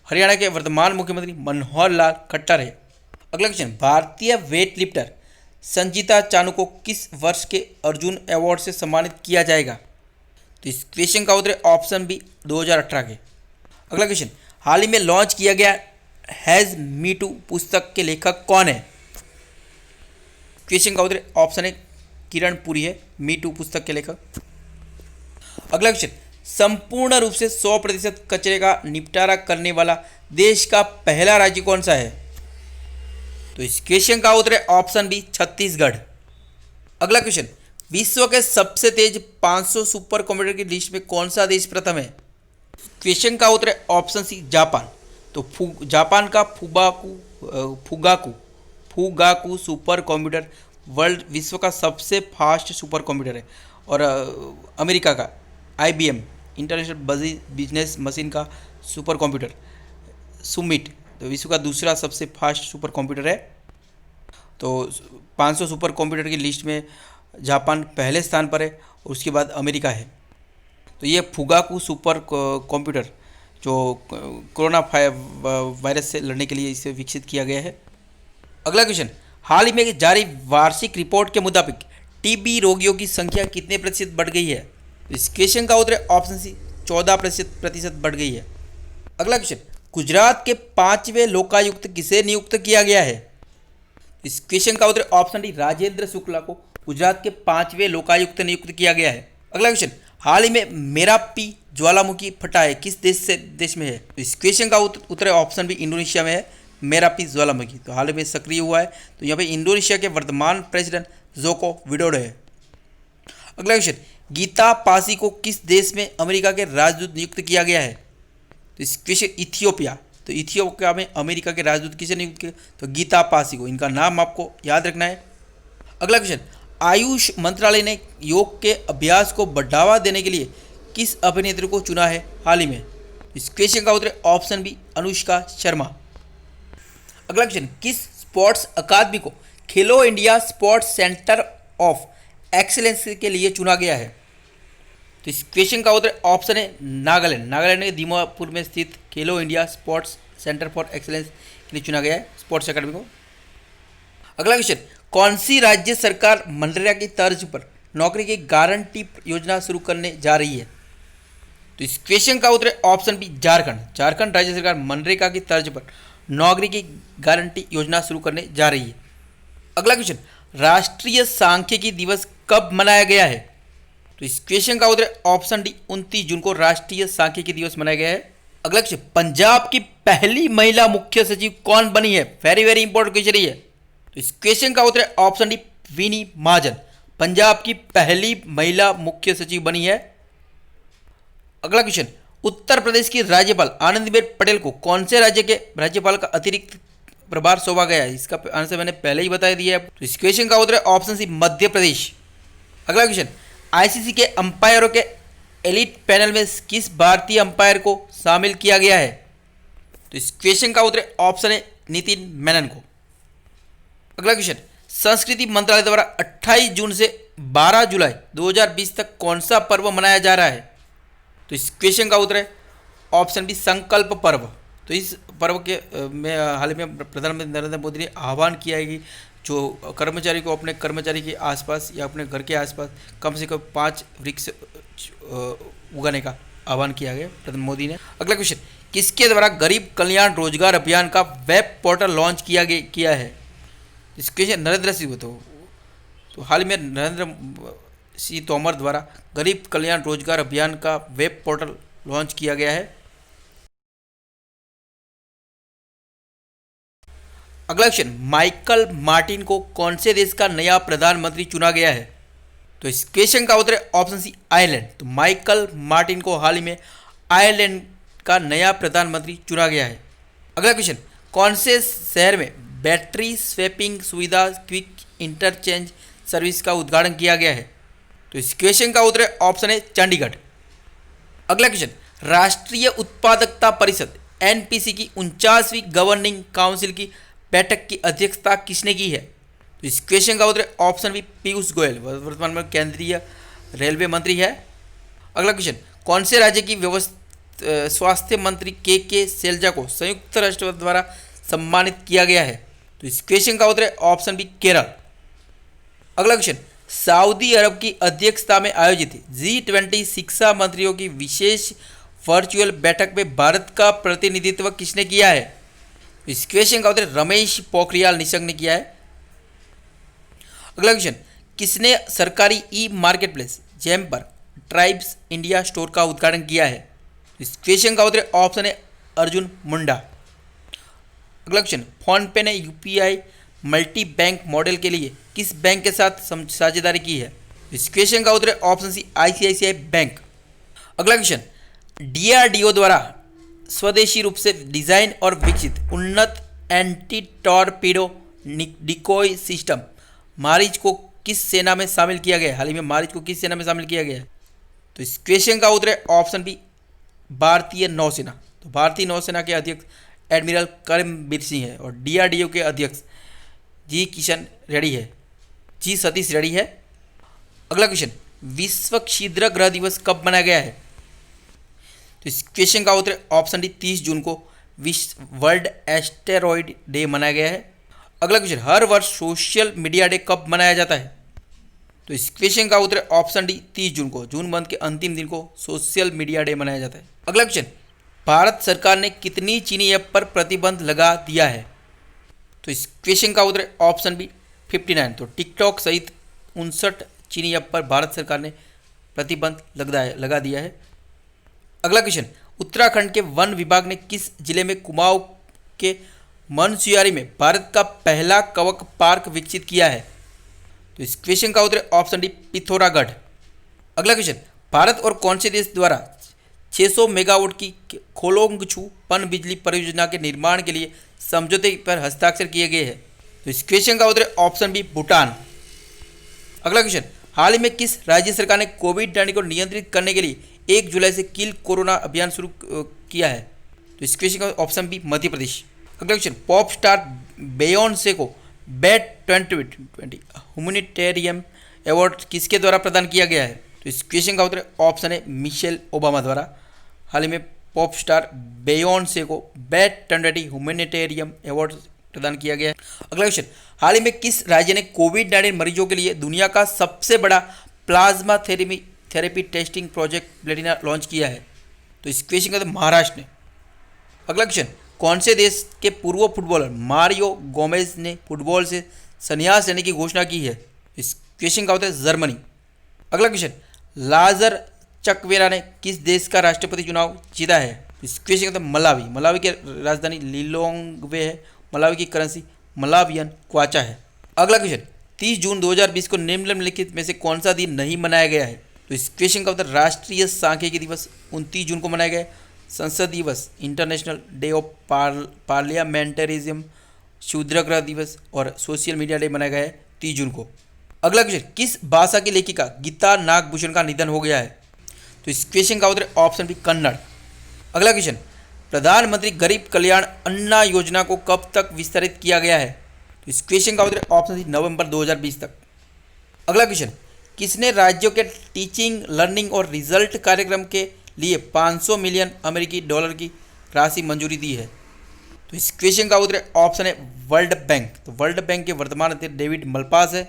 हरियाणा के वर्तमान मुख्यमंत्री मनोहर लाल खट्टर है। अगला क्वेश्चन, भारतीय वेट लिफ्टर संजीता चानू को किस वर्ष के अर्जुन अवार्ड से सम्मानित किया जाएगा? तो इस क्वेश्चन का उत्तर है ऑप्शन बी 2018 के। अगला क्वेश्चन, हाल ही में लॉन्च किया गया हैज़ मी टू पुस्तक के लेखक कौन है? क्वेश्चन का उत्तर ऑप्शन है किरण पुरी है मी टू पुस्तक के लेखक। अगला क्वेश्चन, संपूर्ण रूप से 100% कचरे का निपटारा करने वाला देश का पहला राज्य कौन सा है? तो इस क्वेश्चन का उत्तर है ऑप्शन बी छत्तीसगढ़। अगला क्वेश्चन, विश्व के सबसे तेज 500 सुपर कंप्यूटर की लिस्ट में कौन सा देश प्रथम है? क्वेश्चन का उत्तर है ऑप्शन सी जापान। तो जापान का फुगाकू सुपर कंप्यूटर विश्व का सबसे फास्ट सुपर कंप्यूटर है। और अमेरिका का IBM इंटरनेशनल बिजनेस मशीन का सुपर कंप्यूटर सुमिट तो विश्व का दूसरा सबसे फास्ट सुपर कंप्यूटर है। तो 500 सुपर कंप्यूटर की लिस्ट में जापान पहले स्थान पर है और उसके बाद अमेरिका है। तो ये फुगाकू सुपर कंप्यूटर जो कोरोना वायरस से लड़ने के लिए इसे विकसित किया गया है। अगला क्वेश्चन, हाल ही में जारी वार्षिक रिपोर्ट के मुताबिक टीबी रोगियों की संख्या कितने प्रतिशत बढ़ गई है? इस क्वेश्चन का उत्तर ऑप्शन सी 14% बढ़ गई है। अगला क्वेश्चन, गुजरात के 5वें लोकायुक्त किसे नियुक्त किया गया है? इस क्वेश्चन का उत्तर ऑप्शन डी राजेंद्र शुक्ला को गुजरात के 5वें लोकायुक्त नियुक्त किया गया है। अगला क्वेश्चन, हाल ही में मेरापी ज्वालामुखी फटा है किस देश में है? तो इस क्वेश्चन का उत्तर ऑप्शन बी इंडोनेशिया में है मेरापी ज्वालामुखी। तो हाल में सक्रिय हुआ है। तो यहाँ पे इंडोनेशिया के वर्तमान प्रेसिडेंट जोको विडोडो है। अगला क्वेश्चन, गीता पासी को किस देश में अमेरिका के राजदूत नियुक्त किया गया है? तो इस क्वेश्चन इथियोपिया। तो इथियोपिया में अमेरिका के राजदूत किसे नियुक्त किया? तो गीता पासी को। इनका नाम आपको याद रखना है। अगला क्वेश्चन, आयुष मंत्रालय ने योग के अभ्यास को बढ़ावा देने के लिए किस अभिनेत्री को चुना है हाल ही में? इस क्वेश्चन का उत्तर ऑप्शन बी अनुष्का शर्मा। अगला क्वेश्चन, किस स्पोर्ट्स अकादमी को खेलो India sports centre of excellence के लिए चुना गया है? तो इस क्वेश्चन का उत्तर ऑप्शन है नागालैंड के दीमापुर में स्थित खेलो India sports centre for excellence के लिए चुना गया है स्पोर्ट्स अकादमी को। अगला क्वेश्चन, कौन सी राज्य सरकार मनरेगा की तर्ज पर नौकरी की गारंटी योजना शुरू करने जा रही है? तो इस क्वेश्चन का उत्तर ऑप्शन बी झारखंड राज्य सरकार मनरेगा की तर्ज पर नौकरी की गारंटी योजना शुरू करने जा रही है। अगला क्वेश्चन, राष्ट्रीय सांख्यिकी दिवस कब मनाया गया है? तो इस क्वेश्चन का उत्तर ऑप्शन डी 29 जून को राष्ट्रीय सांख्यिकी दिवस मनाया गया है। अगला क्वेश्चन, पंजाब की पहली महिला मुख्य सचिव कौन बनी है? वेरी इंपॉर्टेंट क्वेश्चन है। तो इस क्वेश्चन का उत्तर है ऑप्शन डी विनी महाजन, पंजाब की पहली महिला मुख्य सचिव बनी है। अगला क्वेश्चन, उत्तर प्रदेश की राज्यपाल आनंदीबेन पटेल को कौन से राज्य के राज्यपाल का अतिरिक्त प्रभार सौंपा गया है? इसका आंसर मैंने पहले ही बता दिया है। तो इस क्वेश्चन का उत्तर है ऑप्शन सी मध्य प्रदेश। अगला क्वेश्चन, आईसीसी के अंपायरों के एलिट पैनल में किस भारतीय अंपायर को शामिल किया गया है? तो इस क्वेश्चन का उत्तर है ऑप्शन है नितिन मेनन को। अगला क्वेश्चन, संस्कृति मंत्रालय द्वारा 28 जून से 12 जुलाई 2020 तक कौन सा पर्व मनाया जा रहा है? तो इस क्वेश्चन का उत्तर है ऑप्शन बी संकल्प पर्व। तो इस पर्व के में हाल ही में प्रधानमंत्री नरेंद्र मोदी ने आह्वान किया है कि जो कर्मचारी को अपने कर्मचारी के आसपास या अपने घर के आसपास कम से कम 5 वृक्ष उगाने का आह्वान किया गया प्रधानमंत्री मोदी ने। अगला क्वेश्चन, किसके द्वारा गरीब कल्याण रोजगार अभियान का वेब पोर्टल लॉन्च किया है? इस क्वेश्चन नरेंद्र सिंह तो हाल ही में नरेंद्र सिंह तोमर द्वारा गरीब कल्याण रोजगार अभियान का वेब पोर्टल लॉन्च किया गया है। अगला क्वेश्चन, माइकल मार्टिन को कौन से देश का नया प्रधानमंत्री चुना गया है? तो इस क्वेश्चन का उत्तर है ऑप्शन सी आयरलैंड। तो माइकल मार्टिन को हाल ही में आयरलैंड का नया प्रधानमंत्री चुना गया है। अगला क्वेश्चन, कौन से शहर में बैटरी स्वैपिंग सुविधा क्विक इंटरचेंज सर्विस का उद्घाटन किया गया है? तो इस क्वेश्चन का उत्तर है ऑप्शन है चंडीगढ़। अगला क्वेश्चन, राष्ट्रीय उत्पादकता परिषद एनपीसी की 49वीं गवर्निंग काउंसिल की बैठक की अध्यक्षता किसने की है? तो इस क्वेश्चन का उत्तर है ऑप्शन बी पीयूष गोयल, वर्तमान में केंद्रीय रेलवे मंत्री है। अगला क्वेश्चन, कौन से राज्य की स्वास्थ्य मंत्री के शैलजा को संयुक्त राष्ट्र द्वारा सम्मानित किया गया है? तो इस क्वेश्चन का उत्तर है ऑप्शन बी केरल। अगला क्वेश्चन, सऊदी अरब की अध्यक्षता में आयोजित G20 शिक्षा मंत्रियों की विशेष वर्चुअल बैठक में भारत का प्रतिनिधित्व किसने किया है? इस क्वेश्चन का उत्तर रमेश पोखरियाल निशंक ने किया है। अगला क्वेश्चन, किसने सरकारी ई मार्केट प्लेस जेम पर ट्राइब्स इंडिया स्टोर का उद्घाटन किया है? इस क्वेश्चन का उत्तर ऑप्शन है अर्जुन मुंडा। अगला क्वेश्चन, फोनपे ने यूपीआई मल्टी बैंक मॉडल के लिए किस बैंक के साथ साझेदारी की है? इस क्वेश्चन का उत्तर है ऑप्शन सी आईसीआईसीआई बैंक। अगला क्वेश्चन, डीआरडीओ द्वारा स्वदेशी रूप से डिजाइन और विकसित उन्नत anti torpedo decoy system Maareech को किस सेना में शामिल किया गया है? हाल ही में मारिच को किस सेना में शामिल किया गया है? तो इस क्वेश्चन का उत्तर है ऑप्शन बी भारतीय नौसेना। तो भारतीय नौसेना के अध्यक्ष एडमिरल करमबीर सिंह है और डीआरडीओ के अध्यक्ष जी सतीश रेड्डी है। अगला क्वेश्चन, विश्व क्षुद्र ग्रह दिवस कब मनाया गया है? तो इस क्वेश्चन का उत्तर ऑप्शन डी 30 जून को विश्व वर्ल्ड एस्टेरॉयड डे मनाया गया है। अगला क्वेश्चन, हर वर्ष सोशल मीडिया डे कब मनाया जाता है? तो इस क्वेश्चन का उत्तर ऑप्शन डी 30 जून को, जून मंथ के अंतिम दिन को सोशल मीडिया डे मनाया जाता है। अगला क्वेश्चन, भारत सरकार ने कितनी चीनी ऐप पर प्रतिबंध लगा दिया है? तो इस क्वेश्चन का उत्तर ऑप्शन बी 59। तो टिकटॉक सहित 59 चीनी ऐप पर भारत सरकार ने प्रतिबंध लगा दिया है। अगला क्वेश्चन, उत्तराखंड के वन विभाग ने किस जिले में कुमाऊं के मनसुयारी में भारत का पहला कवक पार्क विकसित किया है? तो इस क्वेश्चन का उत्तर ऑप्शन डी पिथौरागढ़। अगला क्वेश्चन, भारत और कौन से देश द्वारा 600 मेगावाट की खोलोंगछू पन बिजली परियोजना के निर्माण के लिए समझौते पर हस्ताक्षर किए गए हैं? तो इस क्वेश्चन का उत्तर ऑप्शन बी भूटान। अगला क्वेश्चन, हाल ही में किस राज्य सरकार ने कोविड-19 को नियंत्रित करने के लिए 1 जुलाई से किल कोरोना अभियान शुरू किया है? तो इस क्वेश्चन का ऑप्शन बी मध्य प्रदेश। अगला क्वेश्चन, पॉप स्टार बेयोंसे को बेस्ट 2020 ह्यूमैनिटेरियन अवार्ड किसके द्वारा प्रदान किया गया है? तो इस क्वेश्चन का उत्तर ऑप्शन है मिशेल ओबामा द्वारा। हाल ही में पॉप स्टार बेयोंसे को बेस्ट 2020 ह्यूमैनिटेरियन अवार्ड प्रदान किया गया है। अगला क्वेश्चन, हाल ही में किस राज्य ने कोविड-19 मरीजों के लिए दुनिया का सबसे बड़ा plasma therapy testing project Platina launch किया है? तो इस क्वेश्चन का महाराष्ट्र ने। अगला क्वेश्चन, कौन से देश के पूर्व फुटबॉलर मारियो गोमेज ने फुटबॉल से संन्यास लेने की घोषणा की है? इस क्वेश्चन का उत्तर है जर्मनी। अगला क्वेश्चन, लाजर चकवेरा ने किस देश का राष्ट्रपति चुनाव जीता है? इस क्वेश्चन का मलावी। मलावी की राजधानी लिलोंगवे है। मलावी की करेंसी मलावियन क्वाचा है। अगला क्वेश्चन, 30 जून 2020 को निम्नलिखित में से कौन सा दिन नहीं मनाया गया है? तो इस क्वेश्चन का उत्तर राष्ट्रीय सांख्यिकी दिवस 29 जून को मनाया गया है, संसद दिवस इंटरनेशनल डे ऑफ पार्लियामेंटरिज्म, शूद्रग्रह दिवस और सोशल मीडिया डे मनाया गया है 30 जून को। अगला क्वेश्चन, किस भाषा की लेखिका गीता नागभूषण का निधन हो गया है? तो इस क्वेश्चन का उत्तर ऑप्शन बी कन्नड़। अगला क्वेश्चन, प्रधानमंत्री गरीब कल्याण अन्न योजना को कब तक विस्तारित किया गया है? तो इस क्वेश्चन का उत्तर ऑप्शन सी नवंबर 2020 तक। अगला क्वेश्चन, किसने राज्यों के टीचिंग लर्निंग और रिजल्ट कार्यक्रम के लिए 500 मिलियन अमेरिकी डॉलर की राशि मंजूरी दी है? तो इस क्वेश्चन का उत्तर ऑप्शन है वर्ल्ड बैंक। तो वर्ल्ड बैंक के वर्तमान अध्यक्ष डेविड मलपास है।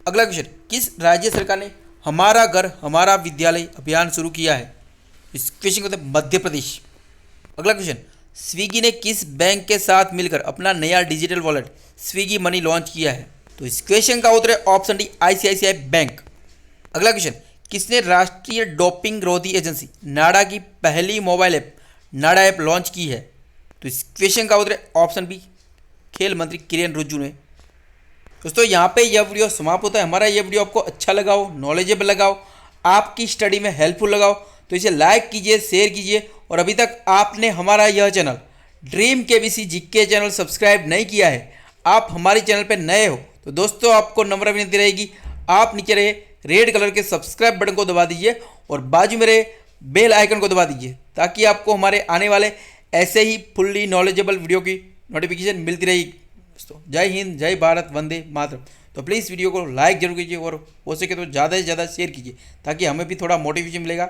अगला क्वेश्चन, किस राज्य सरकार ने हमारा घर हमारा विद्यालय अभियान शुरू किया है? इस क्वेश्चन का उत्तर मध्य प्रदेश। अगला क्वेश्चन, स्विगी ने किस बैंक के साथ मिलकर अपना नया digital wallet Swiggy money launch किया है? तो इस क्वेश्चन का उत्तर है ऑप्शन डी आईसीआईसीआई बैंक। अगला क्वेश्चन, किसने राष्ट्रीय डोपिंग रोधी एजेंसी नाडा की पहली मोबाइल ऐप नाडा ऐप लॉन्च की है? तो इस क्वेश्चन का उत्तर है ऑप्शन बी खेल मंत्री किरेन रिजिजू ने। दोस्तों यहाँ पे यह वीडियो समाप्त होता है। हमारा यह वीडियो आपको अच्छा लगा हो, नॉलेजेबल लगा हो, आपकी स्टडी में हेल्पफुल लगा हो तो इसे लाइक कीजिए, शेयर कीजिए। और अभी तक आपने हमारा यह channel dream KBC GK channel subscribe नहीं किया है, आप हमारे चैनल पर नए हो तो दोस्तों आपको नम्र विनती रहेगी, आप नीचे रहे रेड कलर के सब्सक्राइब बटन को दबा दीजिए और बाजू में रहे बेल आइकन को दबा दीजिए ताकि आपको हमारे आने वाले ऐसे ही फुल्ली नॉलेजेबल वीडियो की नोटिफिकेशन मिलती रहेगी। दोस्तों जय हिंद, जय भारत, वंदे मातरम। तो प्लीज़ वीडियो को लाइक जरूर कीजिए और हो सके तो ज़्यादा से ज़्यादा शेयर कीजिए ताकि हमें भी थोड़ा मोटिवेशन मिलेगा।